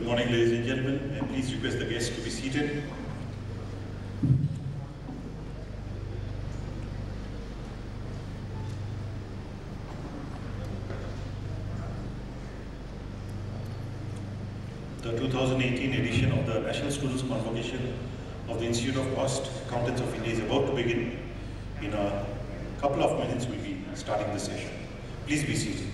Good morning, ladies and gentlemen. May I please request the guests to be seated. The 2018 edition of the National Students' Convocation of the Institute of Cost Accountants of India is about to begin. In a couple of minutes, we'll be starting the session. Please be seated.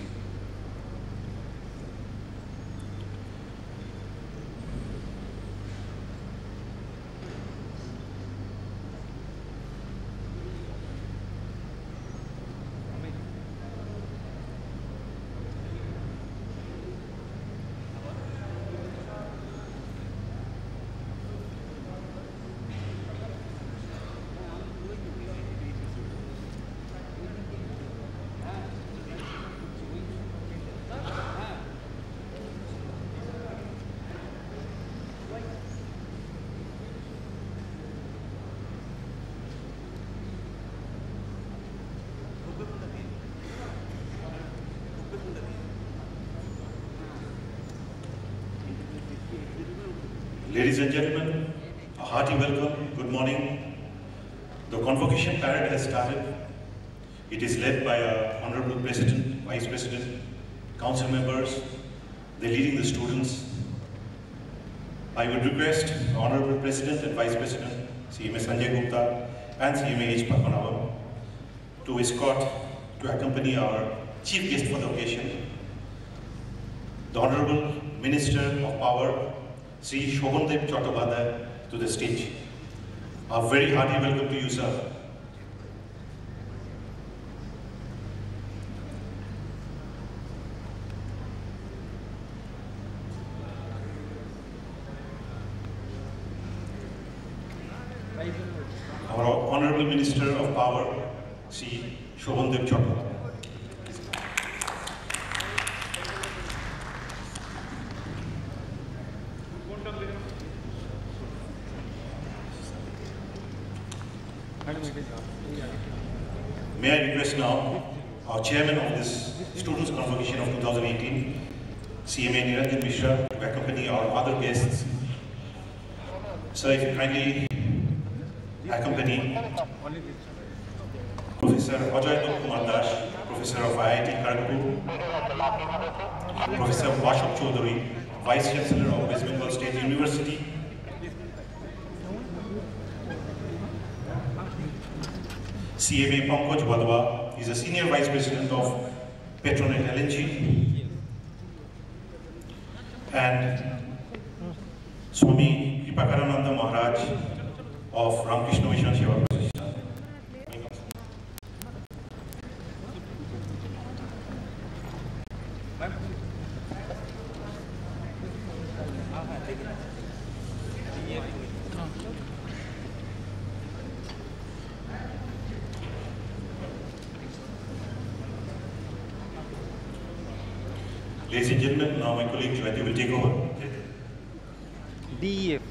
Ladies and gentlemen, a hearty welcome, good morning. The Convocation parade has started. It is led by our Honorable President, Vice President, Council members. They're leading the students. I would request the Honorable President and Vice President, CMA Sanjay Gupta and CMA H. Padmanabhan, to accompany our Chief Guest for the occasion, the Honorable Minister of Power, Sri Shobhandev Chattopadhyay, to the stage. A very hearty welcome to you, sir. Our Honorable Minister of Power, Sri Shobhandev Chattopadhyay. May I request now our Chairman of this Students' Convocation of 2018, CMA Niranjan Mishra, to accompany our other guests. Sir, if you kindly accompany Professor Ajay Kumar Das, Professor of IIT Kharagpur, Professor Vashok Chaudhary, Vice Chancellor of West Bengal State University, CMA Pankaj Wadhwa is a Senior Vice President of Petronet LNG, and Swami Kripakarananda Maharaj of Ramakrishna Mission Seva Pratishthan. Ladies and gentlemen, now my colleague Jyoti will take over. DEF.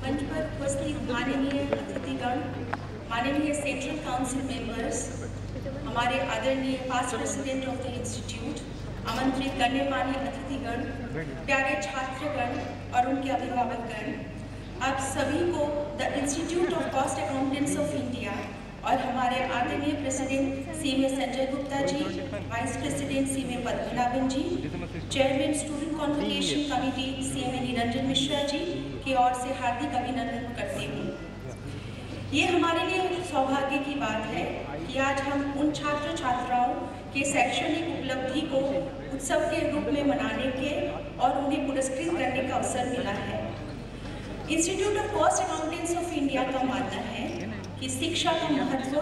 मंच पर उपस्थित माननीय अतिथिगण, माननीय central council members, हमारे आदरणीय past president of the institute, आमंत्रित गण्यमान्य अतिथिगण, प्यारे छात्रगण और उनके अभिभावकगण, आप सभी को the institute of cost accountants of India और हमारे आदरणीय president CMA Sanjay Gupta ji, vice president CMA Padmanabhan ji, chairman student convocation committee CMA Niranjan Mishra ji की ओर से हार्दिक अभिनंदन करती हूँ। ये हमारे लिए सौभाग्य की बात है कि आज हम उन छात्र छात्राओं के शैक्षणिक उपलब्धि को उत्सव के रूप में मनाने के और उन्हें पुरस्कृत करने का अवसर मिला है। Institute of cost accountants of India का मानना है कि शिक्षा का महत्व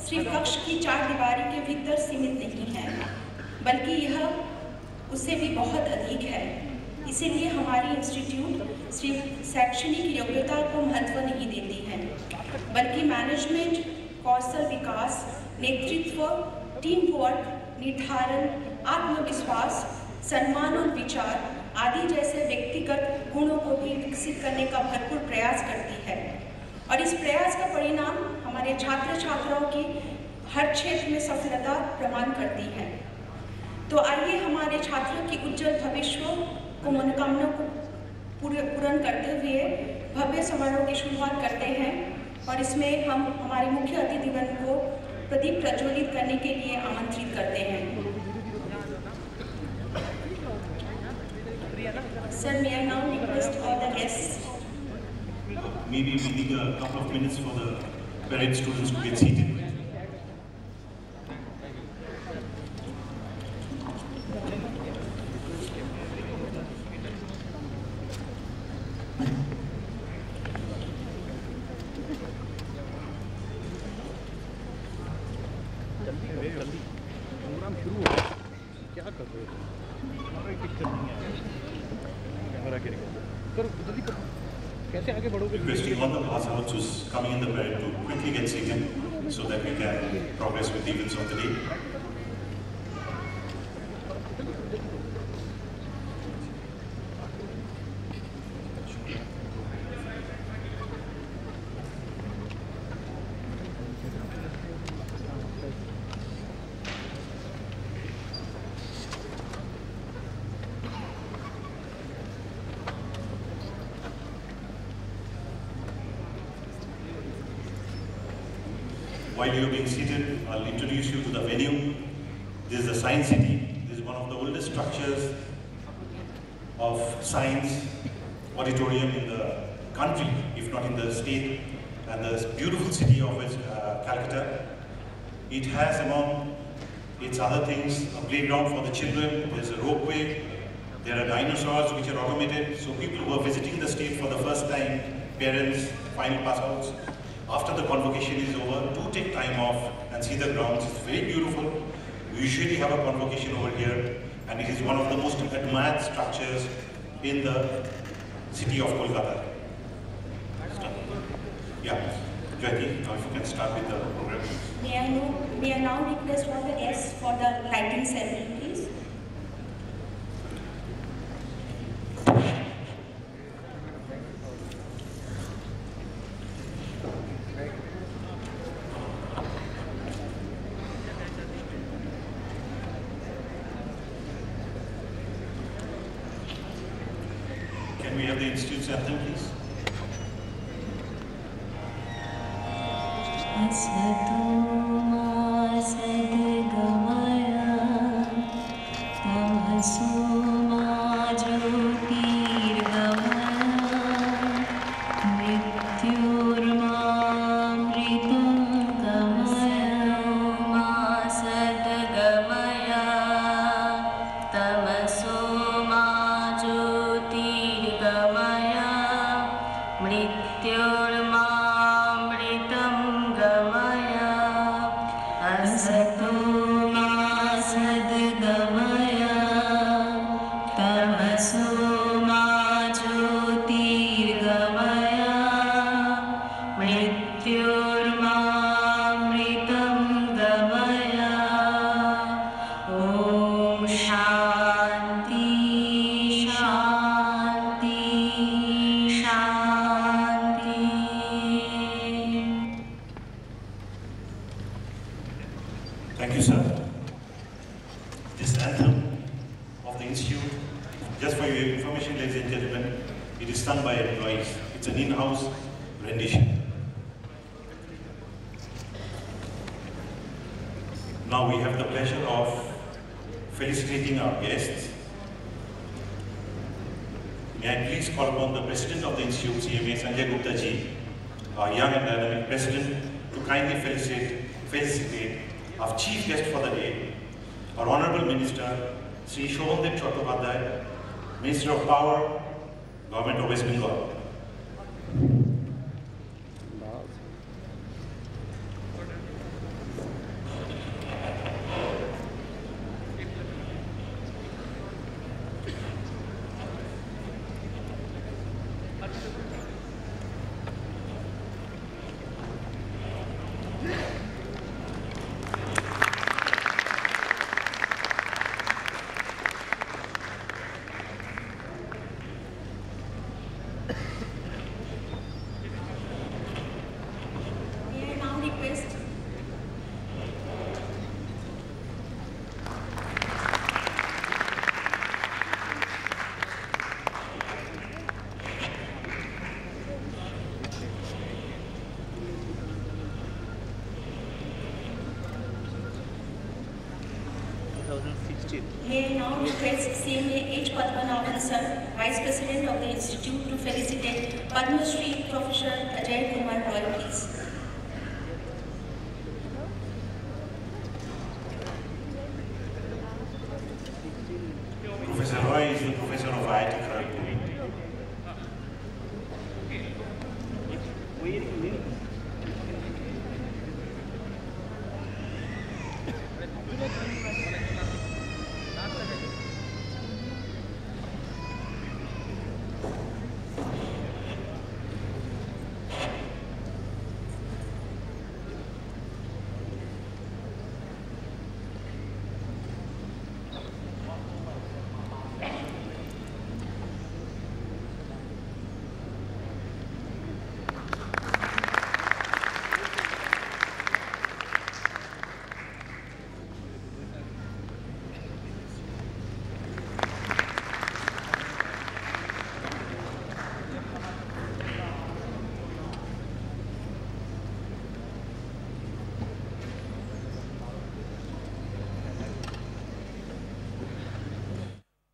सिर्फ कक्ष की चार दीवारी के भीतर सीमित नहीं है, बल्कि यह उससे भी बहुत अधिक है। इसीलिए हमारी इंस्टीट्यूट सिर्फ शैक्षणिक योग्यता को महत्व नहीं देती है, बल्कि मैनेजमेंट, कौशल विकास, नेतृत्व, टीम वर्क, निर्धारण, आत्मविश्वास, सम्मान और विचार आदि जैसे व्यक्तिगत गुणों को भी विकसित करने का भरपूर प्रयास करती है। और इस प्रयास का परिणाम हमारे छात्र छात्राओं की हर क्षेत्र में सफलता प्रदान करती है। तो आइए हमारे छात्रों के उज्जवल भविष्य को मनोकामना को पूर्ण करते हुए भव्य समारोह की शुरुआत करते हैं और इसमें हम हमारे मुख्य अतिथिगण को प्रदीप प्रज्वलित करने के लिए आमंत्रित करते हैं। Sir, may I now request all the guests? Maybe we need a couple of minutes for the parade students to get seated. Requesting all the class outs who's coming in the parade to quickly get seated so that we can progress with the events of the day. While you are being seated, I'll introduce you to the venue. This is the Sciencity. This is one of the oldest structures of science auditorium in the country, if not in the state, and the beautiful city of Calcutta. It has among its other things a playground for the children, there's a ropeway, there are dinosaurs which are automated, so people who are visiting the state for the first time, parents, final pass outs, after the convocation is over, do take time off and see the grounds. It's very beautiful. We usually have a convocation over here, and it is one of the most admired structures in the city of Kolkata. Yeah, Jyoti, now if you can start with the program. May I now request all the guests for the lighting ceremony, please? Can we have the Institute's anthem, please? Thank you, sir. This anthem of the Institute, just for your information, ladies and gentlemen, it is sung by employees. It's an in-house rendition. Now we have the pleasure of felicitating our guests. May I please call upon the President of the Institute, CMA Sanjay Gupta ji, our young and dynamic President, to kindly felicitate our chief guest for the day, our Honorable Minister, Sri Shobhandev Chattopadhyay, Minister of Power, Government of West Bengal. May I now request CMA H. Padmanabhan sir, Vice President of the Institute, to felicitate Padma Shri Professor Ajay Kumar Roy, please. Professor Roy is the professor of IIT Kharagpur.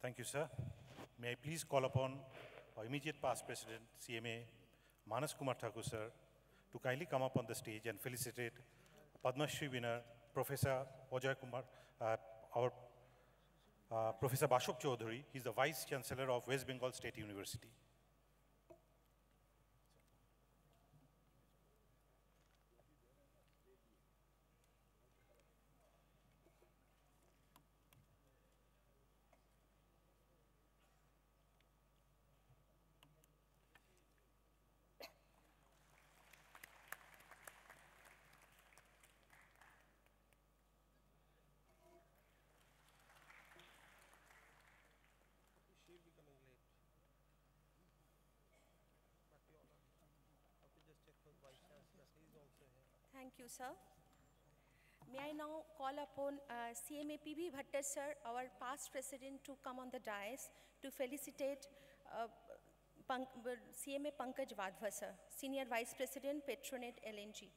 Thank you, sir. May I please call upon our immediate past president, CMA Manas Kumar Thakur, sir, to kindly come up on the stage and felicitate Padma Shri winner, Professor Ajay Kumar, Professor Bashop Chaudhary. He's the Vice Chancellor of West Bengal State University. Thank you, sir. May I now call upon CMA PB Bhattar, sir, our past president, to come on the dais to felicitate CMA Pankaj Vadhva, sir, Senior Vice President, Patronate LNG.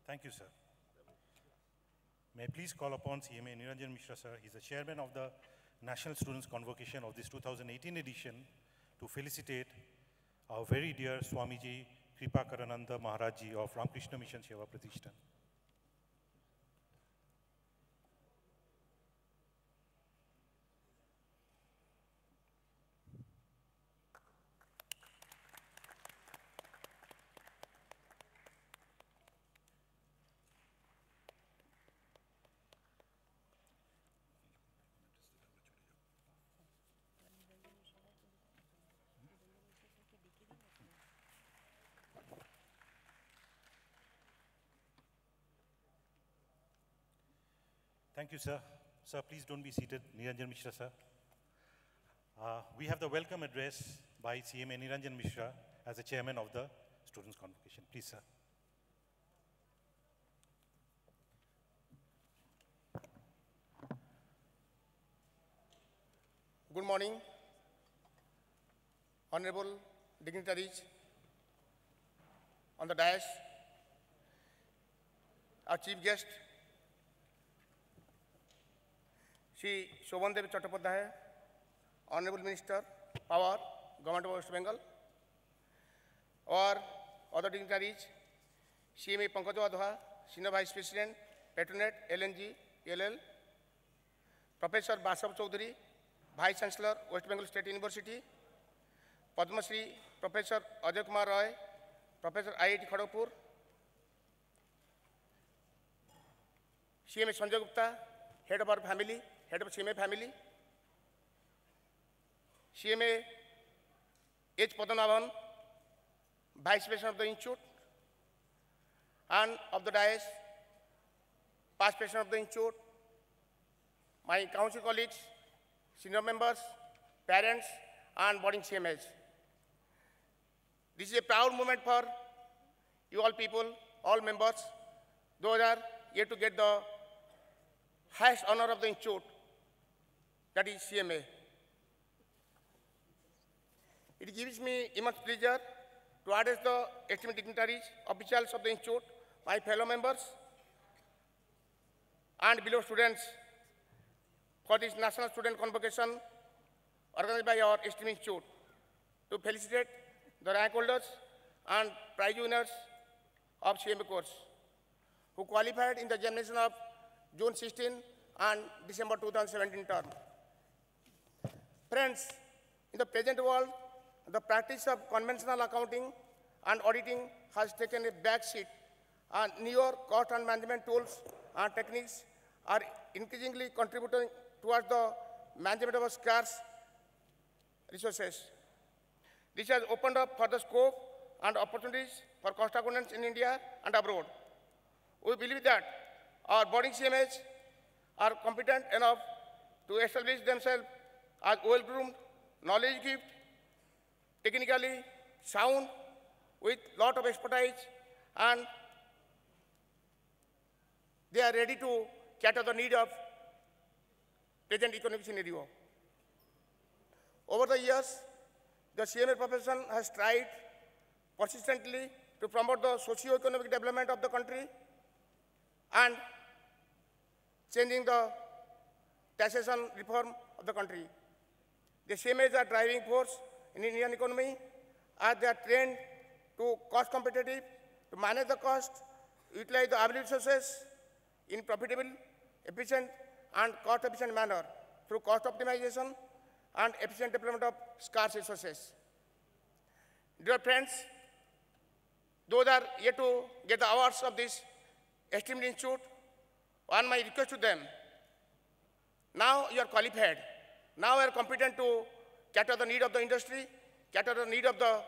Thank you, sir. May I please call upon CMA Niranjan Mishra, sir. He's the chairman of the National Students Convocation of this 2018 edition, to felicitate our very dear Swamiji Kripakarananda Maharaj of Ramakrishna Mission Seva Pratishthan. Thank you, sir. Sir, please don't be seated. Niranjan Mishra, sir. We have the welcome address by CMA Niranjan Mishra as the chairman of the Students' Convocation. Please, sir. Good morning, honorable dignitaries on the dais, our chief guest, Shri Shobhandev Chattopadhyay, Honorable Minister, Power, Government of West Bengal, or other dignitaries, CMA Pankaj Vadhva, Senior Vice President, Patronate, LNG, LL, Professor Bashop Chaudhary, Vice Chancellor, West Bengal State University, Padma Shri Professor Ajay Kumar Roy, Professor IIT Kharagpur, CMA Sanjay Gupta, head of our family, head of CMA family. CMA H. Padmanabhan, Vice President of the Institute, and of the dais, past President of the Institute, my council colleagues, senior members, parents, and boarding CMAs. This is a proud moment for you all people, all members, those are here to get the highest honor of the Institute, that is CMA. It gives me immense pleasure to address the esteemed dignitaries, officials of the Institute, my fellow members, and beloved students for this National Student Convocation organized by our esteemed Institute to felicitate the rank holders and prize winners of CMA course who qualified in the examination of June 16 and December 2017 term. Friends, in the present world, the practice of conventional accounting and auditing has taken a back seat, and newer cost and management tools and techniques are increasingly contributing towards the management of scarce resources. This has opened up further scope and opportunities for cost accountants in India and abroad. We believe that our boarding CMAs are competent enough to establish themselves as well-groomed, knowledge-gifted, technically sound, with lot of expertise, and they are ready to cater the need of present economic scenario. Over the years, the CMA profession has tried persistently to promote the socio-economic development of the country and changing the taxation reform of the country. The CMAs are driving force in Indian economy as they are trained to cost competitive, to manage the cost, utilize the available resources in profitable, efficient, and cost-efficient manner through cost optimization and efficient deployment of scarce resources. Dear friends, those are yet to get the awards of this esteemed institute, and my request to them, now you are qualified, now you are competent to cater the need of the industry, cater the need of the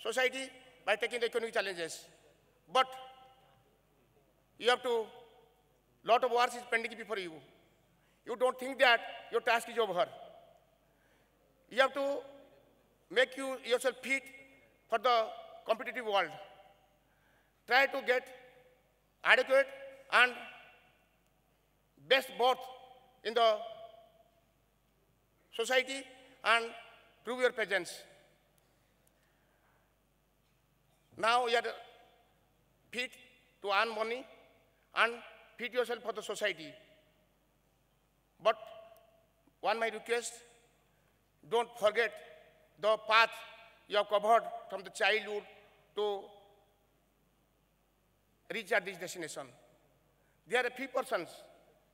society by taking the economic challenges. But you have to, lot of work is pending before you. You don't think that your task is over. You have to make yourself fit for the competitive world. Try to get adequate and best both in the society and prove your presence. Now you are fit to earn money and fit yourself for the society. But one my request, don't forget the path you have covered from the childhood to reach at this destination. There are a few persons,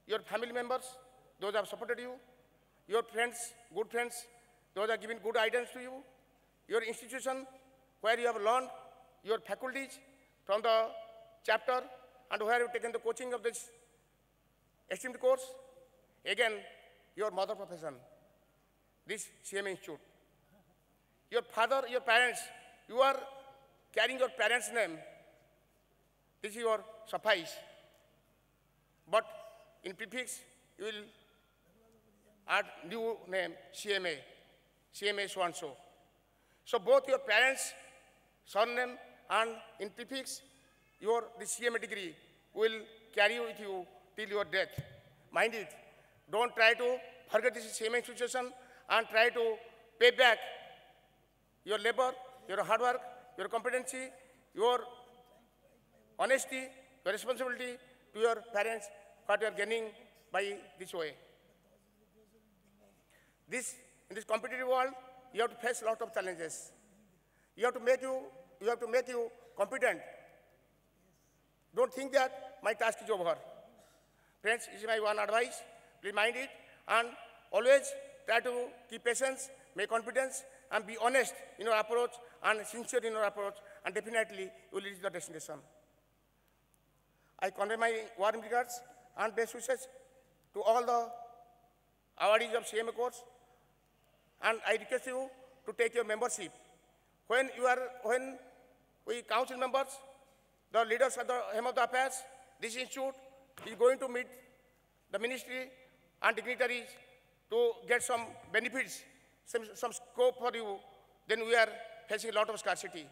your family members, those who have supported you, your friends, good friends, those have given good guidance to you, your institution where you have learned, your faculties from the chapter and where you have taken the coaching of this esteemed course, again, your mother profession, this CMA Institute. Your father, your parents, you are carrying your parents' name. This is your suffice. But in prefix, you will add new name, CMA, CMA so-and-so. So both your parents' surname and in prefix, the CMA degree will carry with you till your death. Mind it, don't try to forget this CMA institution and try to pay back your labor, your hard work, your competency, your honesty, your responsibility to your parents, what you are gaining by this way. In this competitive world, you have to face a lot of challenges. You have to make you competent. Don't think that my task is over. Friends, this is my one advice. Please mind it, and always try to keep patience, make confidence, and be honest in your approach and sincere in your approach, and definitely you will reach the destination. I convey my warm regards and best wishes to all the awardees of CMA course. And I request you to take your membership. When we council members, the leaders at the helm of the affairs, this institute is going to meet the ministry and dignitaries to get some benefits, some scope for you, then we are facing a lot of scarcity.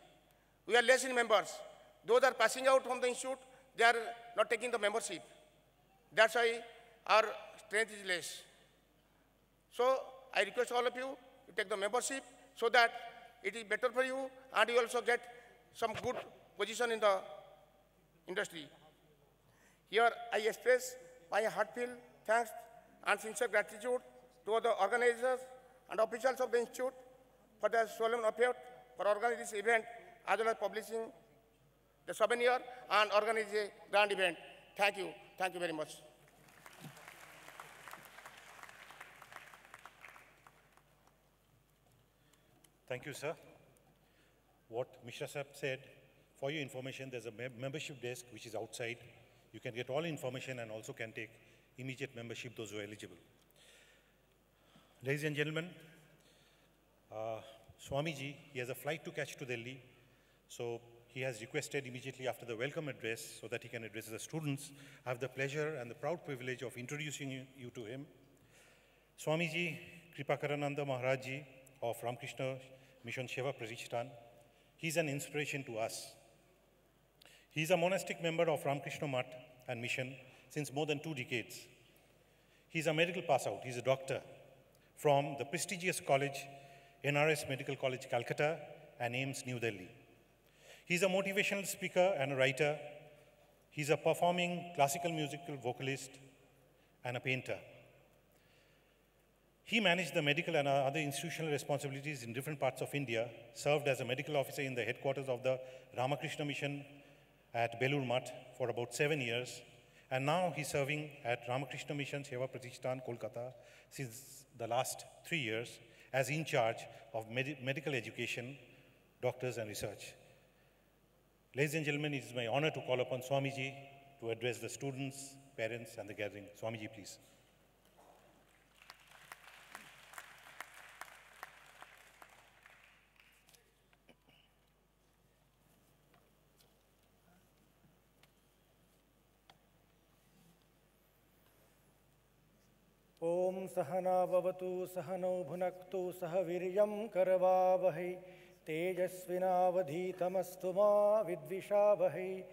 We are less in members. Those are passing out from the institute, they are not taking the membership. That's why our strength is less. So I request all of you to take the membership so that it is better for you and you also get some good position in the industry. Here I express my heartfelt thanks and sincere gratitude to the organizers and officials of the institute for their solemn effort for organizing this event as well as publishing the souvenir and organizing a grand event. Thank you. Thank you very much. Thank you, sir. What Mishra Sahab said, for your information, there's a membership desk which is outside. You can get all information and also can take immediate membership, those who are eligible. Ladies and gentlemen, Swamiji, he has a flight to catch to Delhi, so he has requested immediately after the welcome address so that he can address the students. I have the pleasure and the proud privilege of introducing you to him. Swamiji Kripakarananda Maharaj Ji of Ramakrishna Mission Seva Pratishthan. He's an inspiration to us. He's a monastic member of Ramakrishna Math and Mission since more than 2 decades. He's a medical pass out. He's a doctor from the prestigious college, NRS Medical College, Kolkata, and AIIMS, New Delhi. He's a motivational speaker and a writer. He's a performing classical musical vocalist and a painter. He managed the medical and other institutional responsibilities in different parts of India, served as a medical officer in the headquarters of the Ramakrishna Mission at Belur Math for about 7 years, and now he's serving at Ramakrishna Mission Seva Pratishthan, Kolkata, since the last 3 years as in charge of medical education, doctors, and research. Ladies and gentlemen, it is my honor to call upon Swamiji to address the students, parents, and the gathering. Swamiji, please. Om Sahana Vavatu Sahano Bhunaktu Sahaviryam Karavavahi Tejasvinavadhitamastu ma Vidvishavahi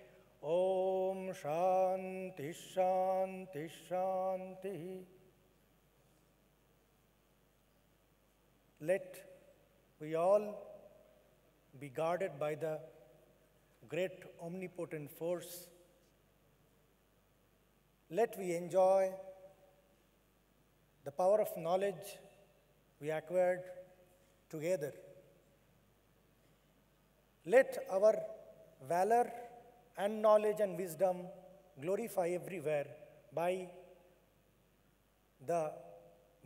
Om Shanti Shanti Shanti. Let we all be guarded by the great omnipotent force. Let we enjoy the power of knowledge we acquired together. Let our valor and knowledge and wisdom glorify everywhere by the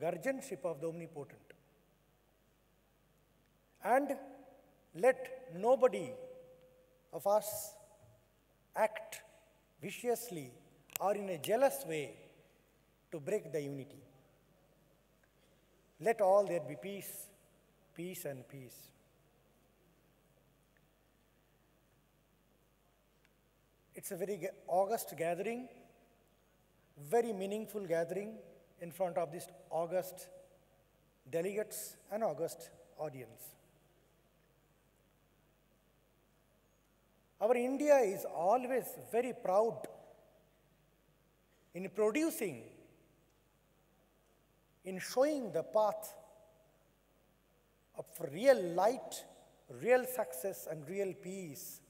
guardianship of the omnipotent. And let nobody of us act viciously or in a jealous way to break the unity. Let all there be peace, peace and peace. It's a very august gathering, very meaningful gathering in front of this august delegates and august audience. Our India is always very proud in producing, in showing the path of real light, real success, and real peace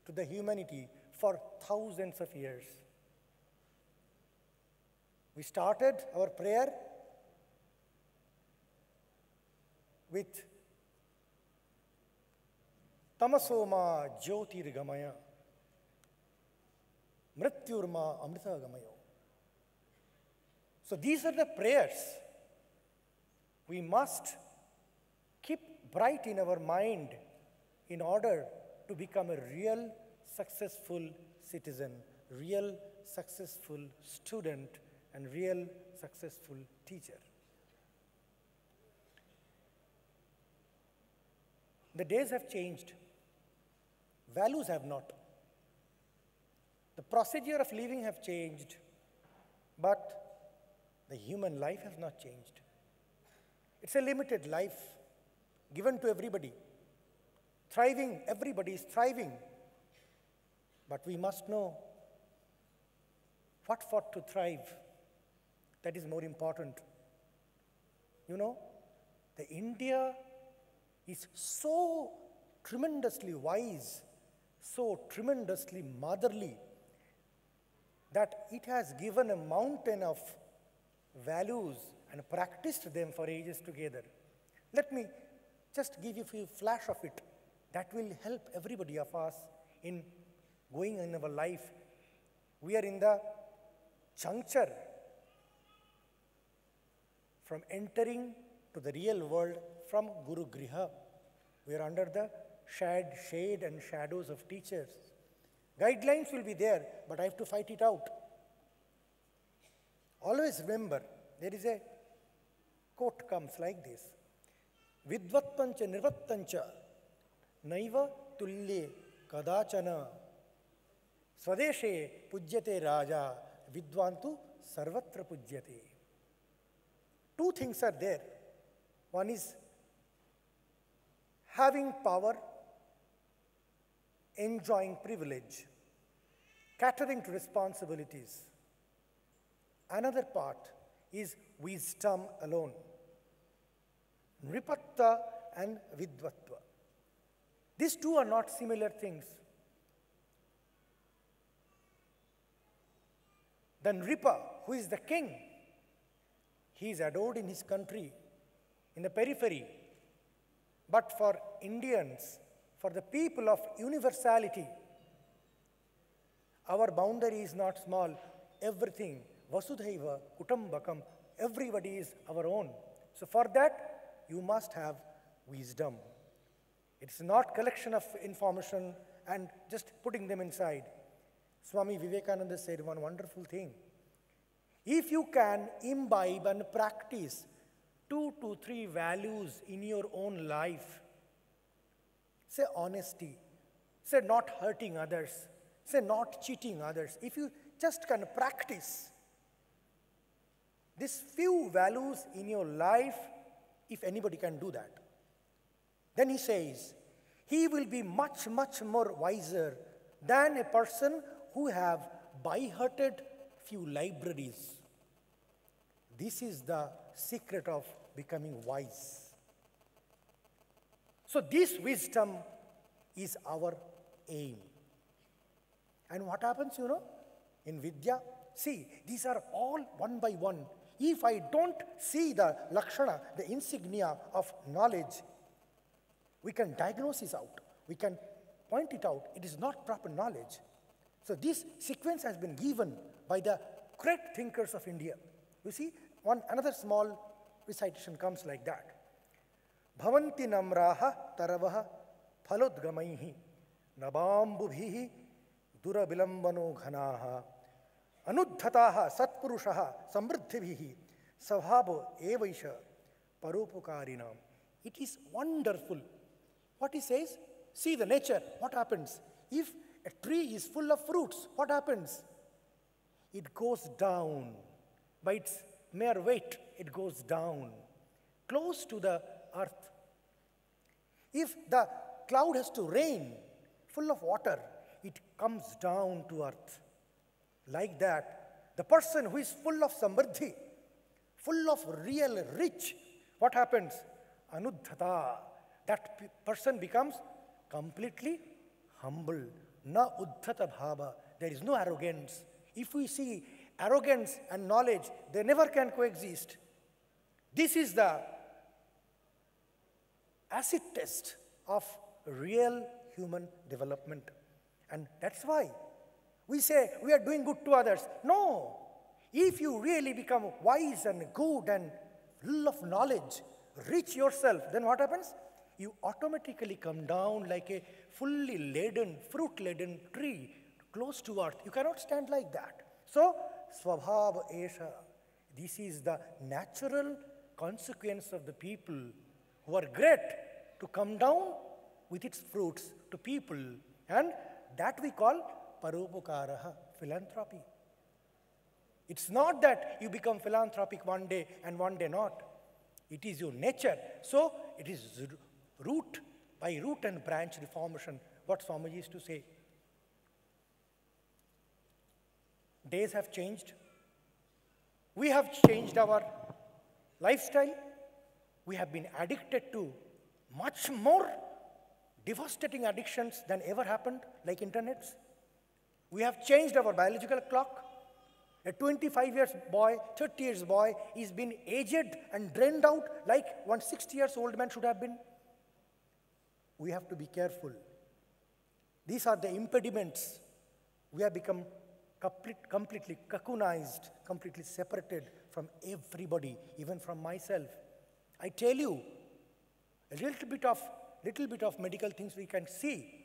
to the humanity for thousands of years. We started our prayer with Tamasoma Jyotirgamaya, Mrityurma Amritagamayo. So these are the prayers we must keep bright in our mind in order to become a real successful citizen, real successful student and real successful teacher. The days have changed. Values have not. The procedure of living have changed, but the human life has not changed. It's a limited life given to everybody. Thriving, everybody is thriving. But we must know what for to thrive. That is more important. You know, the India is so tremendously wise, so tremendously motherly, that it has given a mountain of values and practiced them for ages together. Let me just give you a few flash of it. That will help everybody of us in going in our life. We are in the juncture from entering to the real world from Guru Griha. We are under the shade and shadows of teachers. Guidelines will be there, but I have to fight it out. Always remember, there is a quote comes like this. Vidvattancha nirvattancha naiva tulye kadachana swadeshe pujyate raja vidvantu sarvatra pujyate. Two things are there. One is having power, enjoying privilege, catering to responsibilities. Another part is wisdom alone. Nripatta and vidvatva. These two are not similar things. The Nripa, who is the king, he is adored in his country, in the periphery. But for Indians, for the people of universality, our boundary is not small. Everything, Vasudhaiva, Kutambakam, everybody is our own. So for that, you must have wisdom. It's not collection of information and just putting them inside. Swami Vivekananda said one wonderful thing. If you can imbibe and practice 2 to 3 values in your own life, say honesty, say not hurting others, say not cheating others. If you just can practice these few values in your life, if anybody can do that, then he says, he will be much, much more wiser than a person who have by-hearted few libraries. This is the secret of becoming wise. So this wisdom is our aim. And what happens, you know, in Vidya? See, these are all one by one. If I don't see the lakshana, the insignia of knowledge, we can diagnose this out. We can point it out. It is not proper knowledge. So this sequence has been given by the great thinkers of India. You see, another small recitation comes like that. Bhavanti namraha taravaha phalodgamaihi nabambubhihi durabilambano ghanaha anuddhataha satpurushaha samriddhibhihi savhabo evaisha paropukarinam. It is wonderful. What he says, see the nature, what happens? If a tree is full of fruits, what happens? It goes down. By its mere weight, it goes down, close to the earth. If the cloud has to rain, full of water, it comes down to earth. Like that, the person who is full of samriddhi, full of real rich, what happens? Anuddhata. That person becomes completely humble. Na uddhata bhava. There is no arrogance. If we see arrogance and knowledge, they never can coexist. This is the acid test of real human development. And that's why we say we are doing good to others. No. If you really become wise and good and full of knowledge, rich yourself, then what happens? You automatically come down like a fully laden, fruit-laden tree close to earth. You cannot stand like that. So, Swabhava Esha, this is the natural consequence of the people who are great to come down with its fruits to people, and that we call Paropukaraha, philanthropy. It's not that you become philanthropic one day and one day not. It is your nature. So it is root by root and branch reformation, what Swamiji used to say. Days have changed. We have changed our lifestyle. We have been addicted to much more devastating addictions than ever happened, like internets. We have changed our biological clock. A 25 years boy, 30 years boy is been aged and drained out like one 60 years old man should have been. We have to be careful. These are the impediments. We have become completely cocoonized, completely separated from everybody, even from myself. I tell you, a little bit of medical things we can see.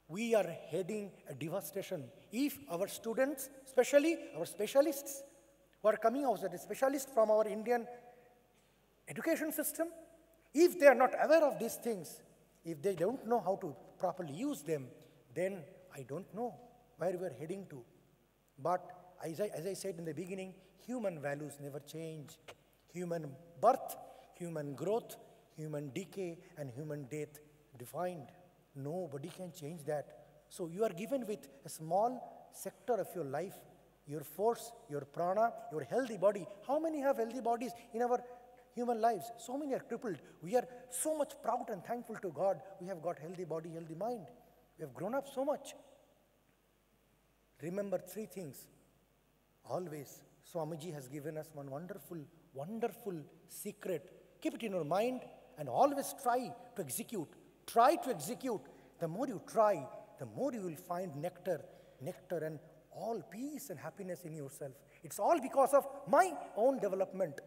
We are heading a devastation. If our students, especially our specialists, who are coming out as specialists from our Indian education system, if they are not aware of these things, if they don't know how to properly use them, then I don't know where we are heading to. But as I said in the beginning, human values never change. Human birth, human growth, human decay, and human death defined. Nobody can change that. So you are given with a small sector of your life, your force, your prana, your healthy body. How many have healthy bodies in our human lives? So many are crippled. We are so much proud and thankful to God. We have got healthy body, healthy mind. We have grown up so much. Remember three things. Always, Swamiji has given us one wonderful, wonderful secret. Keep it in your mind and always try to execute. Try to execute. The more you try, the more you will find nectar and all peace and happiness in yourself. It's all because of my own development.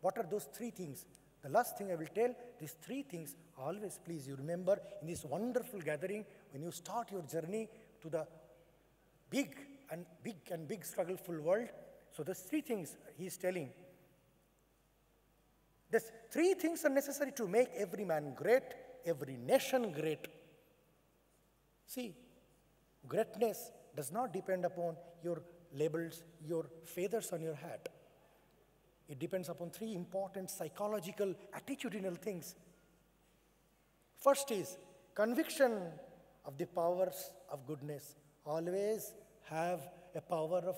What are those three things? The last thing I will tell, these three things, always please you remember in this wonderful gathering, when you start your journey to the big struggleful world. So those three things he is telling. These three things are necessary to make every man great, every nation great. See, greatness does not depend upon your labels, your feathers on your hat. It depends upon three important psychological, attitudinal things. First is conviction of the powers of goodness. Always have a power of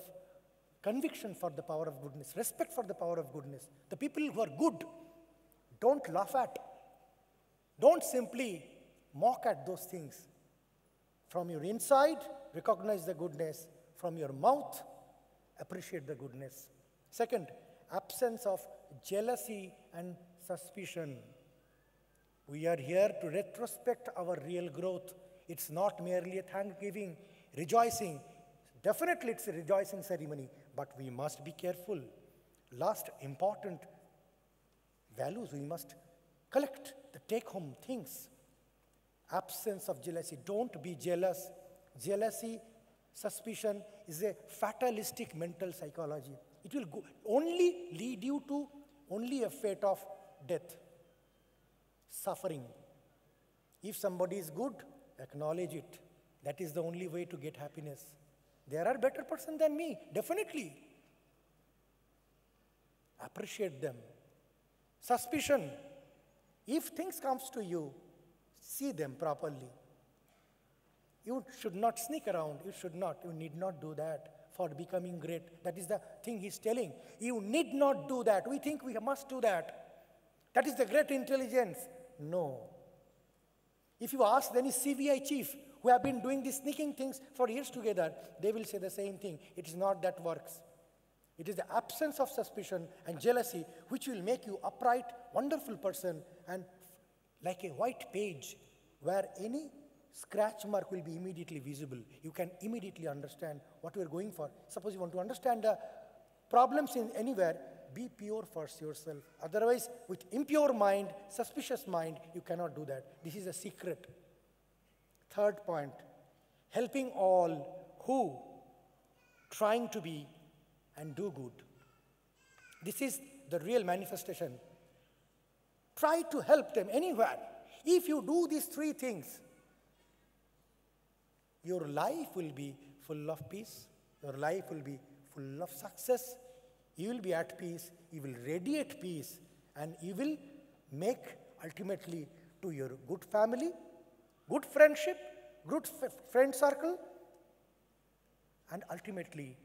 conviction for the power of goodness, respect for the power of goodness. The people who are good, don't laugh at. Don't simply mock at those things. From your inside, recognize the goodness. From your mouth, appreciate the goodness. Second, absence of jealousy and suspicion. We are here to retrospect our real growth. It's not merely a thanksgiving, rejoicing. Definitely it's a rejoicing ceremony, but we must be careful. Last important values we must collect, the take-home things. Absence of jealousy. Don't be jealous. Jealousy, suspicion is a fatalistic mental psychology. It will only lead you to only a fate of death, suffering. If somebody is good, acknowledge it. That is the only way to get happiness. There are better person than me, definitely. Appreciate them. Suspicion. If things comes to you, see them properly. You should not sneak around. You should not. You need not do that for becoming great. That is the thing he's telling. You need not do that. We think we must do that. That is the great intelligence. No. If you ask any CVI chief who have been doing these sneaking things for years together, they will say the same thing. It is not that works. It is the absence of suspicion and jealousy which will make you upright, wonderful person, and like a white page where any scratch mark will be immediately visible. You can immediately understand what you are going for. Suppose you want to understand the problems in anywhere, be pure first yourself. Otherwise, with impure mind, suspicious mind, you cannot do that. This is a secret. Third point, helping all who trying to be and do good. This is the real manifestation. Try to help them anywhere. If you do these three things, your life will be full of peace, your life will be full of success, you will be at peace, you will radiate peace, and you will make ultimately to your good family, good friendship, good friend circle, and ultimately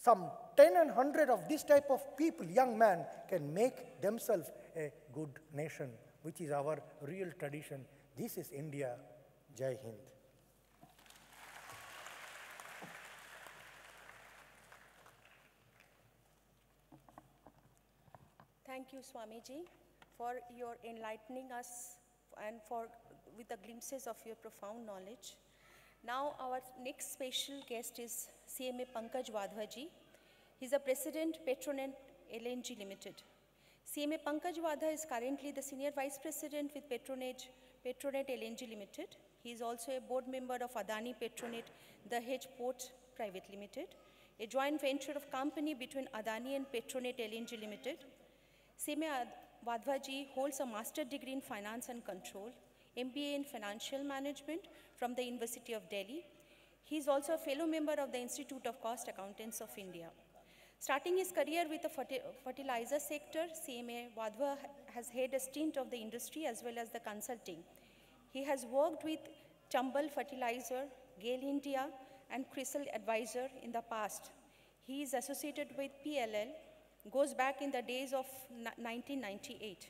some 10 and 100 of this type of people, young men, can make themselves a good nation, which is our real tradition. This is India. Jai Hind. Thank you, Swamiji, for your enlightening us and with the glimpses of your profound knowledge. Now, our next special guest is CMA Pankaj Wadhwaji. He is the President, Petronet LNG Limited. CMA Pankaj Wadhwa is currently the Senior Vice President with Petronet LNG Limited. He is also a board member of Adani Petronet Dahej Port Private Limited, a joint venture of company between Adani and Petronet LNG Limited. CMA Wadhwaji holds a master's degree in Finance and Control, MBA in Financial Management from the University of Delhi. He is also a fellow member of the Institute of Cost Accountants of India. Starting his career with the fertilizer sector, CMA Wadhwa has had a stint of the industry as well as the consulting. He has worked with Chambal Fertilizer, GAIL India, and Crystal Advisor in the past. He is associated with PLL, goes back in the days of 1998.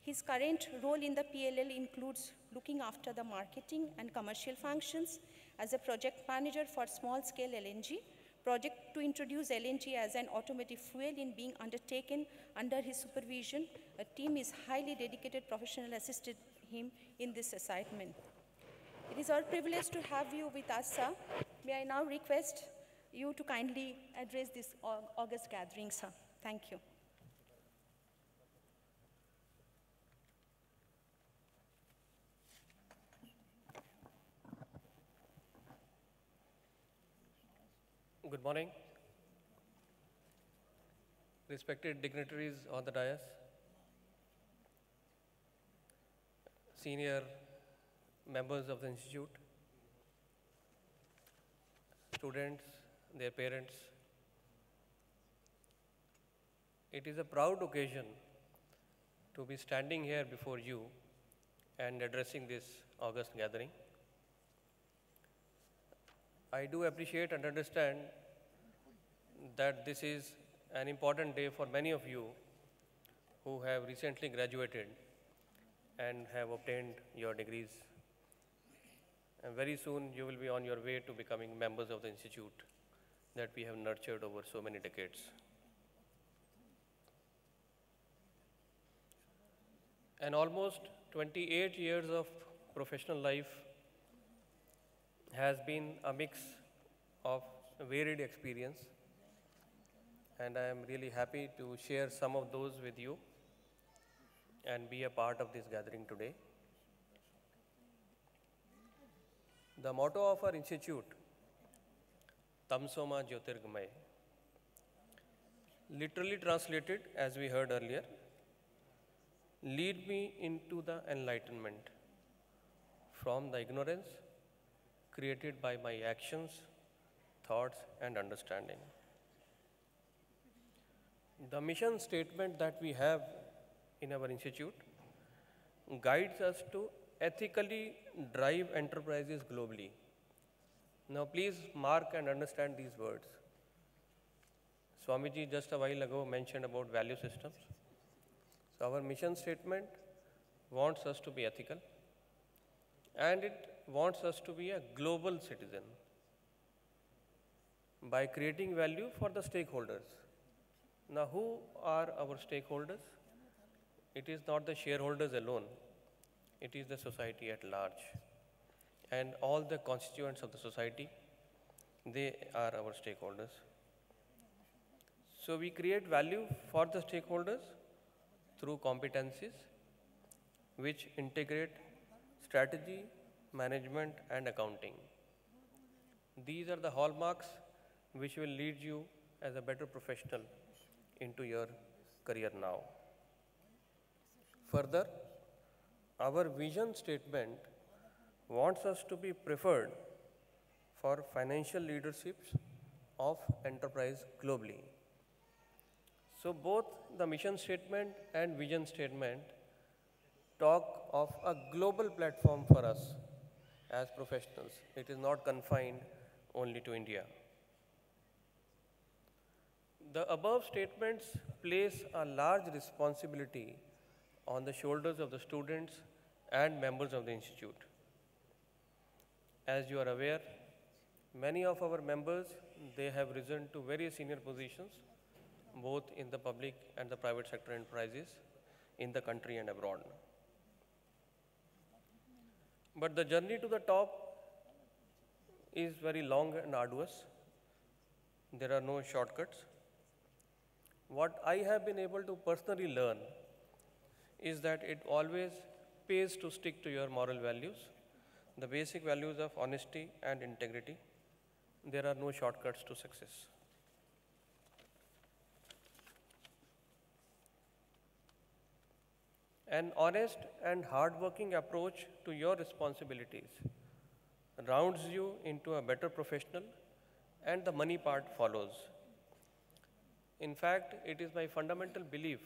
His current role in the PLL includes looking after the marketing and commercial functions as a project manager for small-scale LNG. Project to introduce LNG as an automotive fuel in being undertaken under his supervision. A team is highly dedicated professional assisted him in this assignment. It is our privilege to have you with us, sir. May I now request you to kindly address this August gathering, sir. Thank you. Good morning. Respected dignitaries on the dais, senior members of the institute, students, their parents. It is a proud occasion to be standing here before you and addressing this August gathering. I do appreciate and understand that this is an important day for many of you who have recently graduated and have obtained your degrees. And very soon you will be on your way to becoming members of the institute that we have nurtured over so many decades. And almost 28 years of professional life has been a mix of varied experience, and I am really happy to share some of those with you and be a part of this gathering today. The motto of our institute, Tamsoma Jyotirgamay, literally translated, as we heard earlier, lead me into the enlightenment from the ignorance created by my actions, thoughts, and understanding. The mission statement that we have in our institute guides us to ethically drive enterprises globally. Now please mark and understand these words. Swamiji just a while ago mentioned about value systems. So our mission statement wants us to be ethical, and it wants us to be a global citizen by creating value for the stakeholders. Now, who are our stakeholders? It is not the shareholders alone. It is the society at large. And all the constituents of the society, they are our stakeholders. So we create value for the stakeholders through competencies which integrate strategy, management, and accounting. These are the hallmarks which will lead you as a better professional into your career now. Further, our vision statement wants us to be preferred for financial leaderships of enterprise globally. So both the mission statement and vision statement talk of a global platform for us as professionals. It is not confined only to India. The above statements place a large responsibility on the shoulders of the students and members of the institute. As you are aware, many of our members, they have risen to very senior positions, both in the public and the private sector enterprises in the country and abroad. But the journey to the top is very long and arduous. There are no shortcuts. What I have been able to personally learn is that it always pays to stick to your moral values, the basic values of honesty and integrity. There are no shortcuts to success. An honest and hardworking approach to your responsibilities rounds you into a better professional, and the money part follows. In fact, it is my fundamental belief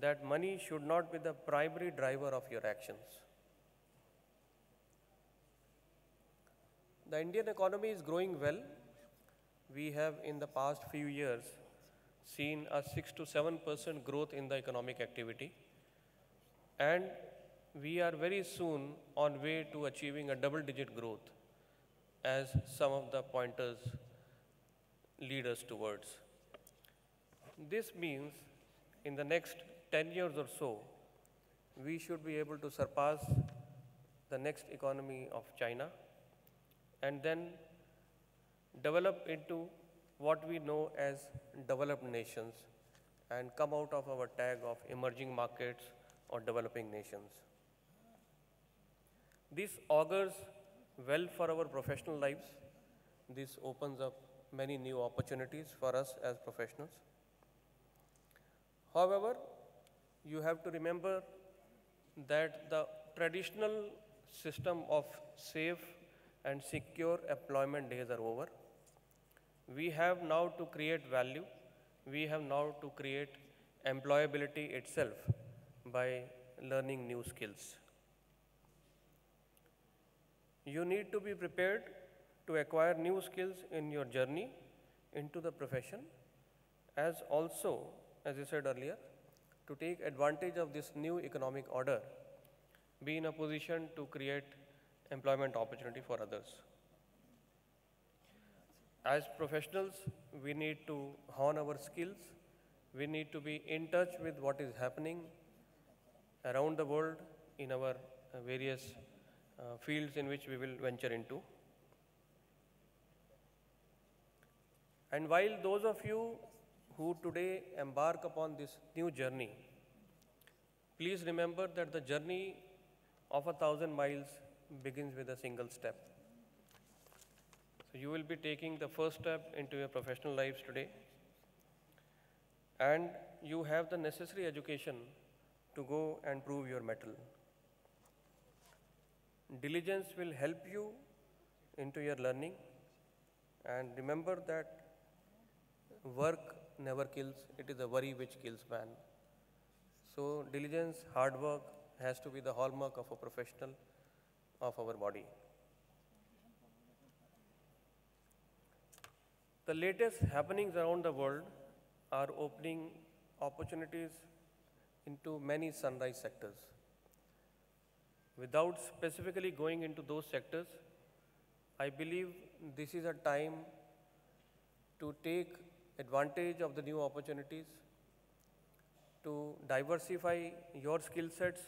that money should not be the primary driver of your actions. The Indian economy is growing well. We have in the past few years seen a 6 to 7% growth in the economic activity, and we are very soon on way to achieving a double-digit growth as some of the pointers lead us towards. This means in the next 10 years or so, we should be able to surpass the next economy of China and then develop into what we know as developed nations and come out of our tag of emerging markets or developing nations. This augurs well for our professional lives. This opens up many new opportunities for us as professionals. However, you have to remember that the traditional system of safe and secure employment days are over. We have now to create value. We have now to create employability itself by learning new skills. You need to be prepared to acquire new skills in your journey into the profession, as also, as I said earlier, to take advantage of this new economic order, be in a position to create employment opportunity for others. As professionals, we need to hone our skills. We need to be in touch with what is happening around the world in our various fields in which we will venture into. And while those of you who today embark upon this new journey, please remember that the journey of 1,000 miles begins with a single step. So you will be taking the first step into your professional lives today, and you have the necessary education to go and prove your mettle. Diligence will help you into your learning, and remember that work never kills, it is the worry which kills man. So diligence, hard work has to be the hallmark of a professional of our body. The latest happenings around the world are opening opportunities into many sunrise sectors. Without specifically going into those sectors, I believe this is a time to take advantage of the new opportunities, to diversify your skill sets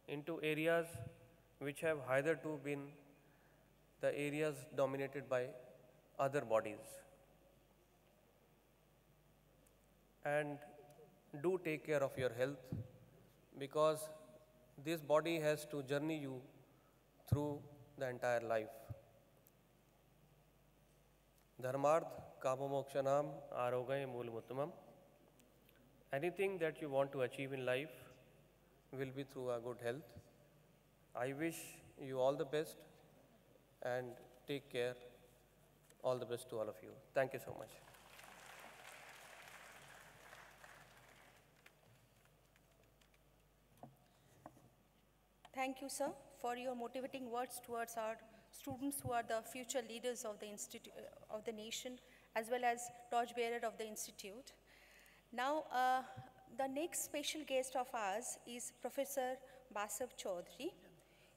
into areas which have hitherto been the areas dominated by other bodies. And do take care of your health, because this body has to journey you through the entire life. Dharmarth Kamamokshanam Arogaye Moolmuttamam. Anything that you want to achieve in life will be through a good health. I wish you all the best and take care. All the best to all of you. Thank you so much. Thank you, sir, for your motivating words towards our students who are the future leaders of the institute, of the nation, as well as torchbearer of the institute. Now, the next special guest of ours is Professor Basav Chaudhary.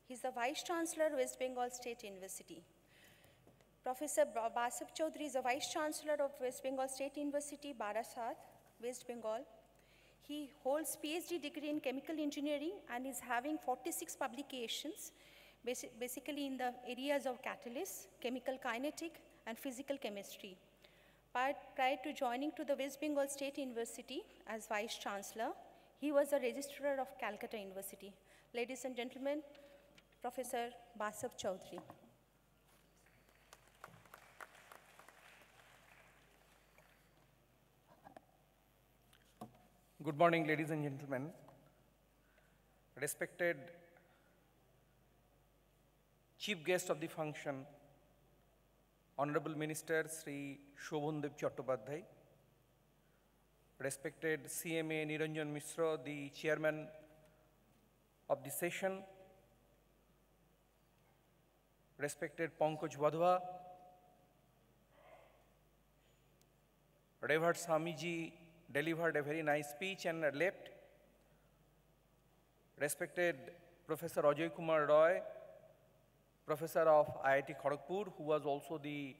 He's the Vice Chancellor, West Bengal State University. Professor Basav Chaudhary is the Vice Chancellor of West Bengal State University, Barasat, West Bengal. He holds PhD degree in chemical engineering and is having 46 publications, basically in the areas of catalysts, chemical kinetic, and physical chemistry. Prior to joining to the West Bengal State University as Vice Chancellor, he was a registrar of Calcutta University. Ladies and gentlemen, Professor Basav Chaudhary. Good morning, ladies and gentlemen. Respected Chief Guest of the function, Honorable Minister Sri Shobhandev Chattopadhyay, respected CMA Niranjan Mishra, the Chairman of the session, respected Pankaj Wadhwa, Revered Swamiji delivered a very nice speech and left. Respected Professor Ajay Kumar Roy, Professor of IIT Kharagpur, who was also the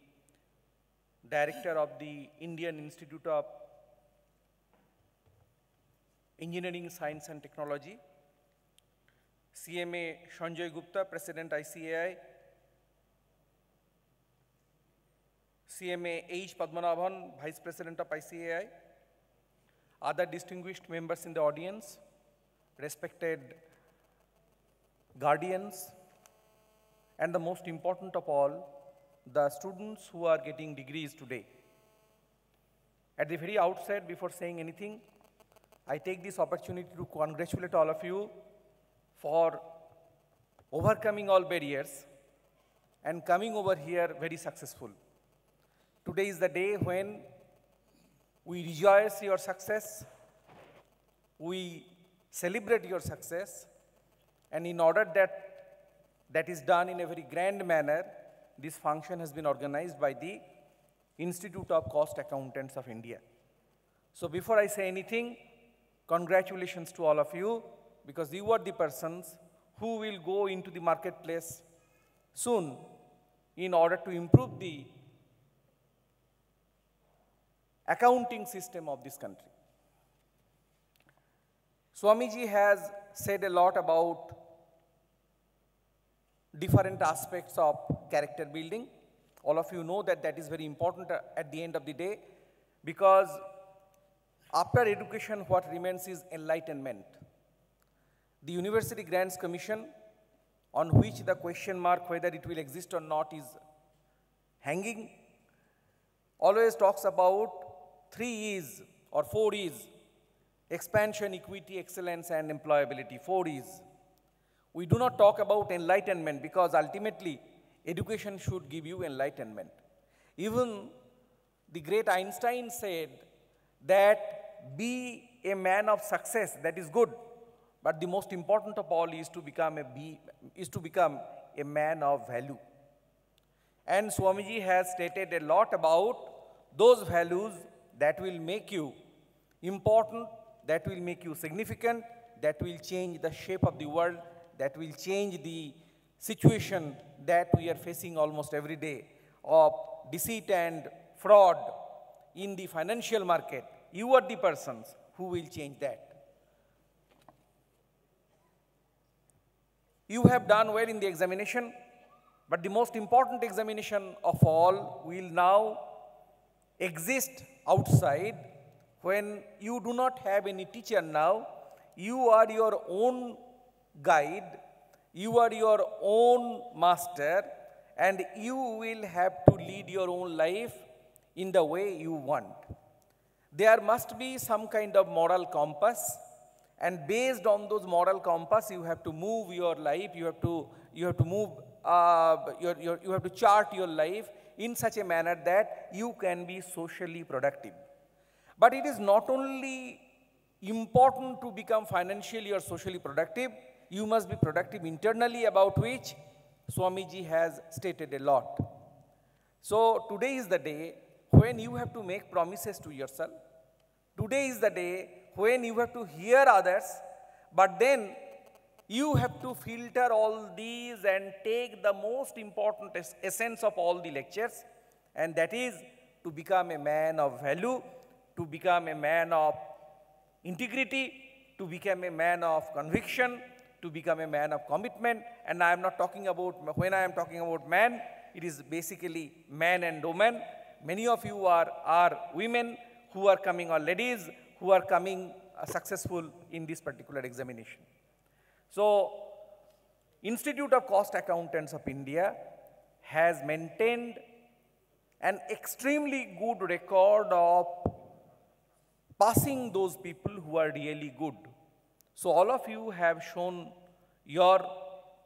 Director of the Indian Institute of Engineering, Science and Technology, CMA Sanjay Gupta, President ICAI, CMA H. Padmanabhan, Vice President of ICAI, other distinguished members in the audience, respected guardians, and the most important of all, the students who are getting degrees today. At the very outset, before saying anything, I take this opportunity to congratulate all of you for overcoming all barriers and coming over here very successful. Today is the day when we rejoice your success, we celebrate your success, and in order that is done in a very grand manner, this function has been organized by the Institute of Cost Accountants of India. So before I say anything, congratulations to all of you, because you are the persons who will go into the marketplace soon in order to improve the accounting system of this country. Swamiji has said a lot about different aspects of character building. All of you know that that is very important at the end of the day, because after education, what remains is enlightenment. The University Grants Commission, on which the question mark whether it will exist or not is hanging, always talks about 3 E's or 4 E's: expansion, equity, excellence, and employability. 4 E's. We do not talk about enlightenment, because ultimately education should give you enlightenment. Even the great Einstein said that be a man of success, that is good, but the most important of all is to become a man of value. And Swamiji has stated a lot about those values that will make you important, that will make you significant, that will change the shape of the world, that will change the situation that we are facing almost every day of deceit and fraud in the financial market. You are the persons who will change that. You have done well in the examination, but the most important examination of all will now exist outside when you do not have any teacher now. You are your own guide, you are your own master, and you will have to lead your own life in the way you want. There must be some kind of moral compass, and based on those moral compass, you have to move your life, you have to move, you have to chart your life in such a manner that you can be socially productive. But it is not only important to become financially or socially productive, you must be productive internally, about which Swamiji has stated a lot. So today is the day when you have to make promises to yourself. Today is the day when you have to hear others, but then you have to filter all these and take the most important essence of all the lectures, and that is to become a man of value, to become a man of integrity, to become a man of conviction, to become a man of commitment. And I am not talking about, when I am talking about man, it is basically man and woman. Many of you are women who are coming, or ladies who are coming successful in this particular examination. So, Institute of Cost Accountants of India has maintained an extremely good record of passing those people who are really good. So all of you have shown your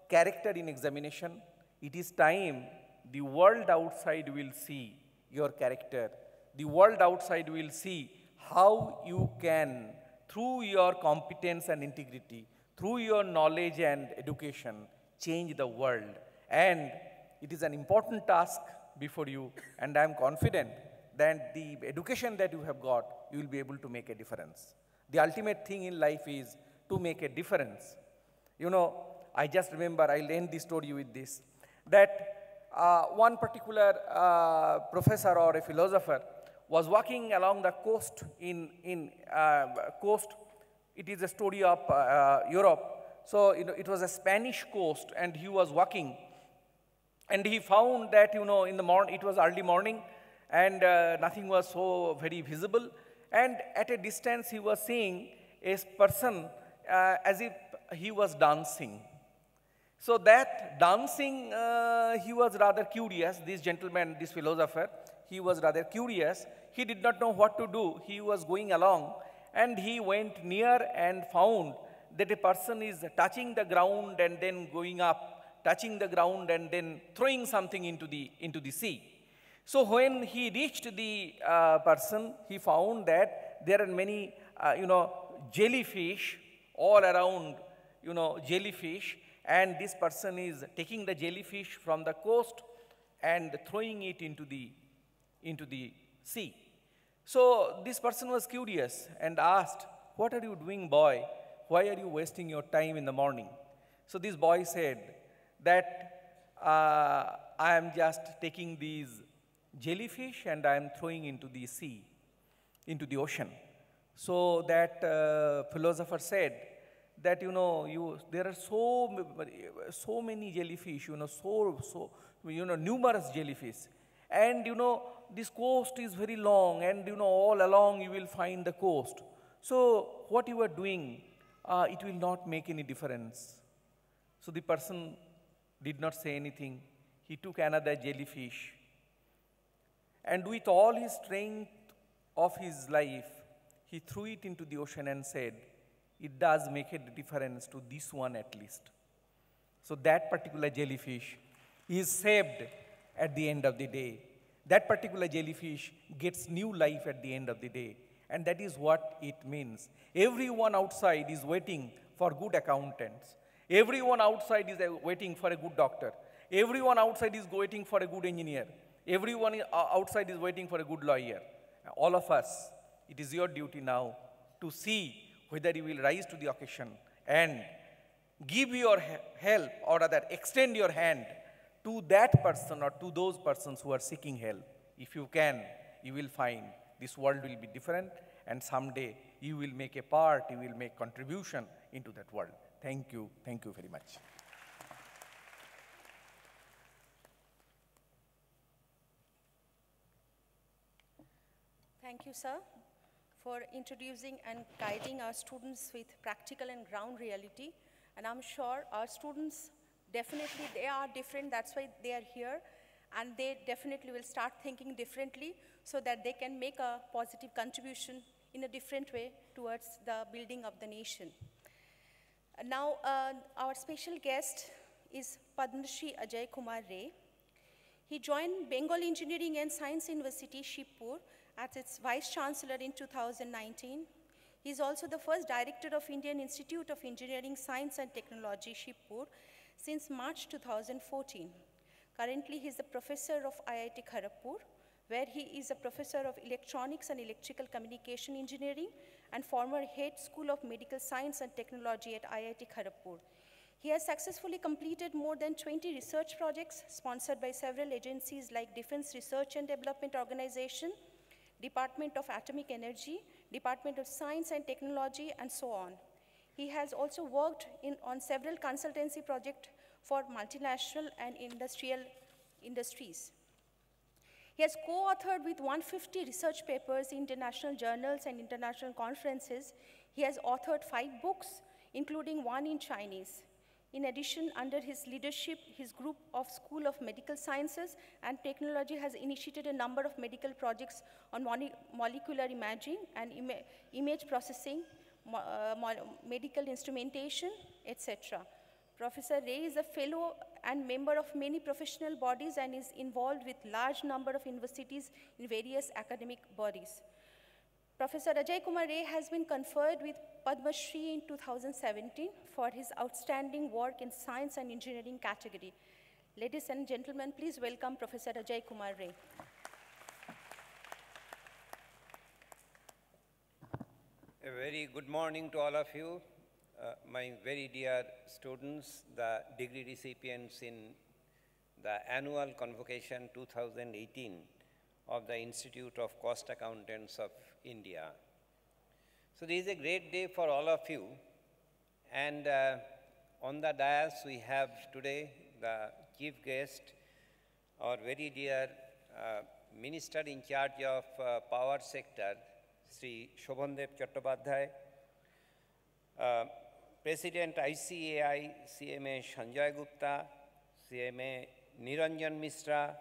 character in examination. It is time the world outside will see your character. The world outside will see how you can, through your competence and integrity, through your knowledge and education, change the world. And it is an important task before you, and I am confident that the education that you have got, you will be able to make a difference. The ultimate thing in life is to make a difference. You know, I just remember, I'll end the story with this, that one particular professor or a philosopher was walking along the coast coast. It is a story of Europe. So, it was a Spanish coast, and he was walking, and he found that, in the morning, it was early morning, and nothing was so very visible, and at a distance he was seeing a person as if he was dancing. So that dancing, he was rather curious, this gentleman, this philosopher, he was rather curious. He did not know what to do. He was going along, and he went near and found that a person is touching the ground and then going up, touching the ground and then throwing something into the sea. So when he reached the person, he found that there are many, jellyfish all around, jellyfish, and this person is taking the jellyfish from the coast and throwing it into the sea. So this person was curious and asked, "What are you doing, boy? Why are you wasting your time in the morning?" So this boy said that I am just taking these jellyfish and I am throwing into the sea, into the ocean. So that philosopher said that, there are so many jellyfish, numerous jellyfish. And, this coast is very long, and, all along you will find the coast. So what you are doing, it will not make any difference. So the person did not say anything. He took another jellyfish, and with all his strength of his life, he threw it into the ocean and said, "It does make a difference to this one at least." So that particular jellyfish is saved at the end of the day. That particular jellyfish gets new life at the end of the day. And that is what it means. Everyone outside is waiting for good accountants. Everyone outside is waiting for a good doctor. Everyone outside is waiting for a good engineer. Everyone outside is waiting for a good lawyer. All of us, it is your duty now to see whether you will rise to the occasion and give your help, or rather extend your hand to that person or to those persons who are seeking help. If you can, you will find this world will be different, and someday you will make a part, you will make contribution into that world. Thank you very much. Thank you, sir, for introducing and guiding our students with practical and ground reality. And I'm sure our students, definitely they are different, that's why they are here. and they definitely will start thinking differently so that they can make a positive contribution in a different way towards the building of the nation. Now, our special guest is Padma Shri Ajay Kumar Ray. He joined Bengal Engineering and Science University, Shibpur, as its Vice Chancellor in 2019. He is also the first Director of Indian Institute of Engineering, Science and Technology, Shibpur, since March 2014. Currently, he is a professor of IIT Kharagpur, where he is a professor of Electronics and Electrical Communication Engineering and former head School of Medical Science and Technology at IIT Kharagpur. He has successfully completed more than 20 research projects sponsored by several agencies like Defense Research and Development Organization, Department of Atomic Energy, Department of Science and Technology, and so on. He has also worked on several consultancy projects for multinational and industries. He has co-authored with 150 research papers in international journals and international conferences. He has authored 5 books, including 1 in Chinese. In addition, under his leadership, his group of School of Medical Sciences and Technology has initiated a number of medical projects on molecular imaging and image processing, medical instrumentation, etc. Professor Ray is a fellow and member of many professional bodies and is involved with large number of universities in various academic bodies. Professor Ajay Kumar Ray has been conferred with Padma Shri in 2017 for his outstanding work in science and engineering category. Ladies and gentlemen, please welcome Professor Ajay Kumar Ray. A very good morning to all of you, my very dear students, the degree recipients in the annual Convocation 2018 of the Institute of Cost Accountants of India. So this is a great day for all of you, and on the dais we have today the chief guest, our very dear Minister in charge of power sector, Sri Shobhandev Chattopadhyay, President ICAI, CMA Sanjay Gupta, CMA Niranjan Mishra,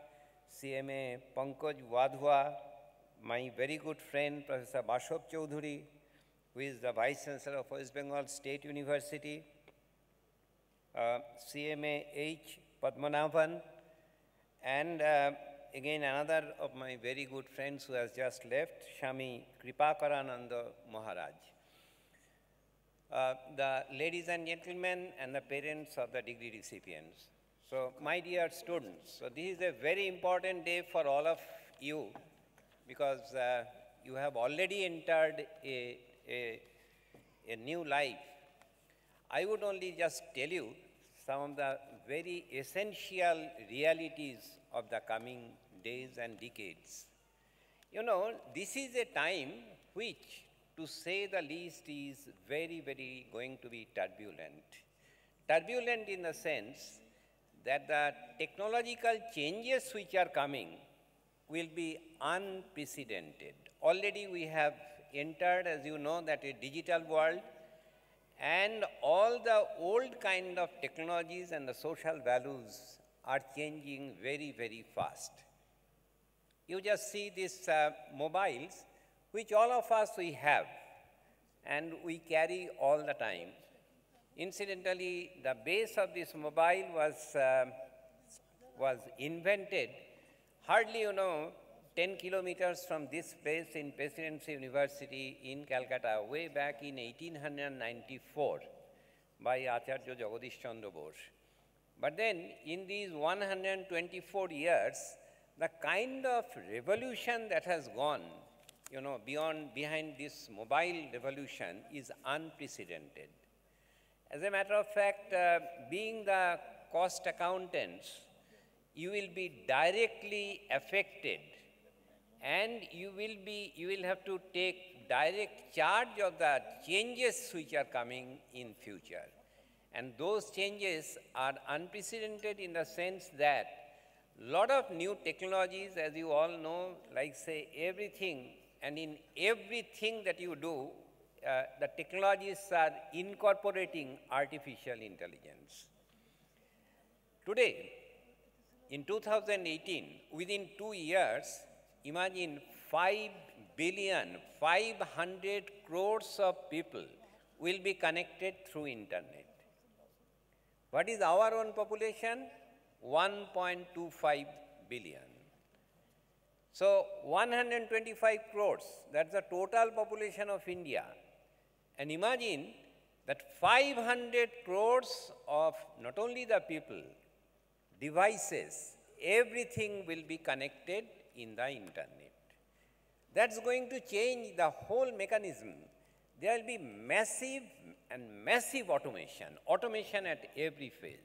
CMA Pankaj Wadhwa, my very good friend Professor Bashav Chaudhuri, who is the Vice Chancellor of West Bengal State University, CMA H. Padmanabhan, and again another of my very good friends who has just left, Shami Kripakarananda Maharaj. The ladies and gentlemen and the parents of the degree recipients. So my dear students, so this is a very important day for all of you because you have already entered a new life. I would only just tell you some of the very essential realities of the coming days and decades. You know, this is a time which, to say the least, is very, very going to be turbulent. Turbulent in the sense that the technological changes which are coming will be unprecedented. Already we have entered, as you know, that a digital world, and all the old kind of technologies and the social values are changing very, very fast. You just see these mobiles, which all of us we have, and we carry all the time. Incidentally, the base of this mobile was invented hardly, 10 kilometers from this place in Presidency University in Calcutta, way back in 1894 by Acharya Jagadish Chandra Bose. But then, in these 124 years, the kind of revolution that has gone, behind this mobile revolution is unprecedented. As a matter of fact, being the cost accountants, you will be directly affected, and you will have to take direct charge of the changes which are coming in future. And those changes are unprecedented in the sense that a lot of new technologies, as you all know, like say everything, and in everything that you do, the technologies are incorporating artificial intelligence. Today, in 2018, within 2 years, imagine 5,500 crores of people will be connected through internet. What is our own population? 1.25 billion. So 125 crores, that's the total population of India. And imagine that 500 crores of not only the people, devices, everything will be connected in the internet. That's going to change the whole mechanism. There will be massive and massive automation at every phase.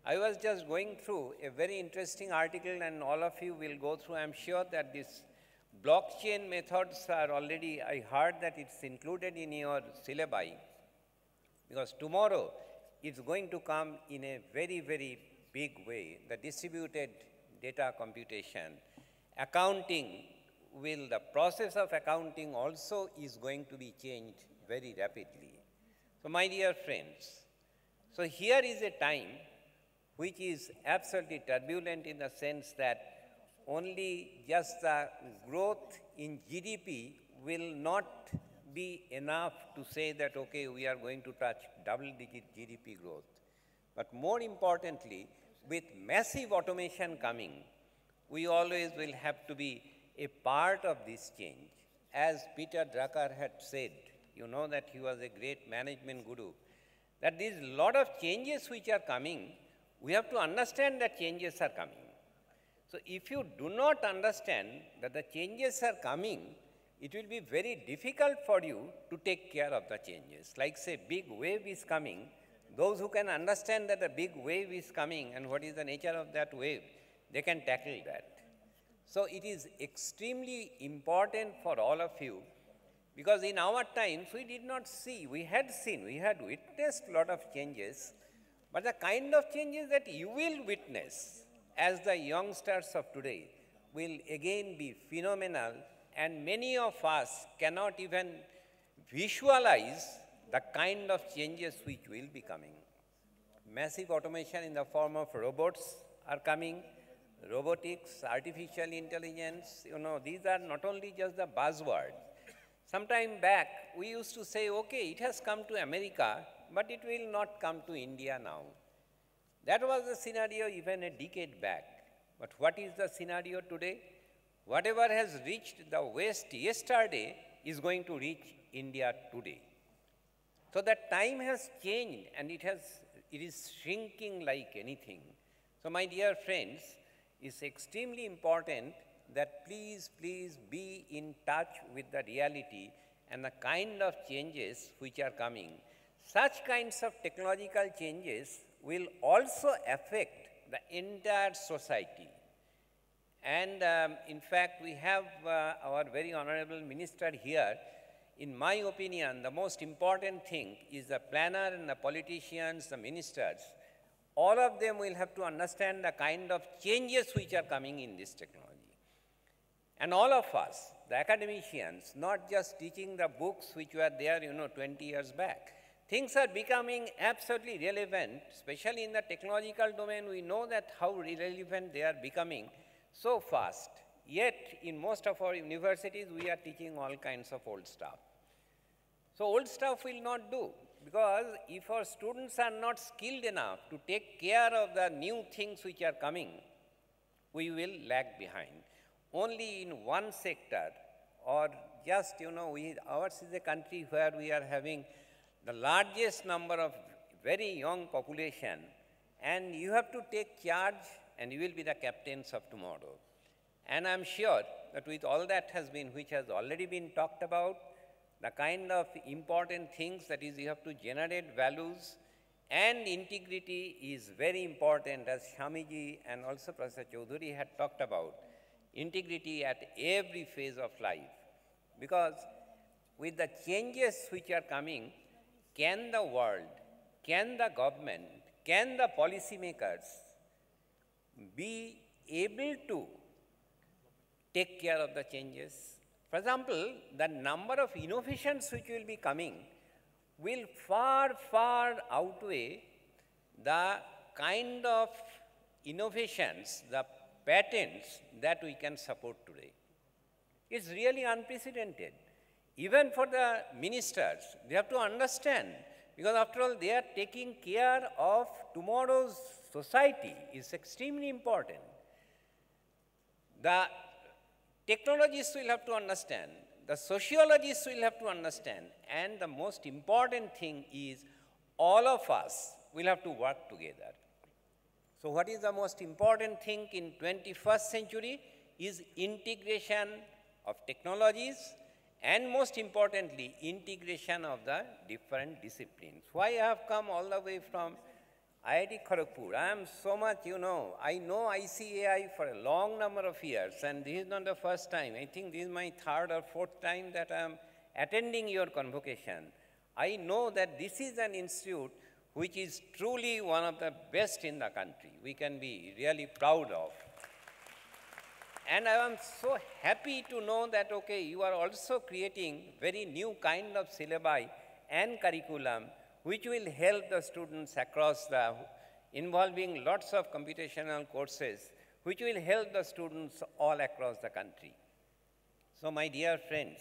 I was just going through a very interesting article, and all of you will go through. I'm sure that these blockchain methods are already, I heard that it's included in your syllabi, because tomorrow it's going to come in a very, very big way. The distributed data computation, accounting, the process of accounting also is going to be changed very rapidly. So my dear friends, so here is a time which is absolutely turbulent in the sense that only just the growth in GDP will not be enough to say that, okay, we are going to touch double-digit GDP growth. But more importantly, with massive automation coming, we always will have to be a part of this change. As Peter Drucker had said, you know that he was a great management guru, that there is a lot of changes which are coming. We have to understand that changes are coming. So if you do not understand that the changes are coming, it will be very difficult for you to take care of the changes. Like say big wave is coming, those who can understand that a big wave is coming and what is the nature of that wave, they can tackle that. So it is extremely important for all of you, because in our times we did not see, we had witnessed a lot of changes, but the kind of changes that you will witness as the youngsters of today will again be phenomenal, and many of us cannot even visualize the kind of changes which will be coming. Massive automation in the form of robots are coming, robotics, artificial intelligence, these are not only just the buzzword. Some time back, we used to say, okay, it has come to America, but it will not come to India now. That was the scenario even a decade back. But what is the scenario today? Whatever has reached the West yesterday is going to reach India today. So that time has changed, and it is shrinking like anything. So my dear friends, it's extremely important that please be in touch with the reality and the kind of changes which are coming. Such kinds of technological changes will also affect the entire society. And in fact, we have our very honorable minister here. In my opinion, the most important thing is the planner and the politicians, the ministers. All of them will have to understand the kind of changes which are coming in this technology. And all of us, the academicians, not just teaching the books which were there, 20 years back. Things are becoming absolutely relevant, especially in the technological domain. We know that how relevant they are becoming so fast. Yet, in most of our universities, we are teaching all kinds of old stuff. So old stuff will not do, because if our students are not skilled enough to take care of the new things which are coming, we will lag behind. Only in one sector, or just, ours is a country where we are having the largest number of very young population, and you have to take charge, and you will be the captains of tomorrow. And I'm sure that with all that which has already been talked about, the kind of important things, that is, you have to generate values, and integrity is very important, as Shamiji and also Professor Chaudhuri had talked about. Integrity at every phase of life. Because with the changes which are coming, can the world, can the government, can the policymakers be able to take care of the changes? For example, the number of innovations which will be coming will far outweigh the kind of innovations, the patents that we can support today. It's really unprecedented. Even for the ministers, they have to understand, because after all, they are taking care of tomorrow's society. It's extremely important. The technologists will have to understand, the sociologists will have to understand, and the most important thing is all of us will have to work together. So what is the most important thing in 21st century is integration of technologies, and most importantly, integration of the different disciplines. Why I have come all the way from IIT Kharagpur? I am so much, I know ICAI for a long number of years, and this is not the first time. I think this is my third or fourth time that I am attending your convocation. I know that this is an institute which is truly one of the best in the country. We can be really proud of. And I am so happy to know that, okay, you are also creating very new kind of syllabi and curriculum which will help the students across involving lots of computational courses, which will help the students all across the country. So my dear friends,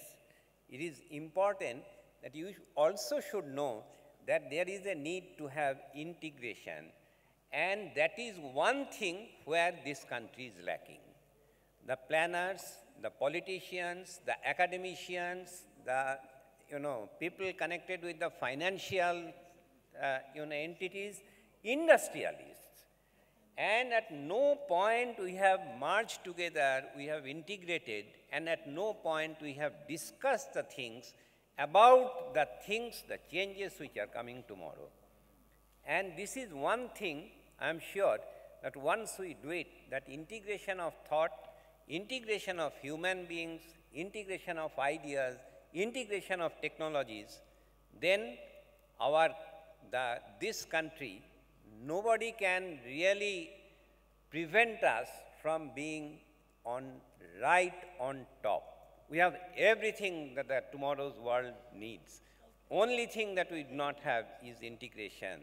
it is important that you also should know that there is a need to have integration, and that is one thing where this country is lacking. The planners, the politicians, the academicians, the people connected with the financial entities, industrialists. And at no point we have merged together, we have integrated, and at no point we have discussed the things about the changes which are coming tomorrow. And this is one thing I am sure that once we do it, that integration of thought, integration of human beings, integration of ideas, integration of technologies, then this country, nobody can really prevent us from being right on top. We have everything that tomorrow's world needs. Only thing that we do not have is integration.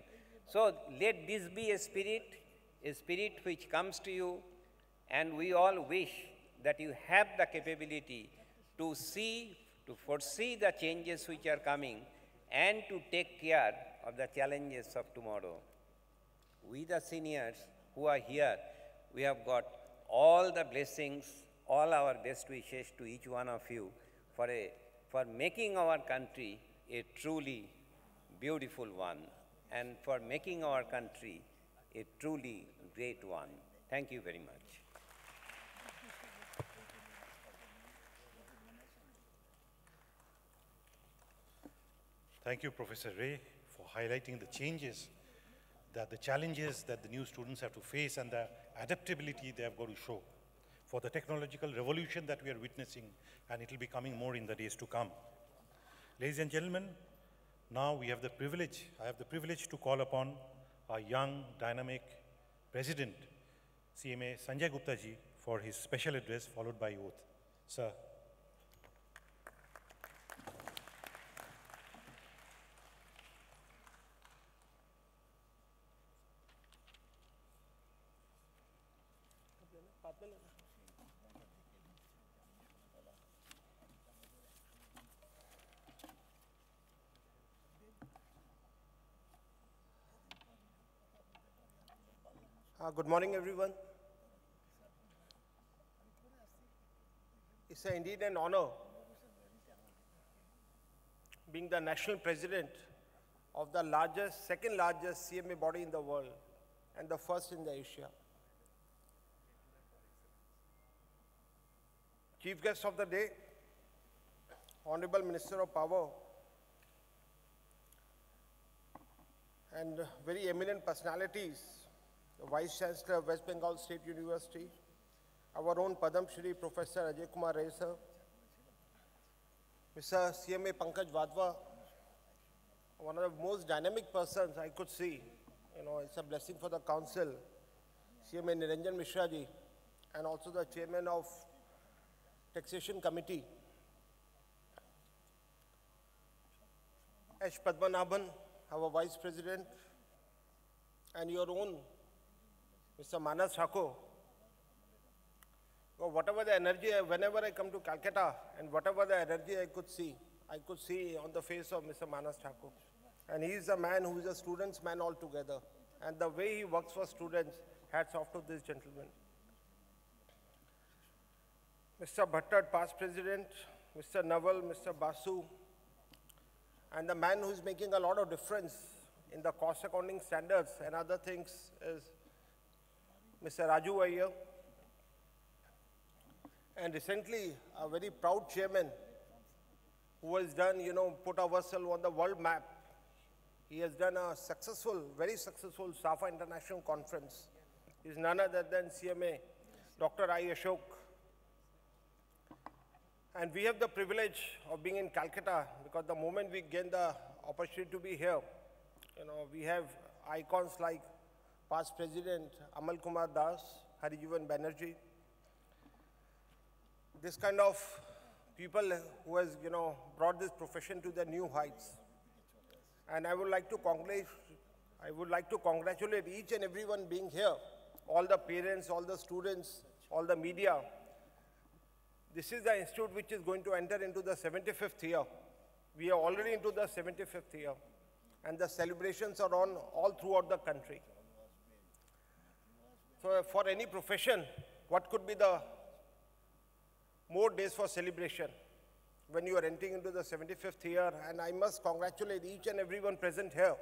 So let this be a spirit which comes to you, and we all wish that you have the capability to foresee the changes which are coming and to take care of the challenges of tomorrow. We, the seniors who are here, we have got all the blessings, all our best wishes to each one of you for making our country a truly beautiful one, and for making our country a truly great one. Thank you very much. Thank you, Professor Ray, for highlighting the changes, the challenges that the new students have to face, and the adaptability they have got to show for the technological revolution that we are witnessing, and it will be coming more in the days to come. Ladies and gentlemen, now I have the privilege to call upon our young, dynamic President, CMA Sanjay Gupta ji, for his special address, followed by oath. Sir. Good morning, everyone. It's indeed an honor being the national president of the second largest CMA body in the world and the first in Asia. Chief guest of the day, Honorable Minister of Power, and very eminent personalities, the Vice Chancellor of West Bengal State University, our own Padam Shri Professor Ajay Kumar Ray sir, Mr. CMA Pankaj Wadhwa, one of the most dynamic persons I could see. It's a blessing for the council, CMA Niranjan Mishra ji, and also the chairman of Taxation Committee, H. Padmanabhan, our Vice President, and your own Mr. Manas Thakur. So whatever the energy, whenever I come to Calcutta, and whatever the energy I could see on the face of Mr. Manas Thakur. And he is a man who is a student's man altogether. And the way he works for students, hats off to this gentleman. Mr. Bhattad, past president, Mr. Naval, Mr. Basu, and the man who is making a lot of difference in the cost accounting standards and other things is Mr. Raju Iyer. And recently, a very proud chairman who has done, put ourselves on the world map. He has done a successful, very successful SAFA International Conference. He is none other than CMA, Dr. I. Ashok. And we have the privilege of being in Calcutta because the moment we gain the opportunity to be here, we have icons like past President Amal Kumar Das, Harijivan Banerjee. This kind of people who has, brought this profession to the new heights. And I would like to congratulate each and everyone being here, all the parents, all the students, all the media. This is the institute which is going to enter into the 75th year. We are already into the 75th year. And the celebrations are on all throughout the country. So for any profession, what could be the more days for celebration when you are entering into the 75th year? And I must congratulate each and everyone present here.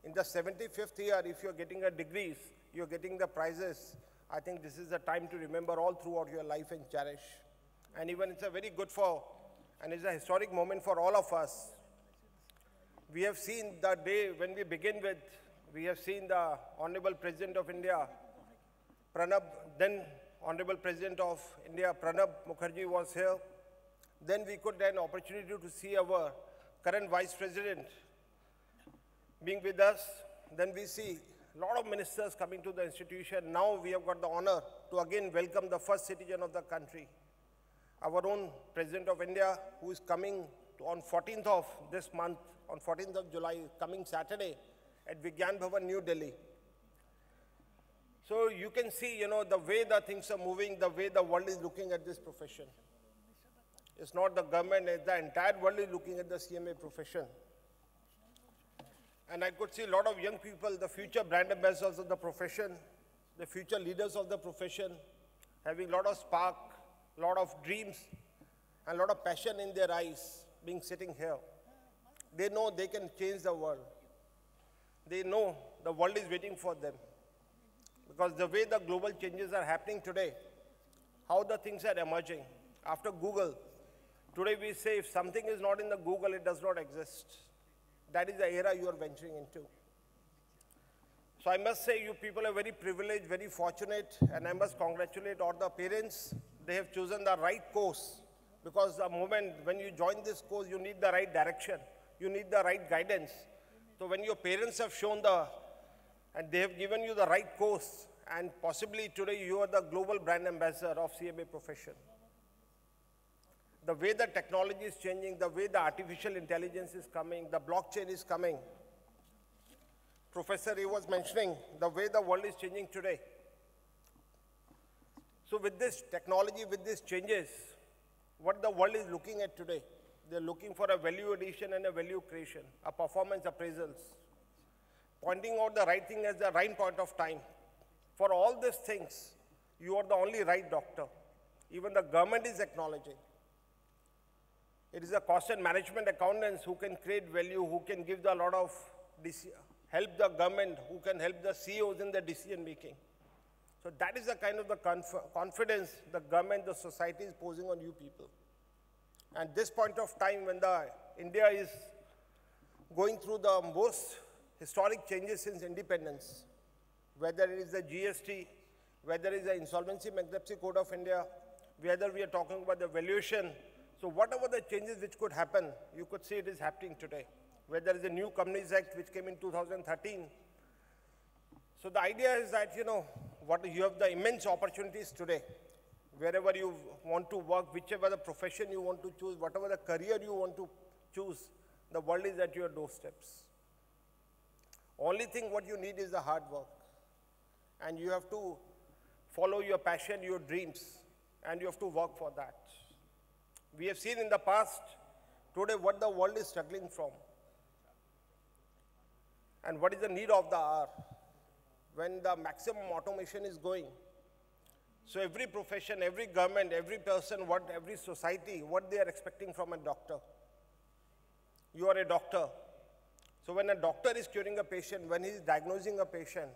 In the 75th year, if you're getting the degrees, you're getting the prizes, I think this is the time to remember all throughout your life and cherish. And even it's a very good and it's a historic moment for all of us. We have seen the day when we begin with, we have seen the Honorable President of India, Pranab, then Honorable President of India, Pranab Mukherjee was here. Then we could have an opportunity to see our current Vice President being with us. Then we see a lot of ministers coming to the institution. Now we have got the honor to again welcome the first citizen of the country, our own President of India, who is coming on 14th of this month, on 14th of July, coming Saturday at Vigyan Bhavan, New Delhi. So you can see, the way the things are moving, the way the world is looking at this profession. It's not the government, it's the entire world is looking at the CMA profession. And I could see a lot of young people, the future brand ambassadors of the profession, the future leaders of the profession, having a lot of spark, a lot of dreams, and a lot of passion in their eyes, being sitting here. They know they can change the world. They know the world is waiting for them. Because the way the global changes are happening today, how the things are emerging. After Google, today we say if something is not in the Google, it does not exist. That is the era you are venturing into. So I must say you people are very privileged, very fortunate, and I must congratulate all the parents. They have chosen the right course, because the moment when you join this course, you need the right direction. You need the right guidance. So when your parents have shown and they have given you the right course, and possibly today you are the global brand ambassador of CMA profession. The way the technology is changing, the way the artificial intelligence is coming, the blockchain is coming. Professor A was mentioning the way the world is changing today. So with this technology, with these changes, what the world is looking at today, they're looking for a value addition and a value creation, a performance appraisals, pointing out the right thing at the right point of time. For all these things, you are the only right doctor. Even the government is acknowledging. It is the cost and management accountants who can create value, who can give a lot of, help the government, who can help the CEOs in the decision making. So that is the kind of the confidence the government, the society is posing on you people. And this point of time when India is going through the most historic changes since independence, whether it is the GST, whether it is the Insolvency Bankruptcy Code of India, whether we are talking about the valuation. So whatever the changes which could happen, you could see it is happening today. Whether it is the New Companies Act which came in 2013. So the idea is that, you have the immense opportunities today. Wherever you want to work, whichever the profession you want to choose, whatever the career you want to choose, the world is at your doorsteps. Only thing what you need is the hard work. And you have to follow your passion, your dreams, and you have to work for that. We have seen in the past, today, what the world is struggling from. And what is the need of the hour when the maximum automation is going. So every profession, every government, every person, every society, what they are expecting from a doctor. You are a doctor. So when a doctor is curing a patient, when he is diagnosing a patient,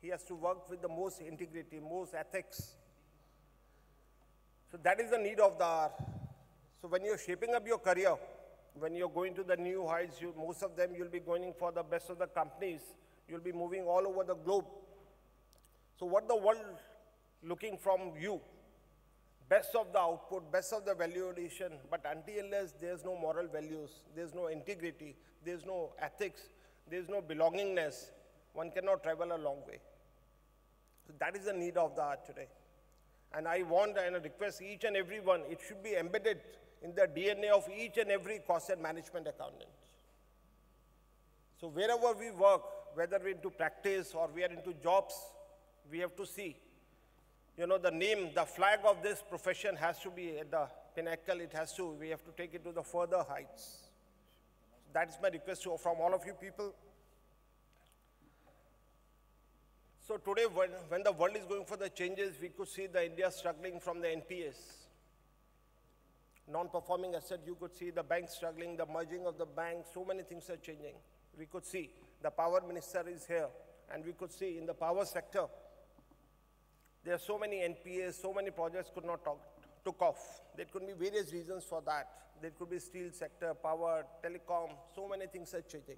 he has to work with the most integrity, most ethics. So that is the need of the hour. So when you're shaping up your career, when you're going to the new heights, most of them you'll be going for the best of the companies. You'll be moving all over the globe. So what the world looking from you? Best of the output, best of the value addition, but until unless there's no moral values, there's no integrity, there's no ethics, there's no belongingness, one cannot travel a long way. So that is the need of the hour today. And I want and request each and every one, it should be embedded in the DNA of each and every cost and management accountant. So wherever we work, whether we're into practice or we are into jobs, we have to see, you know, the name, the flag of this profession has to be at the pinnacle. We have to take it to the further heights. That is my request from all of you people. So today, when the world is going for the changes, we could see the India struggling from the NPS. Non-performing asset, you could see the banks struggling, the merging of the banks, so many things are changing. We could see the power minister is here, and we could see in the power sector, there are so many NPAs, so many projects could not took off. There could be various reasons for that. There could be steel sector, power, telecom, so many things are changing.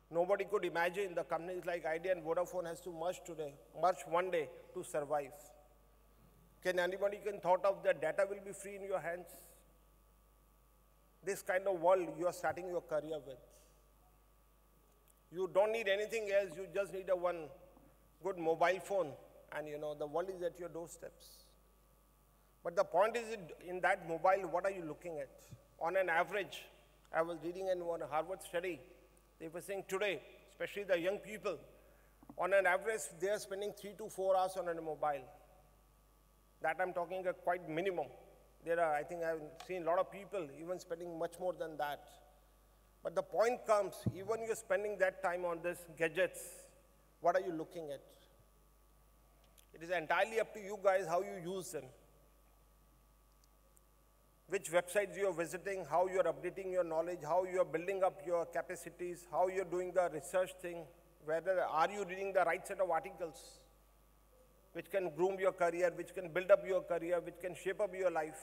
Nobody could imagine the companies like Idea and Vodafone has to merge one day to survive. Can anybody thought of that data will be free in your hands? This kind of world you are starting your career with. You don't need anything else, you just need one good mobile phone, and you know, the world is at your doorsteps. But the point is, in that mobile, what are you looking at? On an average, I was reading in one Harvard study, they were saying today, especially the young people, on an average, they are spending 3 to 4 hours on a mobile. That I'm talking a quite minimum. I think I've seen a lot of people even spending much more than that. But the point comes, even you're spending that time on these gadgets, what are you looking at? It is entirely up to you guys how you use them. Which websites you are visiting, how you are updating your knowledge, how you are building up your capacities, how you're doing the research thing, whether are you reading the right set of articles, which can groom your career, which can build up your career, which can shape up your life.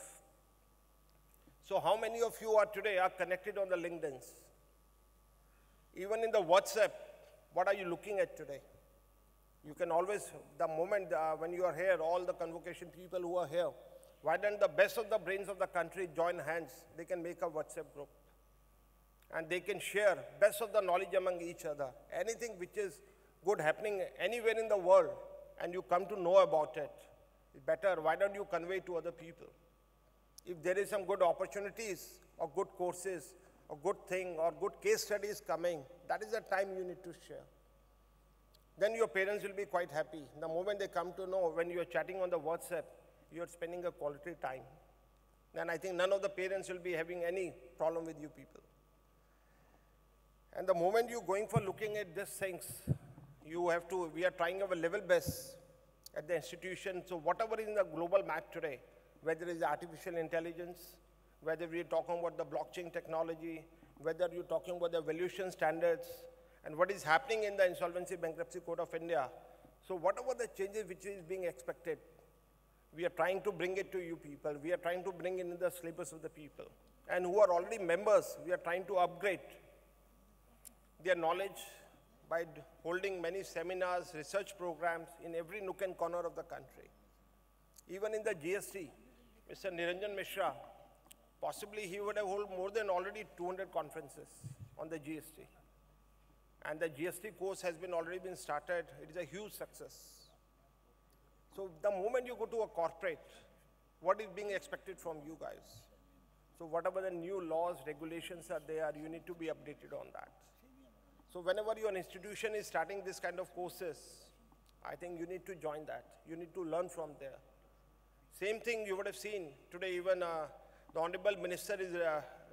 So how many of you today are connected on the LinkedIns? Even in the WhatsApp, what are you looking at today? You can always, the moment when you are here, all the convocation people who are here, why don't the best of the brains of the country join hands? They can make a WhatsApp group. And they can share best of the knowledge among each other. Anything which is good happening anywhere in the world, and you come to know about it, better, why don't you convey to other people? If there is some good opportunities or good courses or good thing or good case studies coming, that is the time you need to share. Then your parents will be quite happy. The moment they come to know when you are chatting on the WhatsApp, you are spending a quality time. Then I think none of the parents will be having any problem with you people. And the moment you're going for looking at these things, we are trying our level best at the institution. So whatever is in the global map today, whether it is artificial intelligence, whether we're talking about the blockchain technology, whether you're talking about the valuation standards, and what is happening in the Insolvency Bankruptcy Code of India. So whatever the changes which is being expected, we are trying to bring it to you people. We are trying to bring it in the syllabus of the people. And who are already members, we are trying to upgrade their knowledge by holding many seminars, research programs in every nook and corner of the country. Even in the GST, Mr. Niranjan Mishra, possibly he would have held more than already 200 conferences on the GST. And the GST course has already been started. It is a huge success. So the moment you go to a corporate, what is being expected from you guys? So whatever the new laws, regulations are there, you need to be updated on that. So whenever your institution is starting this kind of courses, I think you need to join that. You need to learn from there. Same thing you would have seen today, even the Honorable Minister is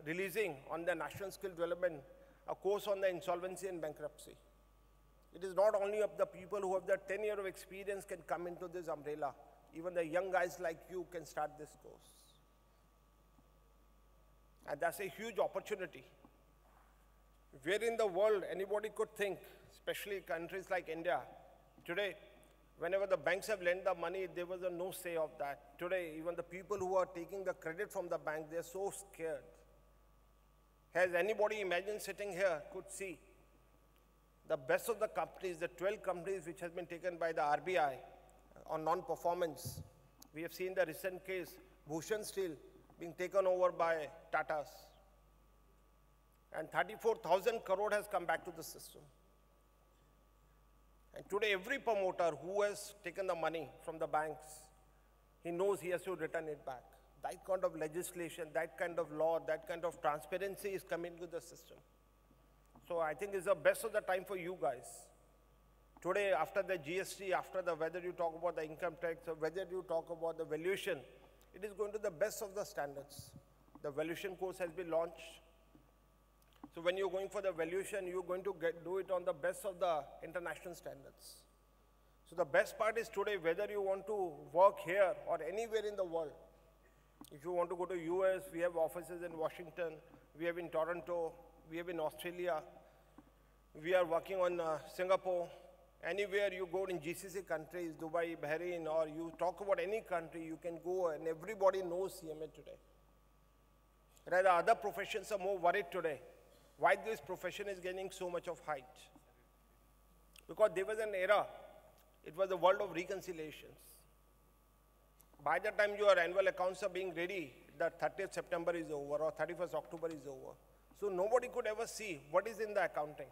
releasing on the National Skill Development a course on the insolvency and bankruptcy. It is not only of the people who have the 10 years of experience can come into this umbrella. Even the young guys like you can start this course. And that's a huge opportunity. Where in the world anybody could think, especially countries like India, today, whenever the banks have lent the money, there was no say of that. Today, even the people who are taking the credit from the bank, they're so scared. Has anybody imagined sitting here could see the best of the companies, the 12 companies which has been taken by the RBI on non-performance. We have seen the recent case, Bhushan Steel being taken over by Tatas. And 34,000 crore has come back to the system. And today every promoter who has taken the money from the banks, he knows he has to return it back. That kind of legislation, that kind of law, that kind of transparency is coming to the system. So I think it's the best of the time for you guys. Today, after the GST, after the whether you talk about the income tax or whether you talk about the valuation, it is going to the best of the standards. The valuation course has been launched. So when you're going for the valuation, you're going to do it on the best of the international standards. So the best part is today, whether you want to work here or anywhere in the world. If you want to go to US, we have offices in Washington, we have in Toronto, we have in Australia, we are working on Singapore. Anywhere you go in GCC countries, Dubai, Bahrain, or you talk about any country, you can go and everybody knows CMA today. Rather, other professions are more worried today. Why this profession is gaining so much of height? Because there was an era, it was the world of reconciliations. By the time your annual accounts are being ready, the 30th September is over or 31st October is over. So nobody could ever see what is in the accounting,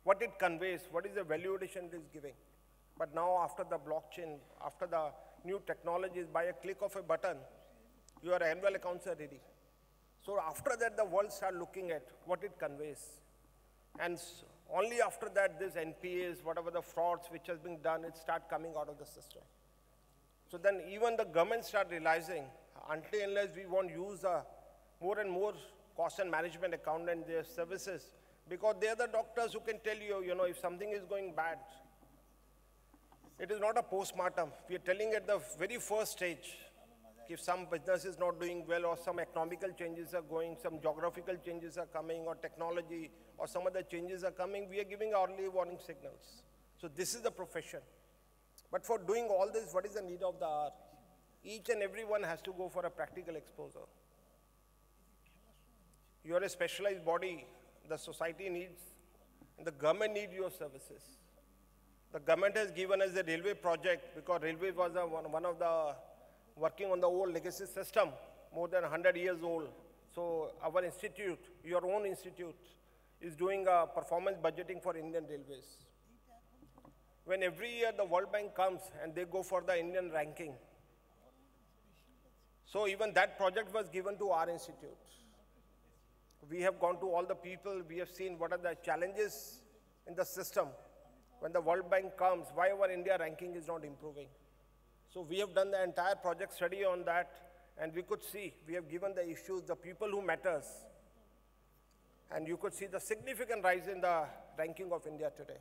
what it conveys, what is the value addition it is giving. But now after the blockchain, after the new technologies, by a click of a button, your annual accounts are ready. So after that, the world start looking at what it conveys. And only after that, this NPAs, whatever the frauds which has been done, it start coming out of the system. So then even the government start realizing, until unless we won't use more and more cost and management account and their services, because they are the doctors who can tell you, if something is going bad. It is not a postmortem. We are telling at the very first stage, if some business is not doing well or some economical changes are going, some geographical changes are coming or technology or some other changes are coming, we are giving early warning signals. So this is the profession. But for doing all this, what is the need of the hour? Each and everyone has to go for a practical exposure. You are a specialized body, the society needs, and the government needs your services. The government has given us a railway project because railway was one of the working on the old legacy system, more than 100 years old. So our institute, your own institute, is doing a performance budgeting for Indian Railways. When every year the World Bank comes and they go for the Indian ranking, so even that project was given to our institute. We have gone to all the people, we have seen what are the challenges in the system. When the World Bank comes, why our India ranking is not improving. So we have done the entire project study on that, and we could see, we have given the issues, the people who matters. And you could see the significant rise in the ranking of India today.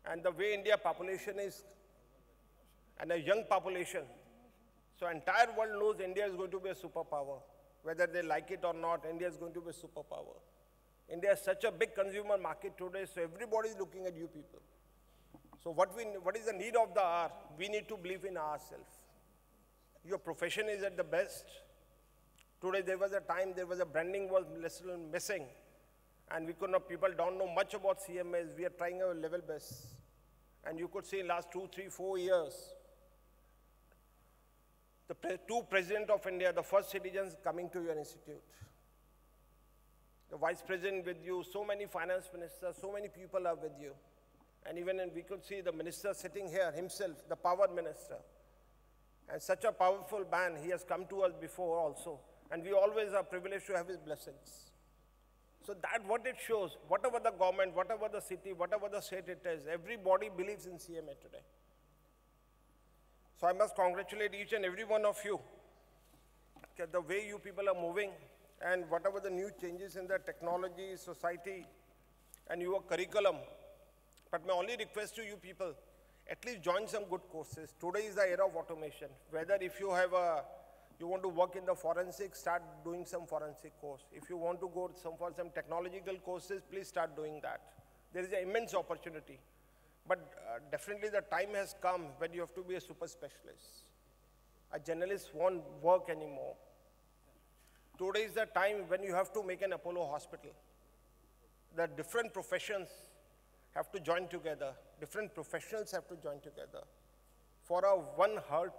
And the way India population is, and a young population, so entire world knows India is going to be a superpower. Whether they like it or not, India is going to be a superpower. India is such a big consumer market today, so everybody is looking at you people. So what is the need of the hour? We need to believe in ourselves. Your profession is at the best. Today there was a time, there was a branding was little missing. And we could not, people don't know much about CMAs. We are trying our level best. And you could see in last 2, 3, 4 years, the two presidents of India, the first citizens coming to your institute. The vice president with you, so many finance ministers, so many people are with you. And even we could see the minister sitting here himself, the power minister. And such a powerful man, he has come to us before also. And we always are privileged to have his blessings. So that what it shows, whatever the government, whatever the city, whatever the state it is, everybody believes in CMA today. So I must congratulate each and every one of you, okay, the way you people are moving and whatever the new changes in the technology, society, and your curriculum. But my only request to you people, at least join some good courses. Today is the era of automation. Whether if you have you want to work in the forensic, start doing some forensic course. If you want to go for some technological courses, please start doing that. There is an immense opportunity. But definitely the time has come when you have to be a super specialist. A generalist won't work anymore. Today is the time when you have to make an Apollo hospital. The different professions have to join together. Different professionals have to join together. For a one heart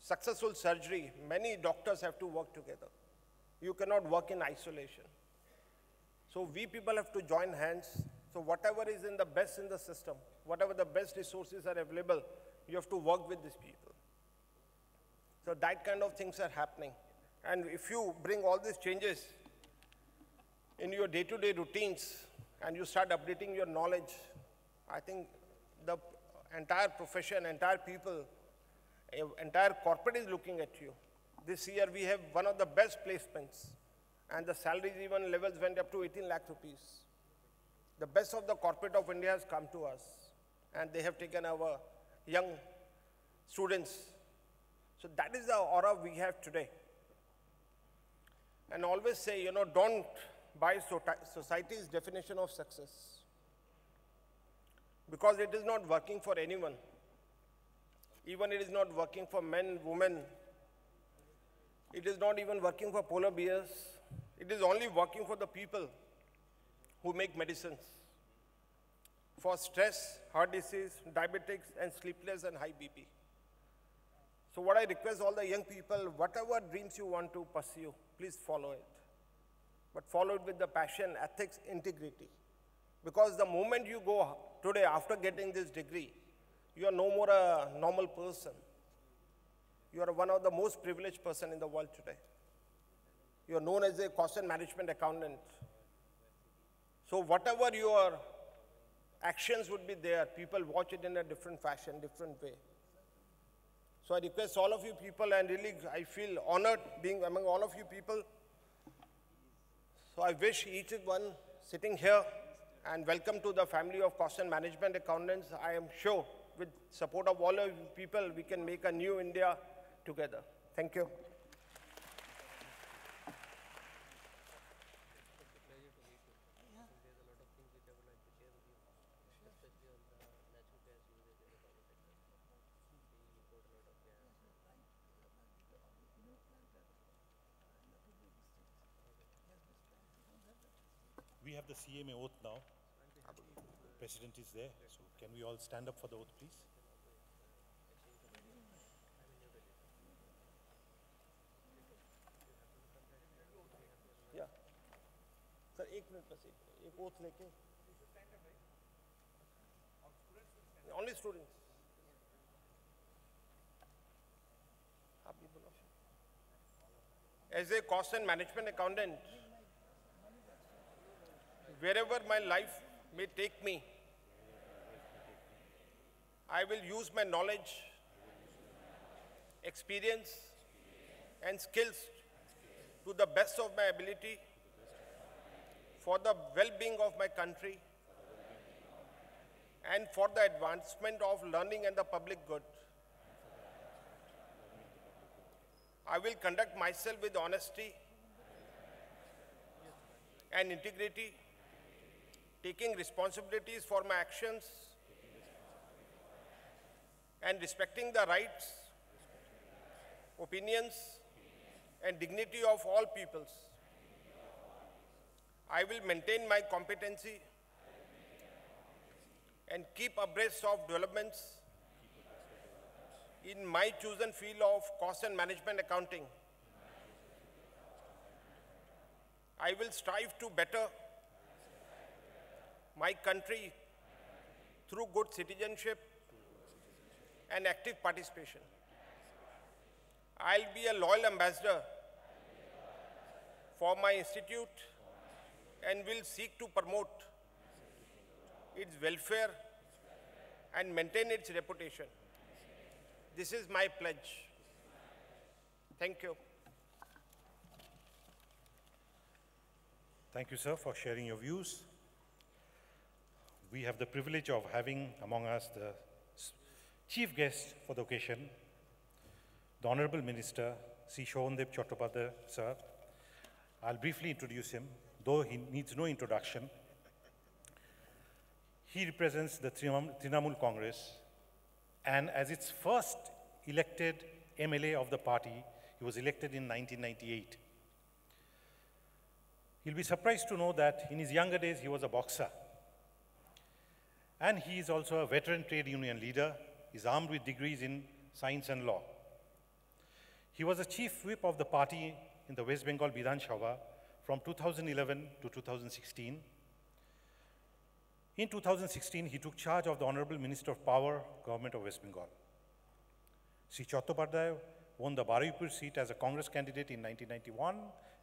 successful surgery, many doctors have to work together. You cannot work in isolation. So we people have to join hands. So whatever is in the best in the system, whatever the best resources are available, you have to work with these people. So that kind of things are happening. And if you bring all these changes in your day-to-day routines and you start updating your knowledge, I think the entire profession, entire people, entire corporate is looking at you. This year we have one of the best placements and the salaries even levels went up to 18 lakh rupees. The best of the corporate of India has come to us and they have taken our young students. So that is the aura we have today. And always say, don't buy society's definition of success because it is not working for anyone. Even it is not working for men, women. It is not even working for polar bears. It is only working for the people who make medicines for stress, heart disease, diabetics, and sleepless and high BP. So what I request all the young people, whatever dreams you want to pursue, please follow it. But follow it with the passion, ethics, integrity. Because the moment you go today after getting this degree, you are no more a normal person. You are one of the most privileged person in the world today. You are known as a cost and management accountant. So whatever your actions would be there, people watch it in a different fashion, different way. So I request all of you people, and really I feel honored being among all of you people. So I wish each one sitting here and welcome to the family of cost and management accountants. I am sure with support of all of you people, we can make a new India together. Thank you. We have the CMA oath now. President is there, so can we all stand up for the oath, please? Yeah. Sir, 1 minute बस एक oath लेके. Only students. आप भी बोलो. As a cost and management accountant, wherever my life may take me, I will use my knowledge, experience, and skills to the best of my ability for the well-being of my country and for the advancement of learning and the public good. I will conduct myself with honesty and integrity, taking responsibilities for my actions and respecting the rights, opinions, and dignity of all peoples. I will maintain my competency and keep abreast of developments in my chosen field of cost and management accounting. I will strive to better my country through good citizenship and active participation. I'll be a loyal ambassador for my institute and will seek to promote its welfare and maintain its reputation. This is my pledge. Thank you. Thank you, sir, for sharing your views. We have the privilege of having among us the chief guest for the occasion, the Honorable Minister, Sri Shobandep Chattopadhyay, sir. I'll briefly introduce him, though he needs no introduction. He represents the Trinamool Congress, and as its first elected MLA of the party, he was elected in 1998. You'll be surprised to know that in his younger days, he was a boxer. And he is also a veteran trade union leader. He's armed with degrees in science and law. He was a chief whip of the party in the West Bengal Vidhan Sabha from 2011 to 2016. In 2016, he took charge of the Honorable Minister of Power, Government of West Bengal. Sri Chattopadhyay won the Baruipur seat as a Congress candidate in 1991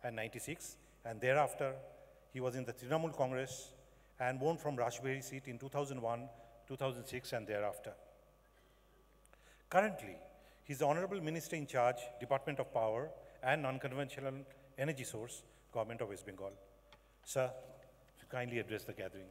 and 96, and thereafter, he was in the Trinamool Congress and won from Rajbehari seat in 2001, 2006, and thereafter. Currently, he is the Honorable Minister in charge, Department of Power and Non-Conventional Energy Source, Government of West Bengal. Sir, if you kindly address the gathering.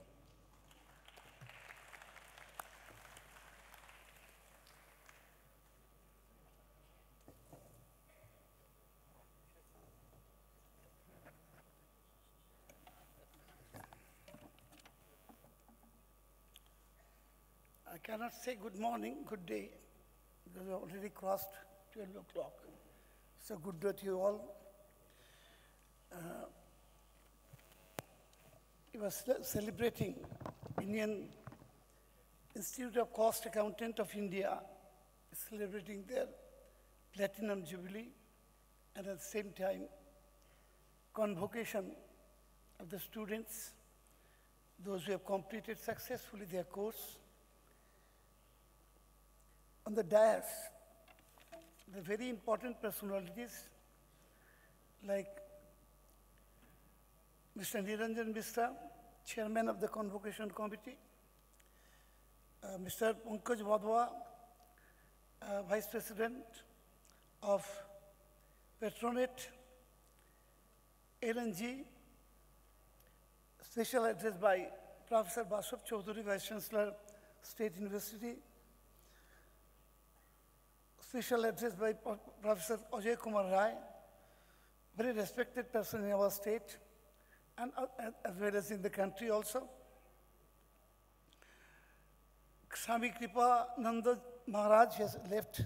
I cannot say good morning, good day, because we already crossed 12 o'clock. So good day to you all. We were celebrating Indian Institute of Cost Accountant of India, celebrating their Platinum Jubilee, and at the same time, convocation of the students, those who have completed successfully their course. On the dais, the very important personalities like Mr. Niranjan Mishra, Chairman of the Convocation Committee, Mr. Pankaj Wadhwa, Vice President of Petronet, LNG, special address by Professor Basab Chaudhary, Vice Chancellor, State University, special address by Professor Ajay Kumar Rai, very respected person in our state, and as well as in the country also. Swami Kripa Nanda Maharaj has left,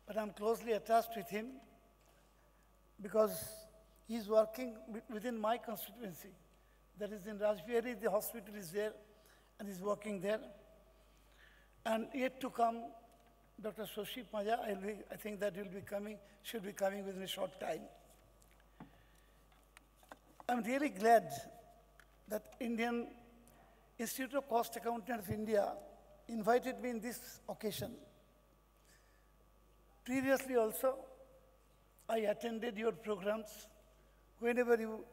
but I'm closely attached with him because he's working within my constituency. That is in Rajbehari, the hospital is there, and he's working there. And yet to come, Dr. Soshi Maja, I think that should be coming within a short time. I'm really glad that Indian Institute of Cost Accountant of India invited me in this occasion. Previously also, I attended your programs whenever you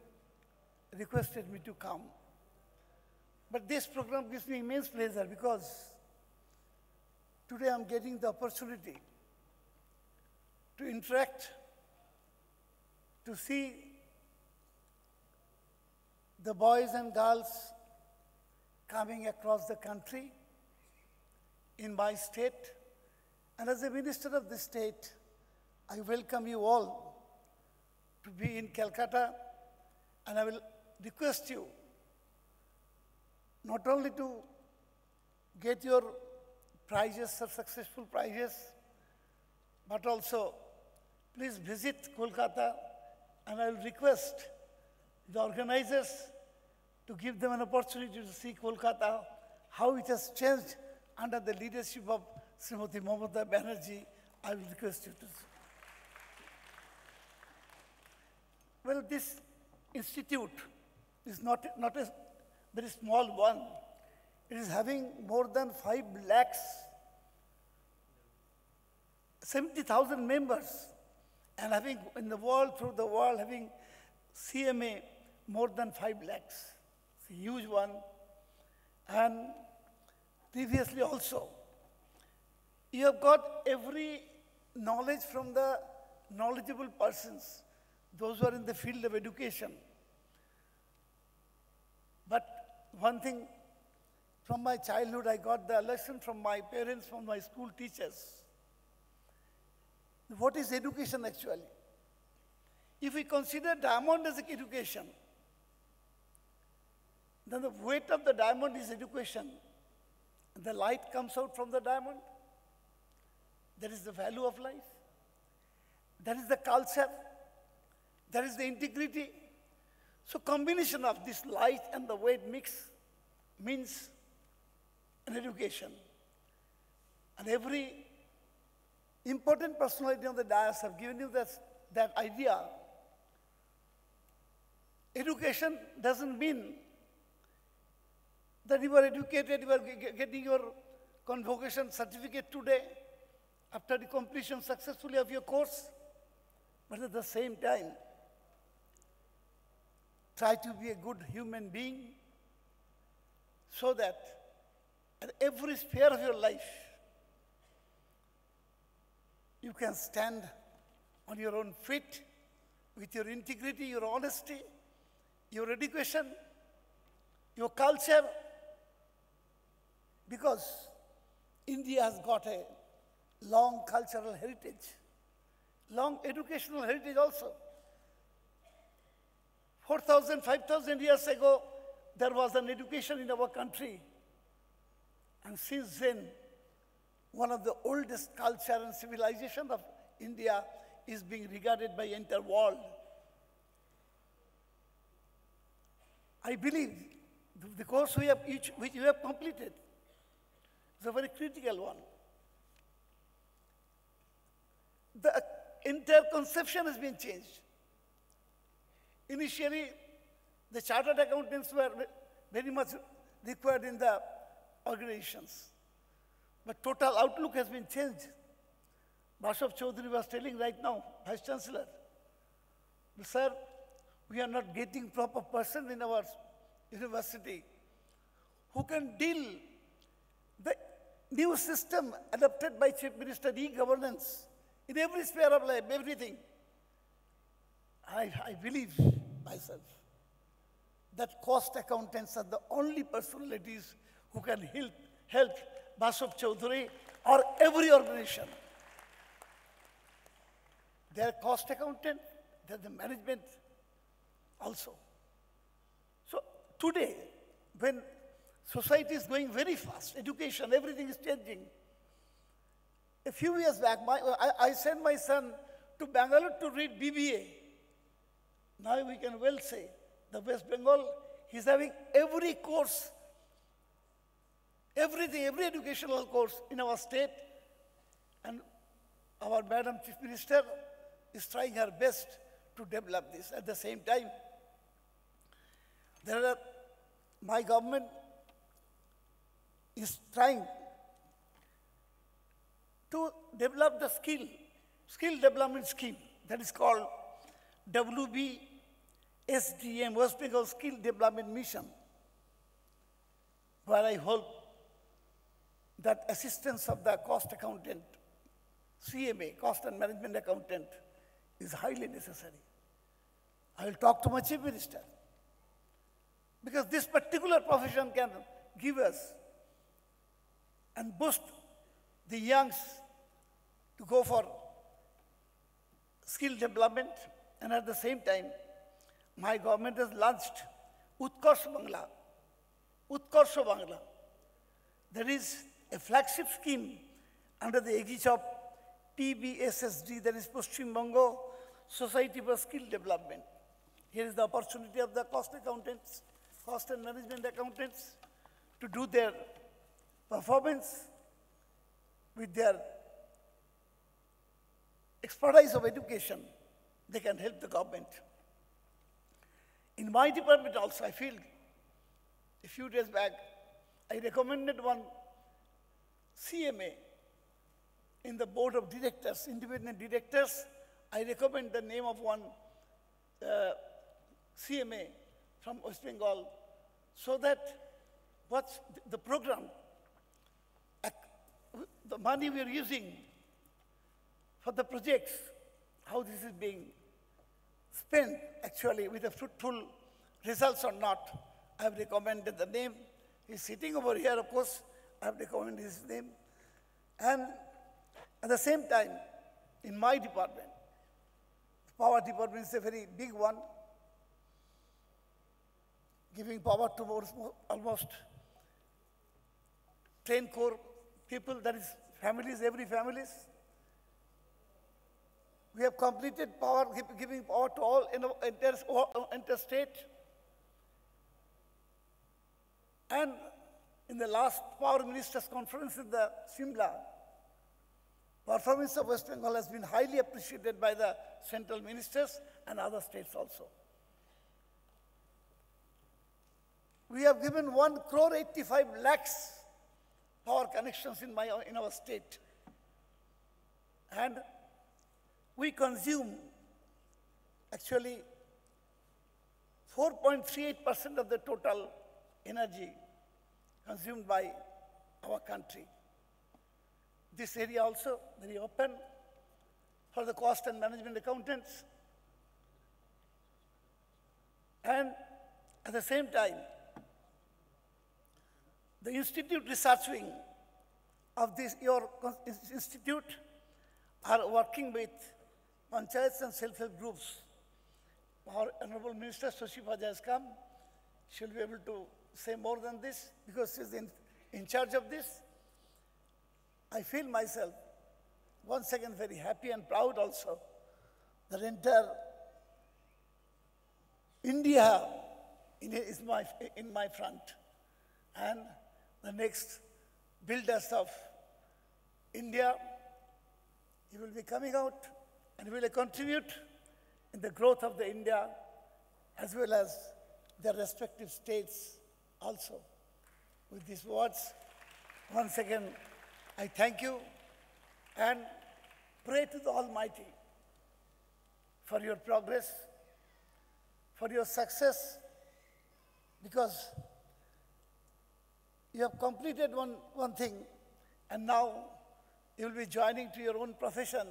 requested me to come. But this program gives me immense pleasure because today I'm getting the opportunity to interact, to see the boys and girls coming across the country in my state. And as a minister of the state, I welcome you all to be in Kolkata, and I will request you not only to get your prizes, successful prizes, but also please visit Kolkata, and I will request the organizers to give them an opportunity to see Kolkata, how it has changed under the leadership of Srimati Mamata Banerjee. I will request you to see. Well, this institute is not a very small one. It is having more than 5 lakhs, 70,000 members, and having in the world, through the world, having CMA more than 5 lakhs. It's a huge one. And previously also, you have got every knowledge from the knowledgeable persons, those who are in the field of education. But one thing, from my childhood, I got the lesson from my parents, from my school teachers. What is education actually? If we consider diamond as education, then the weight of the diamond is education. The light comes out from the diamond. That is the value of life. That is the culture. That is the integrity. So combination of this light and the weight mix means an education. And every important personality on the dais have given you that idea. Education doesn't mean that you are educated, you are getting your convocation certificate today after the completion successfully of your course. But at the same time, try to be a good human being so that at every sphere of your life, you can stand on your own feet with your integrity, your honesty, your education, your culture, because India has got a long cultural heritage, long educational heritage also. 4,000, 5,000 years ago, there was an education in our country. And since then, one of the oldest culture and civilization of India is being regarded by the entire world. I believe the course which you have completed is a very critical one. The entire conception has been changed. Initially, the chartered accountants were very much required in the organizations. But total outlook has been changed. Bashaf Chaudhary was telling right now, Vice Chancellor, sir, we are not getting proper person in our university who can deal the new system adopted by Chief Minister, e-governance, in every sphere of life, everything. I believe myself that cost accountants are the only personalities who can help Bashaf Chaudhary or every organization. They are cost accountant, they are the management also. So today, when society is going very fast, education, everything is changing. A few years back, I sent my son to Bangalore to read BBA. Now we can well say the West Bengal, he's having every course, everything, every educational course in our state. And our Madam Chief Minister is trying her best to develop this. At the same time, my government is trying to develop the skill development scheme that is called WBSDM, West Bengal Skill Development Mission, where I hope that assistance of the cost accountant, CMA, cost and management accountant, is highly necessary. I will talk to my Chief Minister, because this particular profession can give us and boost the youngs to go for skill development. And at the same time, my government has launched Utkarsh Bangla. Utkarsha Bangla. There is a flagship scheme under the aegis of PBSSD, that is Paschim Bengal Society for Skill Development. Here is the opportunity of the cost accountants, cost and management accountants, to do their performance with their expertise of education. They can help the government. In my department also, I feel a few days back, I recommended one CMA in the board of directors, independent directors. I recommend the name of one CMA from West Bengal so that what's the program, the money we are using for the projects, how this is being spent actually with the fruitful results or not. I have recommended the name. He's sitting over here, of course. I have recommended his name. And at the same time, in my department, power department is a very big one, giving power to almost 10 crore people, that is families, every families. We have completed power, giving power to all interstate. And in the last Power Ministers Conference in the Shimla, performance of West Bengal has been highly appreciated by the central ministers and other states also. We have given 1,85 lakhs power connections in our state. And we consume actually 4.38% of the total energy consumed by our country. This area also very open for the cost and management accountants. And at the same time, the institute research wing of your institute are working with panchayats and self-help groups. Our Honorable Minister Shashi Paja has come. She'll be able to say more than this because she's in charge of this. I feel myself once again very happy and proud also that entire India is in my front. And the next builders of India, he will be coming out and will contribute in the growth of the India as well as their respective states also. With these words, once again, I thank you and pray to the Almighty for your progress, for your success, because you have completed one thing and now you will be joining to your own profession.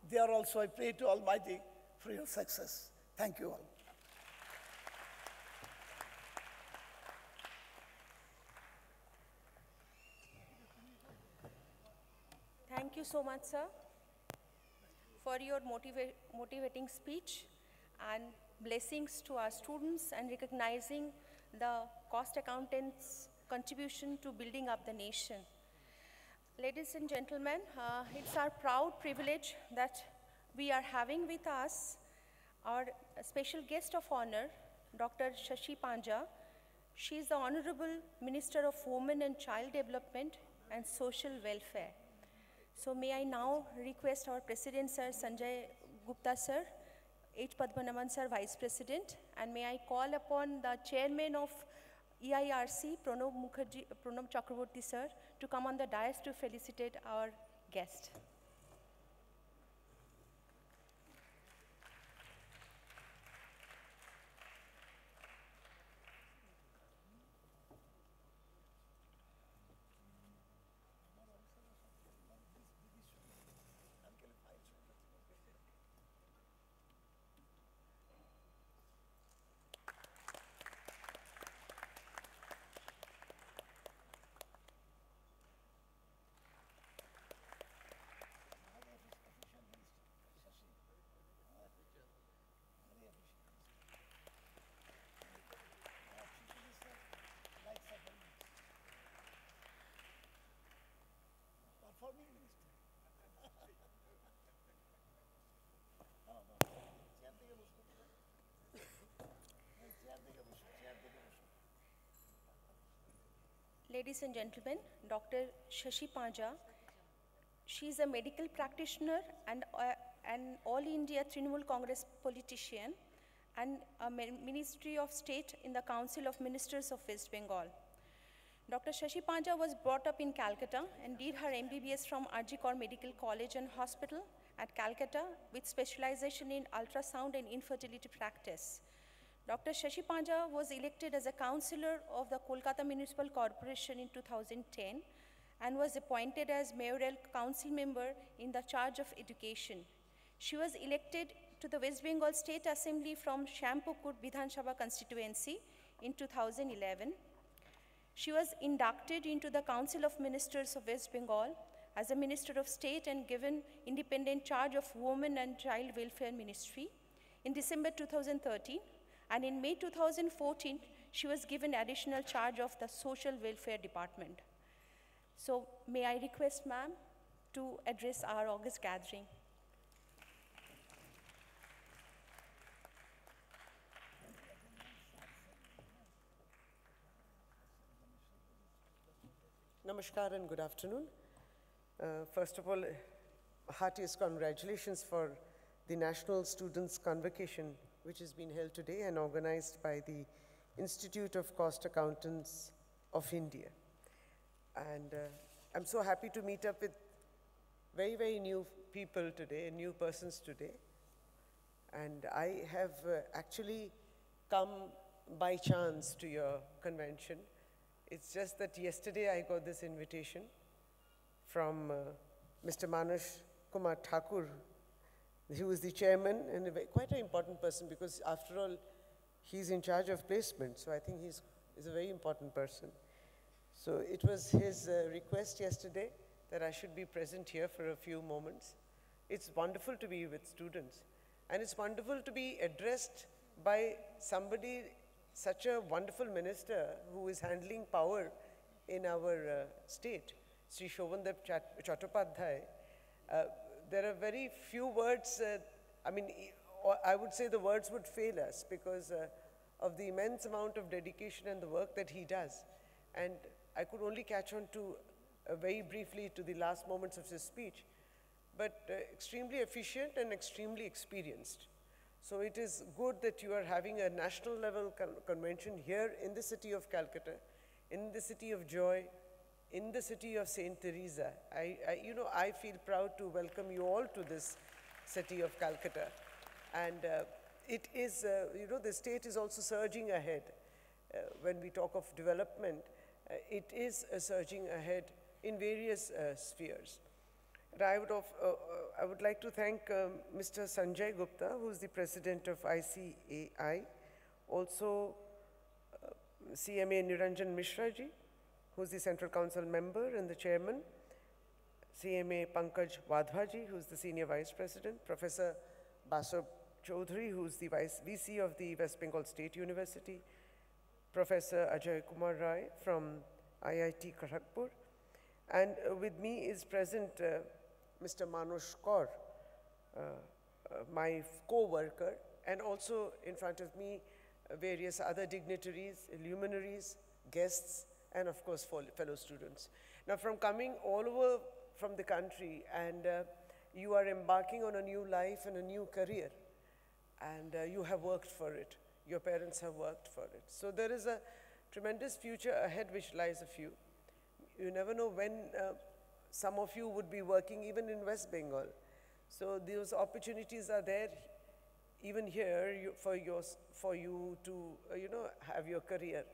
There also I pray to Almighty for your success. Thank you all. Thank you so much, sir, for your motivating speech and blessings to our students and recognizing the cost accountants' contribution to building up the nation. Ladies and gentlemen, it's our proud privilege that we are having with us our special guest of honor, Dr. Shashi Panja. She is the Honorable Minister of Women and Child Development and Social Welfare. So may I now request our President, Sir Sanjay Gupta, Sir, H. Padmanabhan, Sir, Vice President, and may I call upon the Chairman of EIRC, Pranab Chakraborty, Sir, to come on the dais to felicitate our guest. Ladies and gentlemen, Dr. Shashi Panja, she is a medical practitioner and an All India Trinamool Congress politician and a Ministry of State in the Council of Ministers of West Bengal. Dr. Shashi Panja was brought up in Calcutta and did her MBBS from RG Kar Medical College and Hospital at Calcutta with specialization in ultrasound and infertility practice. Dr. Shashi Panja was elected as a councillor of the Kolkata Municipal Corporation in 2010 and was appointed as mayoral council member in the charge of education. She was elected to the West Bengal State Assembly from Shyampukur Vidhan Sabha constituency in 2011. She was inducted into the Council of Ministers of West Bengal as a Minister of State and given independent charge of Women and Child Welfare Ministry in December 2013. And in May 2014, she was given additional charge of the Social Welfare Department. So may I request ma'am to address our August gathering. Namaskar and good afternoon. First of all, heartiest congratulations for the National Students' Convocation, which has been held today and organized by the Institute of Cost Accountants of India. And I'm so happy to meet up with very, very new people today, new persons today. And I have actually come by chance to your convention. It's just that yesterday I got this invitation from Mr. Manas Kumar Thakur. He was the chairman and quite an important person because after all, he's in charge of placement. So I think he's a very important person. So it was his request yesterday that I should be present here for a few moments. It's wonderful to be with students. And it's wonderful to be addressed by somebody, such a wonderful minister who is handling power in our state, Sri Shobandep Chattopadhyay. There are very few words, I would say the words would fail us because of the immense amount of dedication and the work that he does. And I could only catch on to very briefly to the last moments of his speech, but extremely efficient and extremely experienced. So it is good that you are having a national level convention here in the city of Calcutta, in the city of joy, in the city of St. Teresa. I feel proud to welcome you all to this city of Calcutta. And it is, the state is also surging ahead. When we talk of development, it is surging ahead in various spheres. And I would like to thank Mr. Sanjay Gupta, who is the president of ICAI, also CMA Niranjan Mishra ji, who is the Central Council member and the chairman, CMA Pankaj Wadhwa ji, who is the senior vice president, Professor Basu Chaudhary, who is the VC of the West Bengal State University, Professor Ajay Kumar Rai from IIT Kharagpur, and with me is present Mr. Manoj Kaur, my co-worker, and also in front of me various other dignitaries, luminaries, guests, and of course fellow students. Now from coming all over from the country, and you are embarking on a new life and a new career, and you have worked for it. Your parents have worked for it. So there is a tremendous future ahead which lies of you. You never know when some of you would be working even in West Bengal. So those opportunities are there even here for you to have your career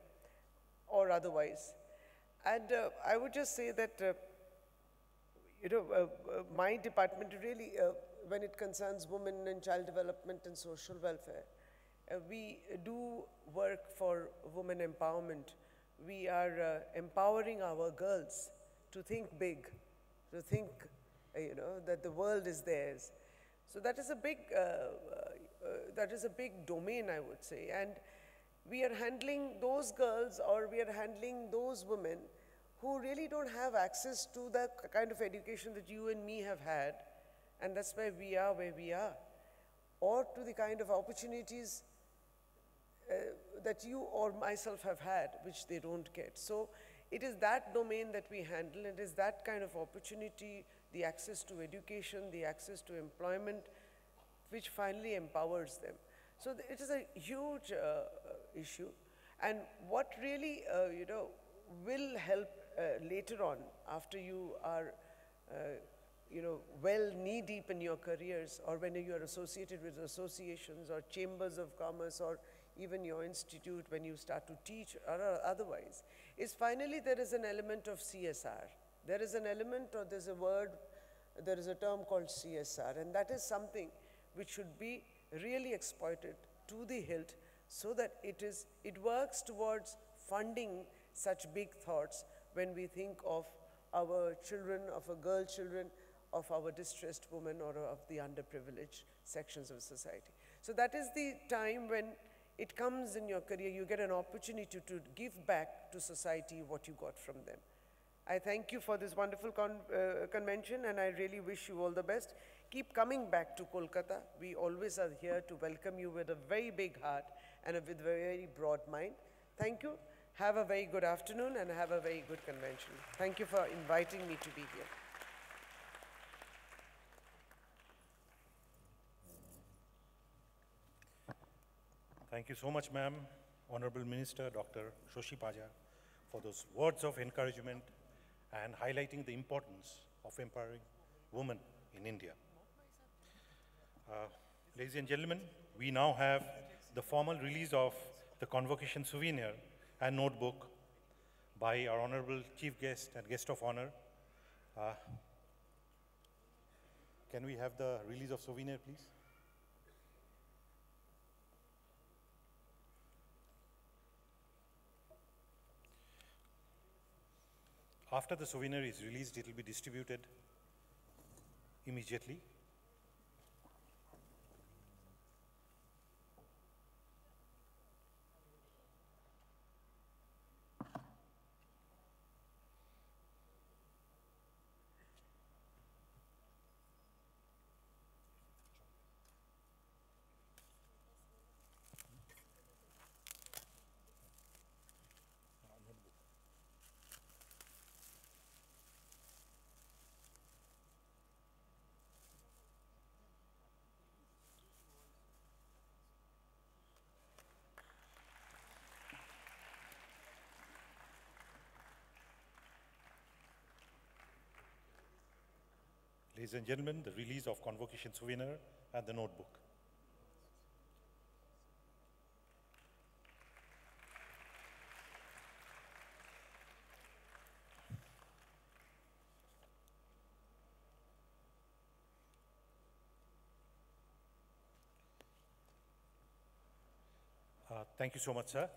or otherwise. And I would just say that my department really, when it concerns women and child development and social welfare, we do work for women empowerment. We are empowering our girls to think big, to think, that the world is theirs. So that is a big domain, I would say. And we are handling those girls, or we are handling those women who really don't have access to the kind of education that you and me have had, and that's why we are where we are, or to the kind of opportunities that you or myself have had, which they don't get. So it is that domain that we handle. It is that kind of opportunity, the access to education, the access to employment, which finally empowers them. So it is a huge issue. And what really, will help later on, after you are, well knee-deep in your careers, or when you are associated with associations or chambers of commerce, or even your institute when you start to teach or otherwise, is finally there is an element of CSR. There is an element, or there's a word, there is a term called CSR, and that is something which should be really exploited to the hilt so that it works towards funding such big thoughts when we think of our children, of our girl children, of our distressed women, or of the underprivileged sections of society. So that is the time when it comes in your career, you get an opportunity to give back to society what you got from them. I thank you for this wonderful convention, and I really wish you all the best. Keep coming back to Kolkata. We always are here to welcome you with a very big heart and with a very broad mind. Thank you. Have a very good afternoon and have a very good convention. Thank you for inviting me to be here. Thank you so much, ma'am, Honorable Minister Dr. Shoshi Paja, for those words of encouragement and highlighting the importance of empowering women in India. Ladies and gentlemen, we now have the formal release of the Convocation souvenir and notebook by our Honorable Chief Guest and Guest of Honor. Can we have the release of souvenir, please? After the souvenir is released, it will be distributed immediately. Ladies and gentlemen, the release of Convocation souvenir and the notebook. Thank you so much, sir.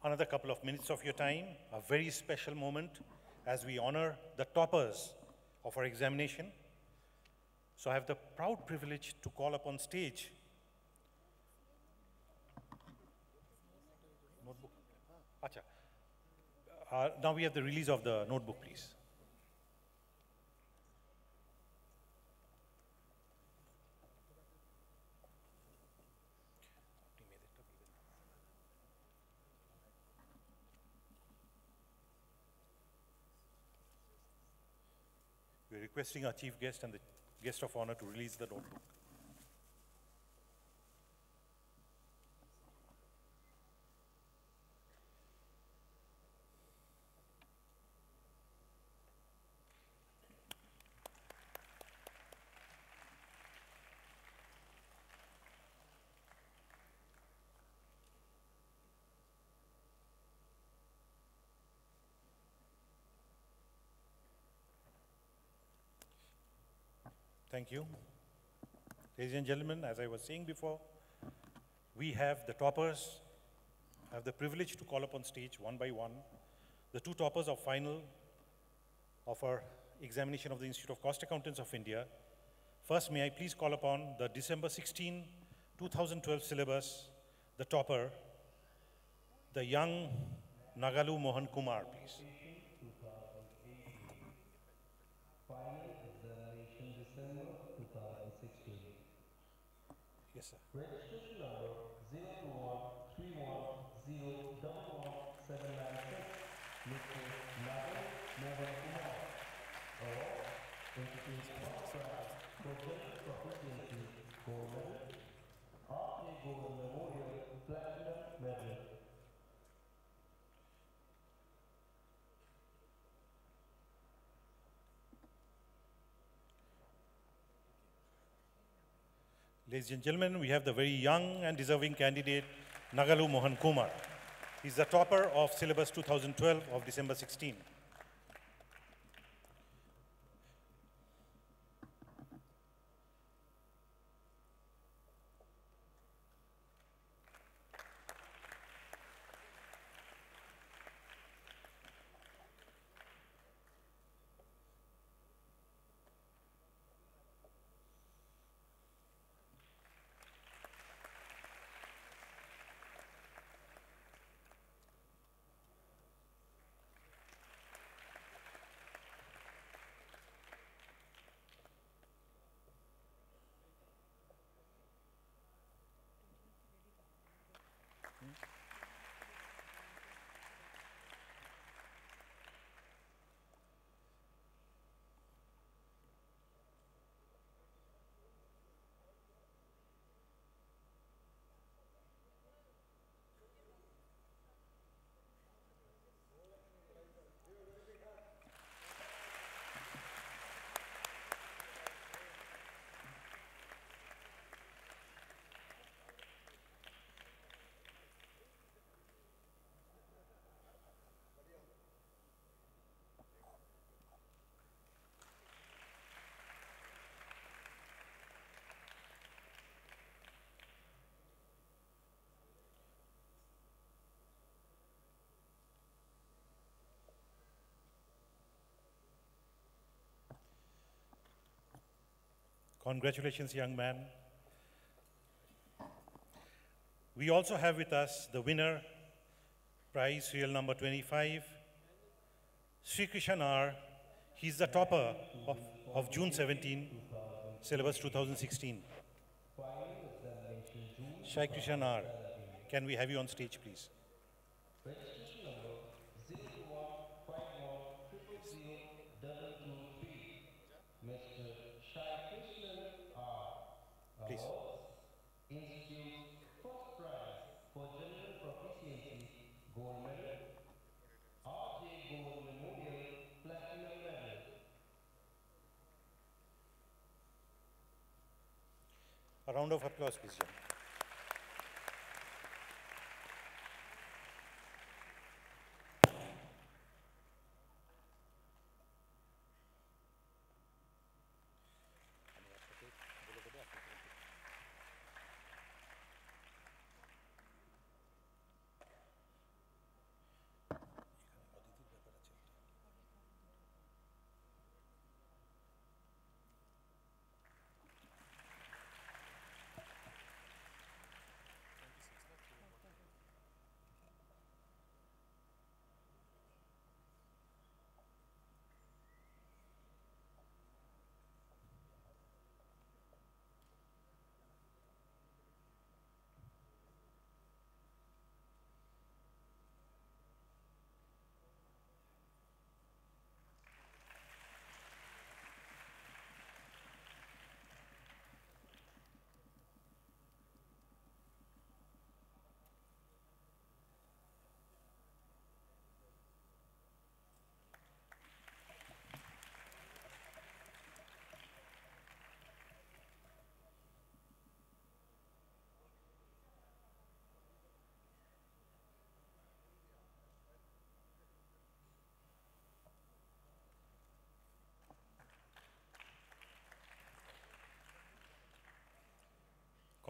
Another couple of minutes of your time, a very special moment as we honor the toppers of our examination. So I have the proud privilege to call upon stage notebook. Acha. Now we have the release of the notebook, please. We're requesting our chief guest and the guest of honor to release the notebook. Thank you. Ladies and gentlemen, as I was saying before, we have the toppers. I have the privilege to call upon stage one by one the two toppers of final of our examination of the Institute of Cost Accountants of India. First, may I please call upon the December 16, 2012 syllabus, the topper, the young Nagalu Mohan Kumar, please. Yes, sir. Registration number 02131011796, Mr. Nagal Mohan Kumar, or Institute First Prize for General Proficiency, Gold Medal, Aapne Gold Memorial, Platinum Medal. Ladies and gentlemen, we have the very young and deserving candidate, Nagalu Mohan Kumar. He's the topper of syllabus 2012 of December 16. Congratulations, young man. We also have with us the winner, prize serial number 25, Sri Krishan R. He's the topper of June 17, syllabus 2016. Sri Krishan R. Can we have you on stage, please? Registration number 02151000223. Mr. Shai Krishnan R. Please. Awards. Institute's first prize for general proficiency, gold medal. R.J. Gold Memorial, platinum medal. A round of applause, please, John.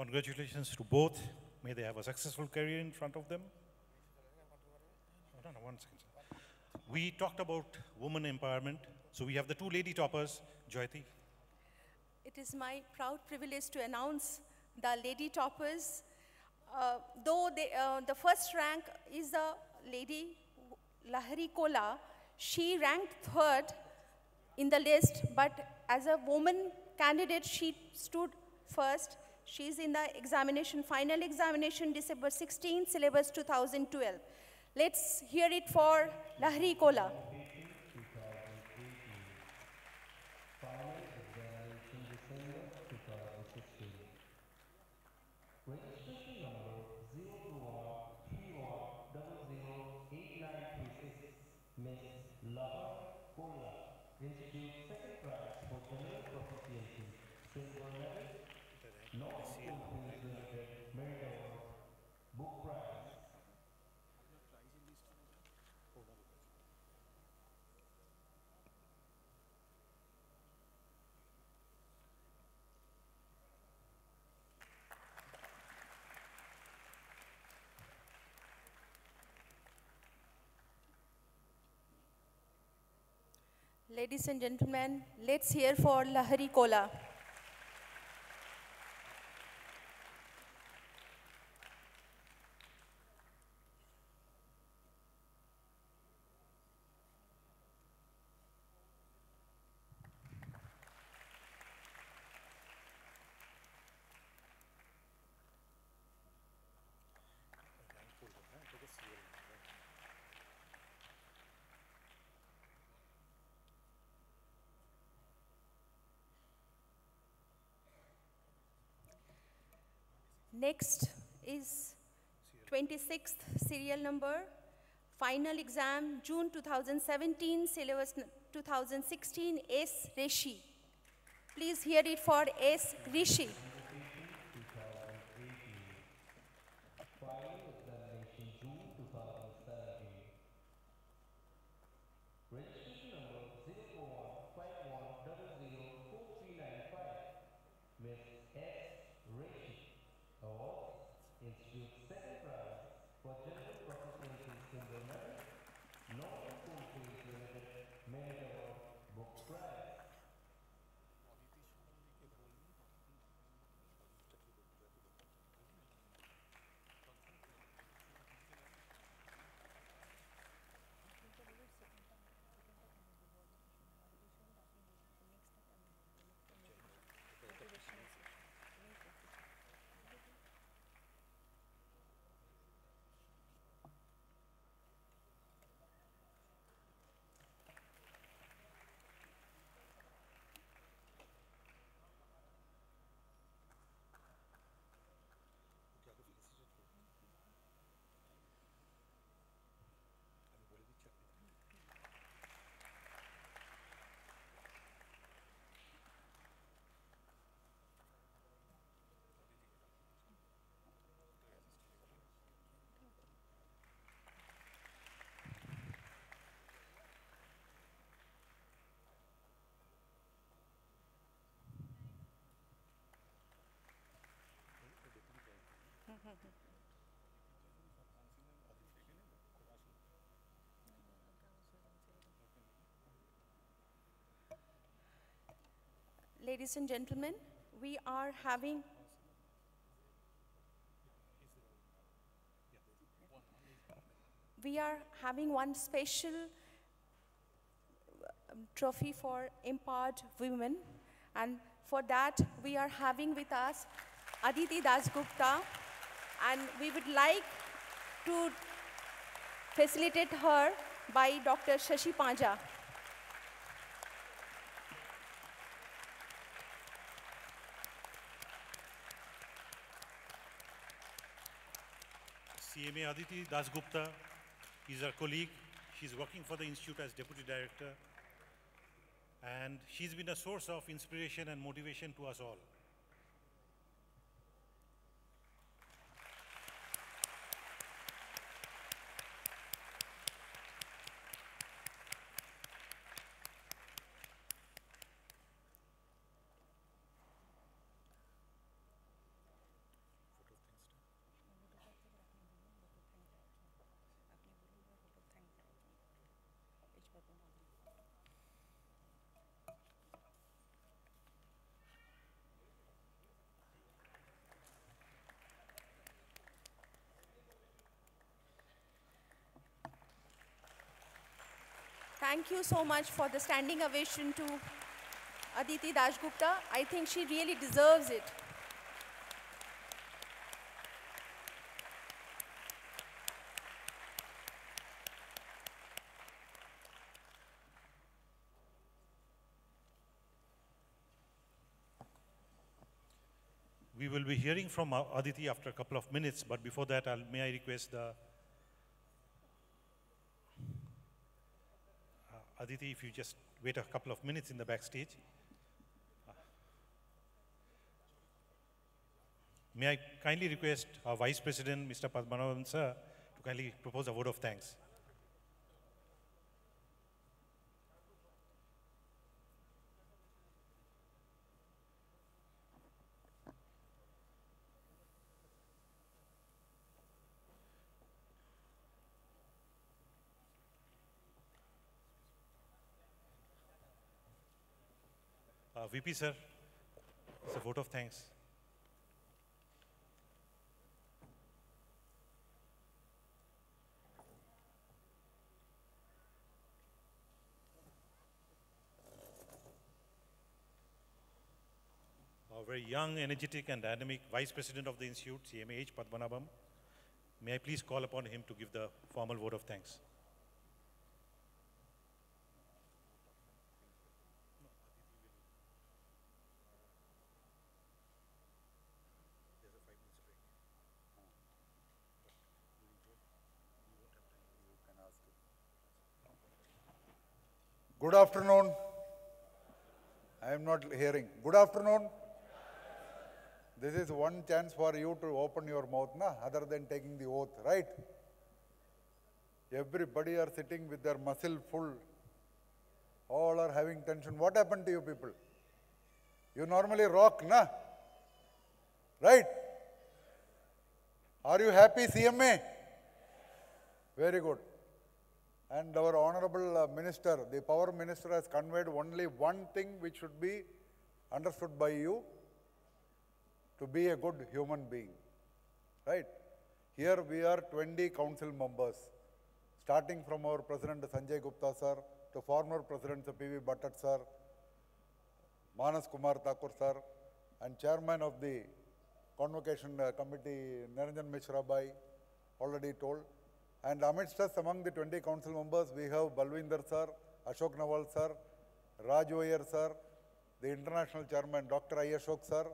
Congratulations to both. May they have a successful career in front of them. Hold on, 1 second. We talked about women empowerment. So we have the two lady toppers, Jyoti. It is my proud privilege to announce the lady toppers. Though the first rank is the lady Lahari Kola, she ranked third in the list, but as a woman candidate, she stood first. She's in the examination, final examination, December 16, syllabus 2012. Let's hear it for Lahari Kola. Final examination December 2016. Registration number 02131008936. Miss Lahar Kola. Institute second prize for general proficiency. Silver medal. North Philippines Limited Merit Award. Book prize Ladies and gentlemen, let's hear for Lahari Kola. Next is 26th serial number, final exam, June 2017, syllabus 2016, S. Rishi. Please hear it for S. Rishi. Final examination June 2017. Registration number 04151004395. Miss S. Rishi. Awards. Institute second prize for general proficiency silver medal. Northern Coalfields Limited Merit Award book prize. Ladies and gentlemen, we are having one special trophy for empowered women, and for that we are having with us Aditi Dasgupta, and we would like to facilitate her by Dr. Shashi Panja. CMA Aditi Dasgupta is our colleague. She's working for the Institute as Deputy Director. And she's been a source of inspiration and motivation to us all. Thank you so much for the standing ovation to Aditi Dasgupta. I think she really deserves it. We will be hearing from Aditi after a couple of minutes, but before that, may I request the Aditi, if you just wait a couple of minutes in the backstage. May I kindly request our Vice President, Mr. Padmanabhan sir, to kindly propose a vote of thanks. VP sir, it's a vote of thanks. Our very young, energetic and dynamic Vice President of the Institute, CMA H. Padmanabham. May I please call upon him to give the formal vote of thanks. Good afternoon. I am not hearing. Good afternoon. This is one chance for you to open your mouth, na, other than taking the oath, right? Everybody are sitting with their muscle full. All are having tension. What happened to you people? You normally rock, na? Right? Are you happy, CMA? Very good. And our Honorable Minister, the Power Minister has conveyed only one thing which should be understood by you, to be a good human being, right? Here we are 20 council members, starting from our President Sanjay Gupta sir, to former Presidents P.V. Bhattat sir, Manas Kumar Thakur sir, and Chairman of the Convocation Committee, Niranjan Mishra Bhai, already told. And amidst us, among the 20 council members, we have Balwinder sir, Ashok Nawal sir, Raju Iyer sir, the International Chairman, Dr. I. Ashok sir,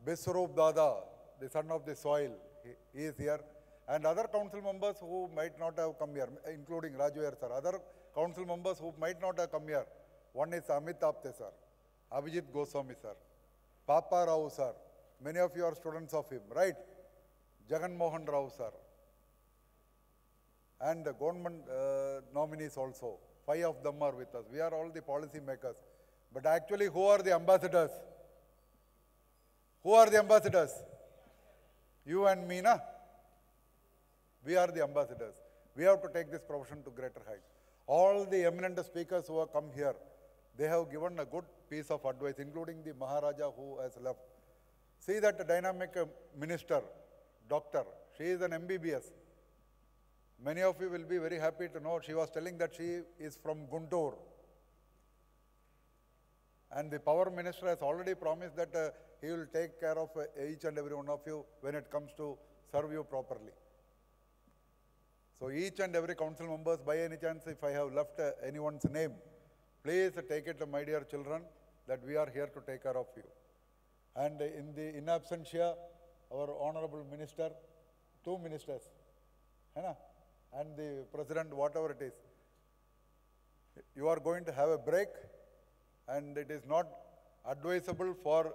Biswarup Dada, the son of the soil, he is here, and other council members who might not have come here, including Raju Iyer sir, other council members who might not have come here. One is Amit Apte sir, Abhijit Goswami sir, Papa Rao sir, many of you are students of him, right? Jagan Mohan Rao sir, and the government nominees also. 5 of them are with us. We are all the policy makers. But actually, who are the ambassadors? Who are the ambassadors? You and me, na? We are the ambassadors. We have to take this profession to greater heights. All the eminent speakers who have come here, they have given a good piece of advice, including the Maharaja who has left. See that dynamic minister, doctor, she is an MBBS. Many of you will be very happy to know she was telling that she is from Guntur. And the Power Minister has already promised that he will take care of each and every one of you when it comes to serve you properly. So each and every council members, by any chance, if I have left anyone's name, please take it, my dear children, that we are here to take care of you. And in absentia, our Honorable Minister, 2 ministers, and the President, whatever it is, you are going to have a break, and it is not advisable for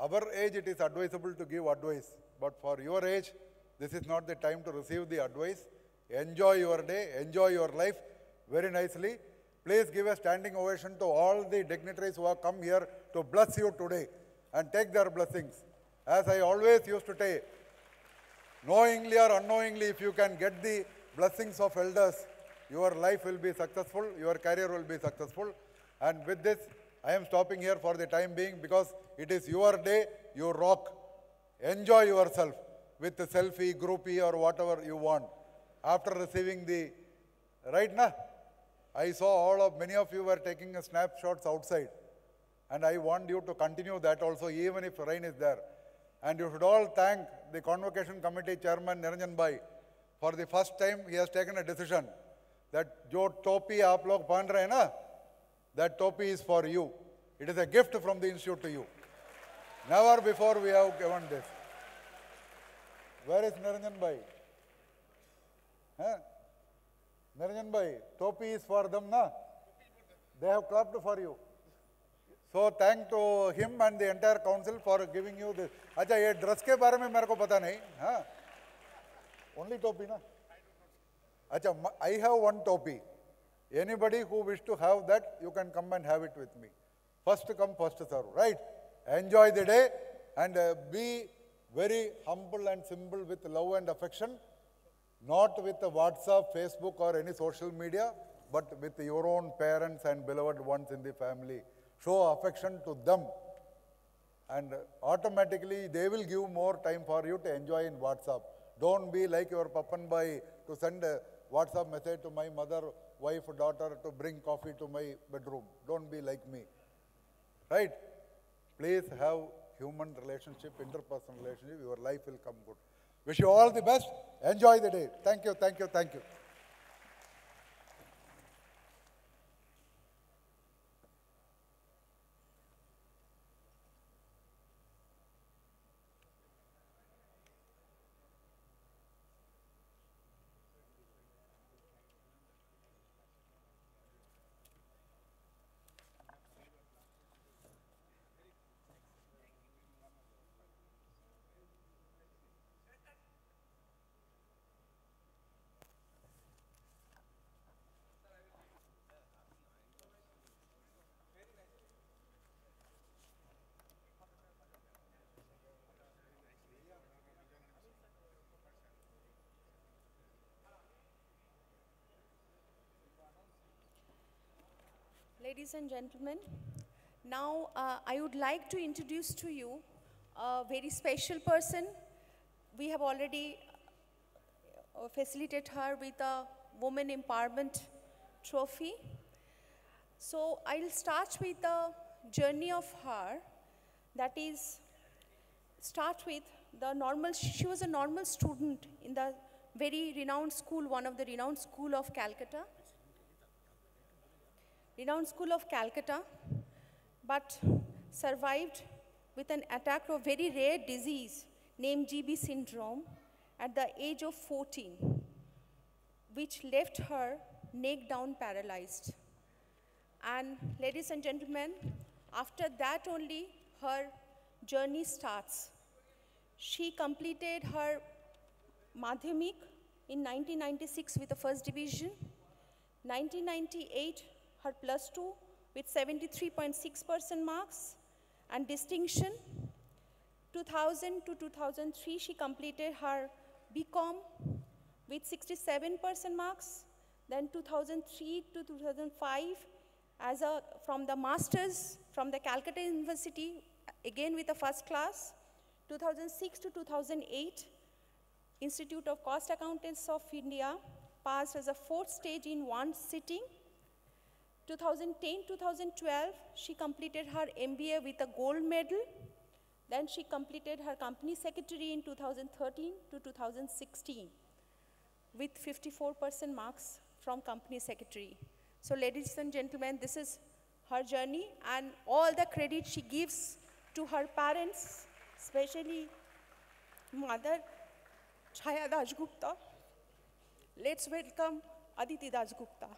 our age, it is advisable to give advice. But for your age, this is not the time to receive the advice. Enjoy your day, enjoy your life very nicely. Please give a standing ovation to all the dignitaries who have come here to bless you today and take their blessings. As I always used to say, knowingly or unknowingly, if you can get the blessings of elders, your life will be successful, your career will be successful. And with this, I am stopping here for the time being because it is your day, you rock. Enjoy yourself with the selfie, groupie or whatever you want. After receiving the, right now, I saw many of you were taking snapshots outside. And I want you to continue that also, even if rain is there. And you should all thank the Convocation Committee Chairman Niranjan Bhai. For the first time, he has taken a decision that jo topi aap log pahn rahe na, that topi is for you. It is a gift from the institute to you. Never before we have given this. Where is Niranjan Bhai? Niranjan Bhai, topi is for them, na? They have clapped for you. So thank to him and the entire council for giving you this. अच्छा ये dress के बारे में मेरे को पता नहीं, हाँ? Only topi ना? अच्छा, I have one topi. Anybody who wish to have that, you can come and have it with me. First come, first serve, right? Enjoy the day and be very humble and simple with love and affection, not with the WhatsApp, Facebook or any social media, but with your own parents and beloved ones in the family. show affection to them, and automatically they will give more time for you to enjoy in WhatsApp. Don't be like your Papan Bhai to send a WhatsApp message to my mother, wife, daughter to bring coffee to my bedroom. Don't be like me. Right? Please have human relationship, interpersonal relationship. Your life will come good. Wish you all the best. Enjoy the day. Thank you, thank you, thank you. Ladies and gentlemen, now I would like to introduce to you a very special person. We have already facilitated her with a Women Empowerment Trophy. So I'll start with the journey of her. That is, start with the normal, she was a normal student in the very renowned school, one of the renowned school of Calcutta. But survived with an attack of very rare disease named GB syndrome at the age of 14, which left her neck down paralyzed. And ladies and gentlemen, after that only her journey starts. She completed her Madhyamik in 1996 with the first division, 1998 her plus 2 with 73.6% marks and distinction. 2000 to 2003 she completed her BCom with 67% marks. Then 2003 to 2005 from the masters from the Calcutta University, again with the first class. 2006 to 2008 Institute of Cost Accountants of India, passed as a 4th stage in one sitting. 2010-2012, she completed her MBA with a gold medal. Then she completed her company secretary in 2013 to 2016 with 54% marks from company secretary. So ladies and gentlemen, this is her journey, and all the credit she gives to her parents, especially mother Chaya Dasgupta. Let's welcome Aditi Dasgupta.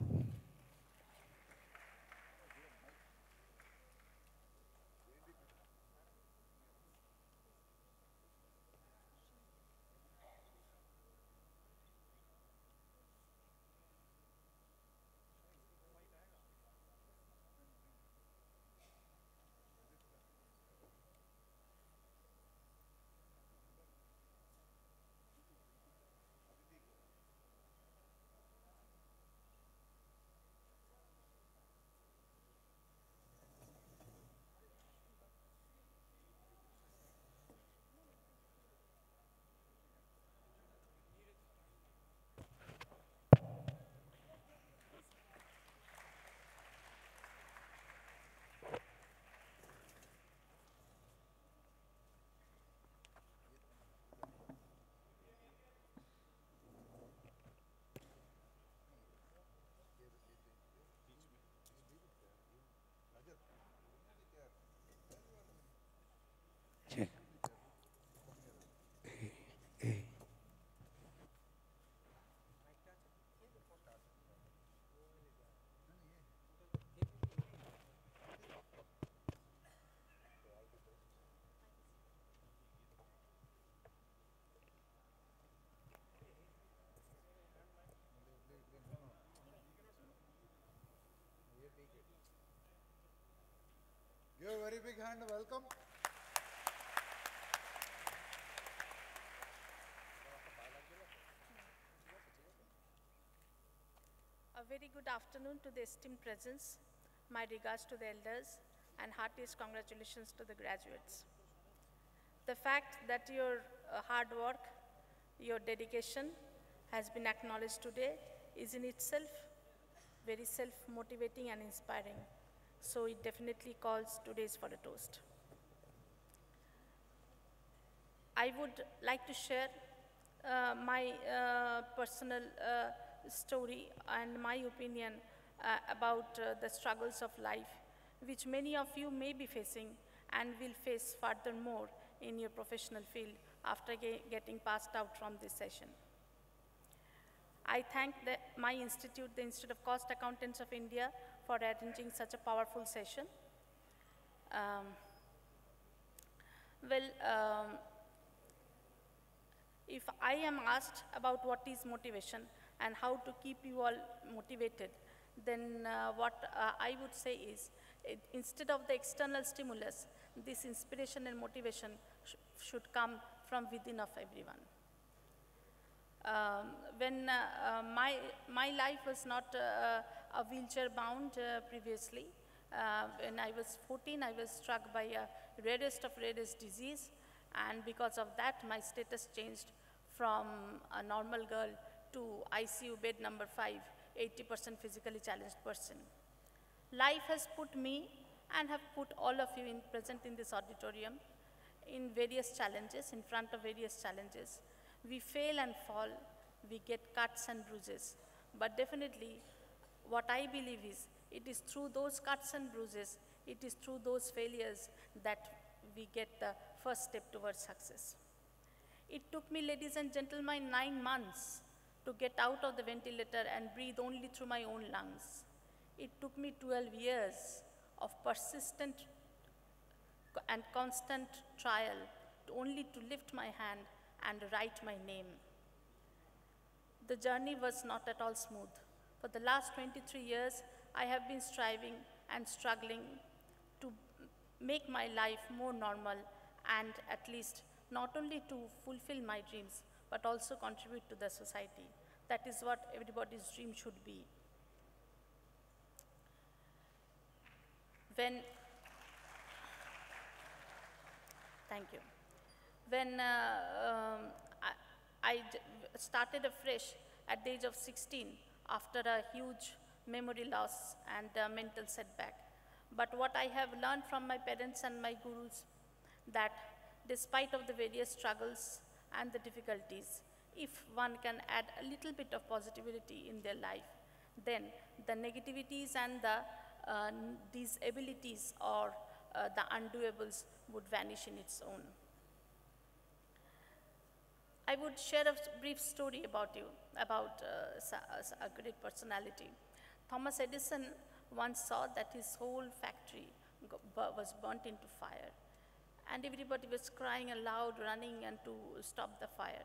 Give a very big hand welcome. A very good afternoon to the esteemed presence. My regards to the elders and heartiest congratulations to the graduates. The fact that your hard work, your dedication has been acknowledged today is in itself very self-motivating and inspiring. So it definitely calls today's for a toast. I would like to share my personal story and my opinion about the struggles of life, which many of you may be facing and will face furthermore in your professional field after getting passed out from this session. I thank my institute, the Institute of Cost Accountants of India, for arranging such a powerful session. If I am asked about what is motivation and how to keep you all motivated, then what I would say is, instead of the external stimulus, this inspiration and motivation should come from within of everyone. When my life was not a wheelchair bound previously, when I was 14, I was struck by a rarest of rarest disease, and because of that, my status changed from a normal girl to ICU bed number 5, 80% physically challenged person. Life has put me and have put all of you present in this auditorium in various challenges, in front of various challenges. We fail and fall, we get cuts and bruises, but definitely what I believe is, it is through those cuts and bruises, it is through those failures that we get the first step towards success. It took me, ladies and gentlemen, 9 months to get out of the ventilator and breathe only through my own lungs. It took me 12 years of persistent and constant trial only to lift my hand and write my name. The journey was not at all smooth. For the last 23 years, I have been striving and struggling to make my life more normal and at least not only to fulfill my dreams, but also contribute to the society. That is what everybody's dream should be. Thank you. When I started afresh at the age of 16 after a huge memory loss and mental setback. But what I have learned from my parents and my gurus, that despite of the various struggles and the difficulties, if one can add a little bit of positivity in their life, then the negativities and the disabilities or the undoables would vanish in its own. I would share a brief story about you, about a great personality. Thomas Edison once saw that his whole factory was burnt into fire, and everybody was crying aloud, running and to stop the fire.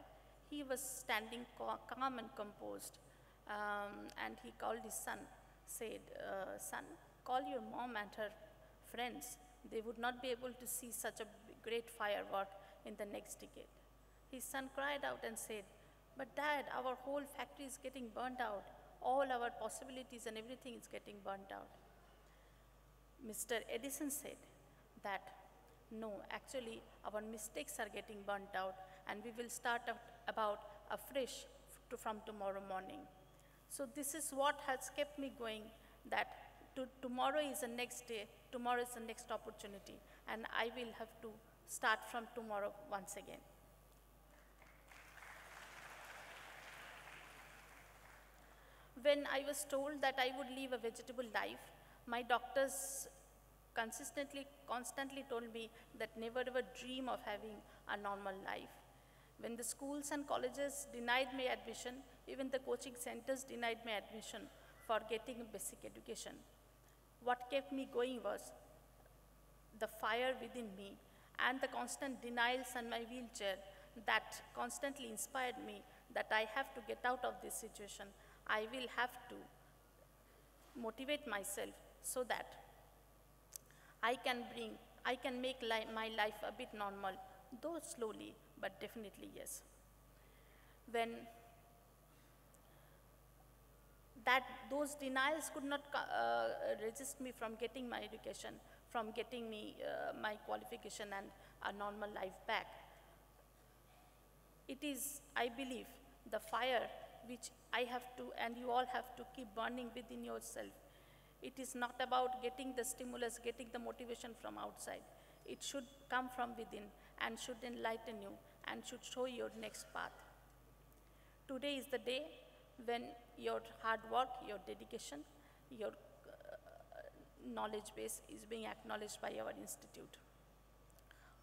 He was standing calm and composed, and he called his son, said, son, call your mom and her friends. They would not be able to see such a great firework in the next decade. His son cried out and said, but Dad, our whole factory is getting burnt out. All our possibilities and everything is getting burnt out. Mr. Edison said that, no, actually our mistakes are getting burnt out and we will start about afresh from tomorrow morning. So this is what has kept me going, that tomorrow is the next day, tomorrow is the next opportunity, and I will have to start from tomorrow once again. When I was told that I would live a vegetable life, my doctors constantly told me that never ever dream of having a normal life. When the schools and colleges denied me admission, even the coaching centers denied me admission for getting basic education. What kept me going was the fire within me and the constant denials and my wheelchair that constantly inspired me that I have to get out of this situation. I will have to motivate myself so that I can make my life a bit normal, though slowly, but definitely yes. When those denials could not resist me from getting my education, from getting me my qualification and a normal life back. It is, I believe, the fire which I have to, and you all have to keep burning within yourself. It is not about getting the stimulus, getting the motivation from outside. It should come from within and should enlighten you and should show your next path. Today is the day when your hard work, your dedication, your knowledge base is being acknowledged by our institute.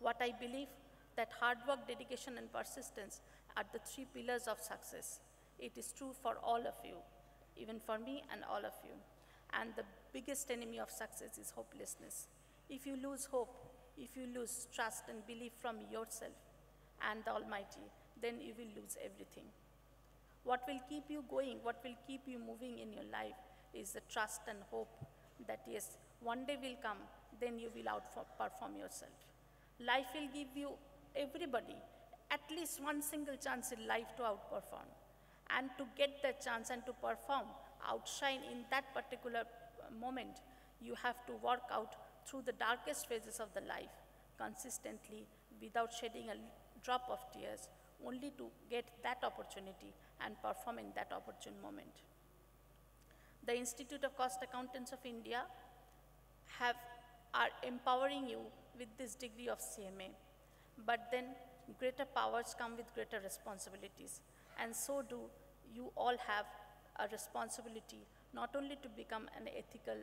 What I believe that hard work, dedication, and persistence are the three pillars of success. It is true for all of you, even for me and all of you. And the biggest enemy of success is hopelessness. If you lose hope, if you lose trust and belief from yourself and the Almighty, then you will lose everything. What will keep you going, what will keep you moving in your life is the trust and hope that yes, one day will come, then you will outperform yourself. Life will give you, everybody, at least one single chance in life to outperform. And to get that chance and to perform, outshine in that particular moment, you have to work out through the darkest phases of the life, consistently, without shedding a drop of tears, only to get that opportunity and perform in that opportune moment. The Institute of Cost Accountants of India are empowering you with this degree of CMA, but then greater powers come with greater responsibilities, and so do you all have a responsibility not only to become an ethical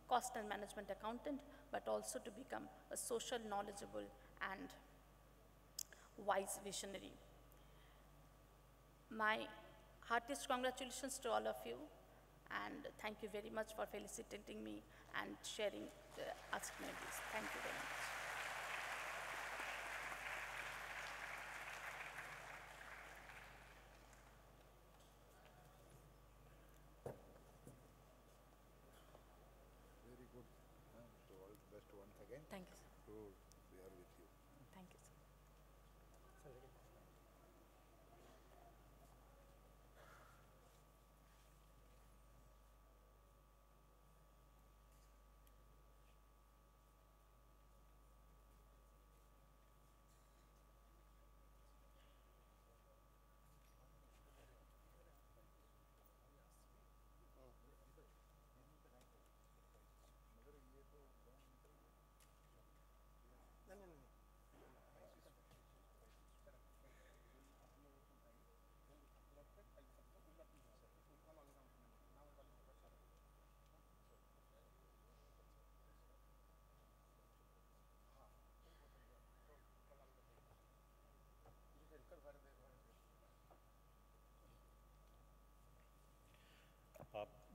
cost and management accountant, but also to become a social, knowledgeable, and wise visionary. My heartiest congratulations to all of you, and thank you very much for felicitating me and sharing, asking me this. Thank you very much. Very good. So all the best once again. Thank you, sir. We are with you. Thank you, sir.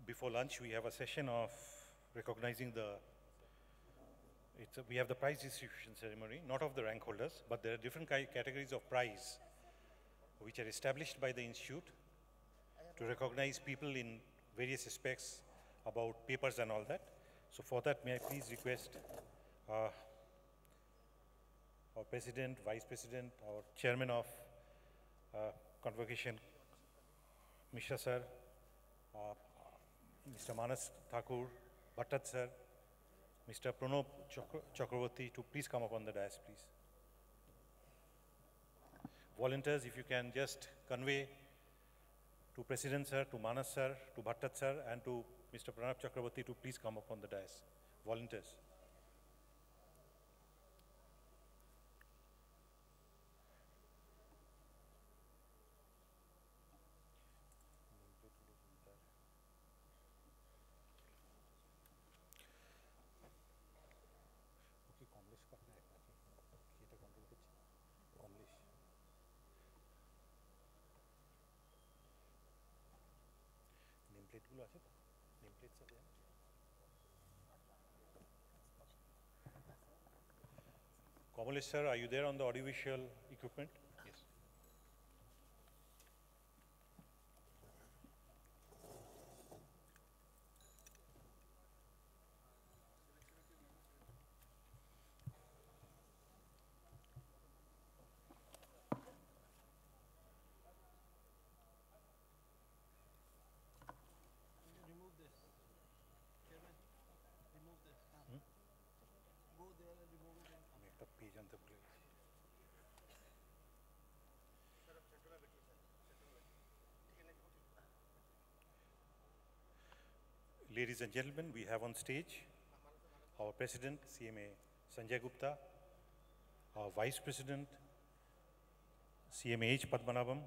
Before lunch, we have a session of recognizing we have the prize distribution ceremony, not of the rank holders, but there are different categories of prize which are established by the institute to recognize people in various aspects about papers and all that. So for that, may I please request our president, vice president, our chairman of Convocation, Mishra sir, Mr. Manas Thakur, Bhattat sir, Mr. Pranab Chakravarti to please come up on the dais, please. Volunteers, if you can just convey to President sir, to Manas sir, to Bhattat sir, and to Mr. Pranab Chakravarti to please come up on the dais. Volunteers. Kamalesh sir, are you there on the audiovisual equipment? Yes. Remove this. Chairman, remove this. Ladies and gentlemen, we have on stage our President, CMA Sanjay Gupta, our Vice President, CMA H. Padmanabhan.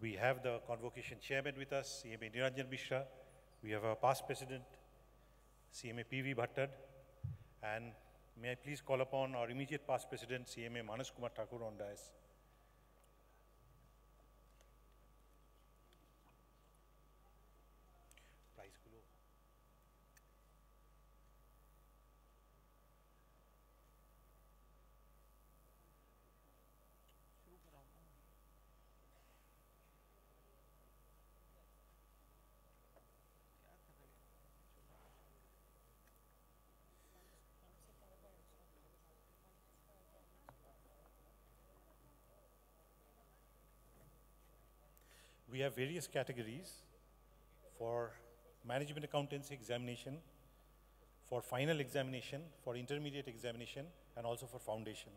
We have the Convocation Chairman with us, CMA Niranjan Mishra. We have our past President, CMA P.V. Bhattad. And may I please call upon our immediate past President, CMA Manas Kumar Thakur on dais. We have various categories for management accountancy examination, for final examination, for intermediate examination, and also for foundation.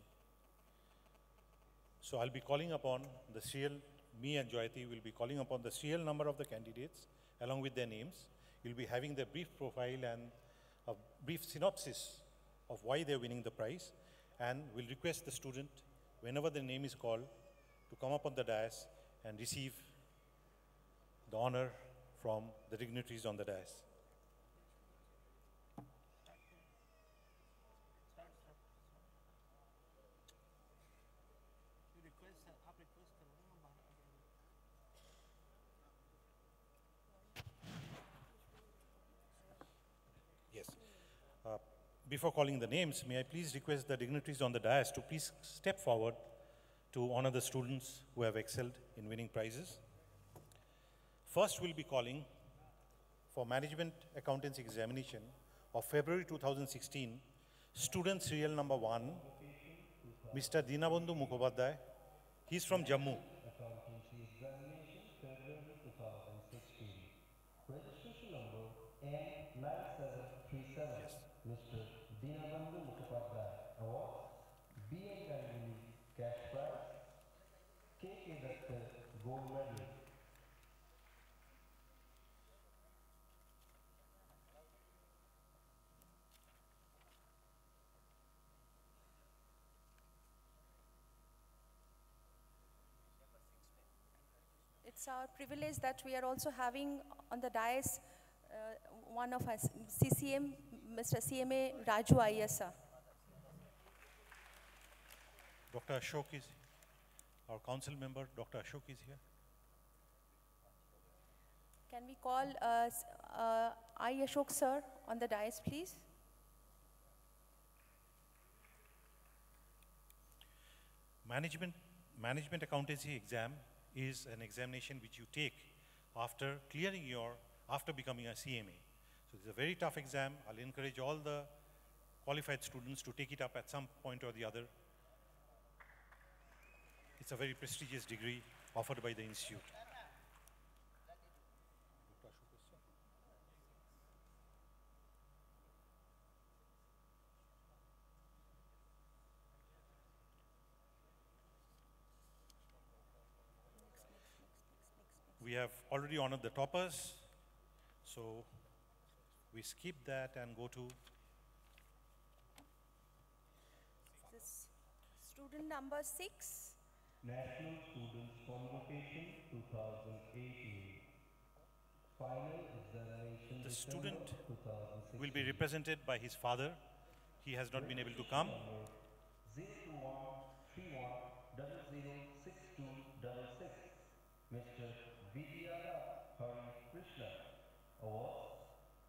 So I'll be calling upon the serial, me and Joyati will be calling upon the serial number of the candidates along with their names. We'll be having their brief profile and a brief synopsis of why they're winning the prize. And we'll request the student, whenever the name is called, to come up on the dais and receive the honor from the dignitaries on the dais. Yes. Before calling the names, may I please request the dignitaries on the dais to please step forward to honor the students who have excelled in winning prizes. First, we'll be calling for Management Accountancy Examination of February 2016, student serial number 1, Mr. Dinabandhu Mukhopadhyay. He's from Jammu. Accountancy Examination, February 2016. Registration number M9737. Yes. Mr. Dinabandhu Mukhopadhyay. Awards, B.M. Ganguly, cash prize, K.K. Datta, gold medal. It's our privilege that we are also having on the dais one of us, CCM, Mr. CMA Raju ISR. Dr. Ashok is, our council member, Dr. Ashok is here. Can we call I. Ashok sir on the dais, please? Management accountancy exam is an examination which you take after after becoming a CMA. So it's a very tough exam. I'll encourage all the qualified students to take it up at some point or the other. It's a very prestigious degree offered by the institute. We have already honored the toppers, so we skip that and go to This student number 6. National Students Convocation 2018. Final examination. the December student 2016. will be represented by his father. He has not been able to come. 02131006266. Mr. Vidyara Hari Krishna. Awards,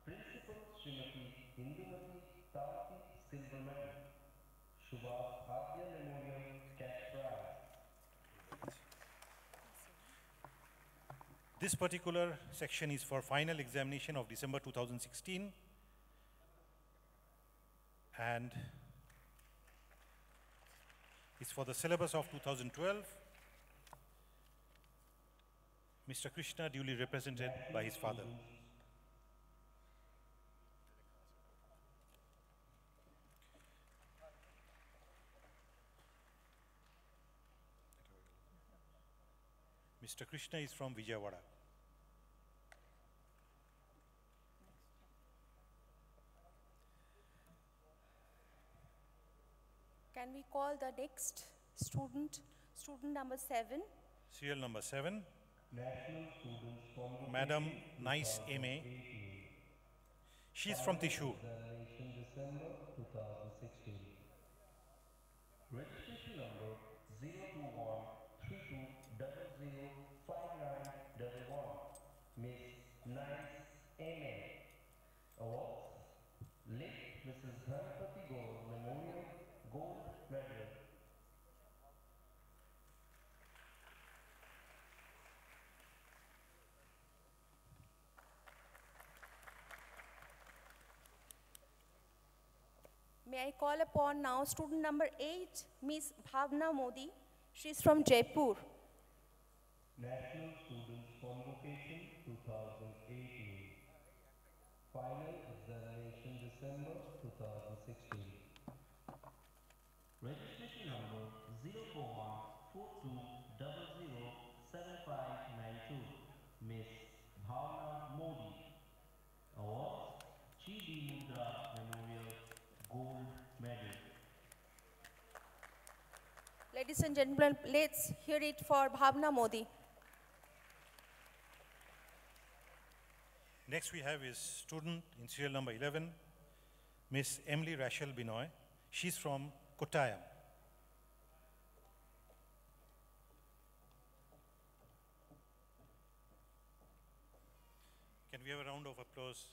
Principal Srimati Indumati Tarati Silver Medal. Subhas Adya Memorial Cash Prize. This particular section is for final examination of December 2016. And it's for the syllabus of 2012. Mr. Krishna duly represented by his father. Mr. Krishna is from Vijayawada. Can we call the next student, student number 7? Serial number 7, National Students Convocation Madam Nice Ame. 2018. She's from Tissue. Examination December 2016. Registration number 02132005911. Miss Nice Ame. Awards. Late Mrs. Dhanapati Gaur Memorial Gold Medal. May I call upon now student number 8, Miss Bhavna Modi. She's from Jaipur. National Students Convocation 2018. Final examination December 2016. Registration number 04142007592. Miss Bhavna Modi. Awards. G.D. Mudra Memorial Gold Medal. Ladies and gentlemen, let's hear it for Bhavna Modi. Next we have is student in serial number 11, Miss Emily Rachel Binoy. She's from Kottayam. Can we have a round of applause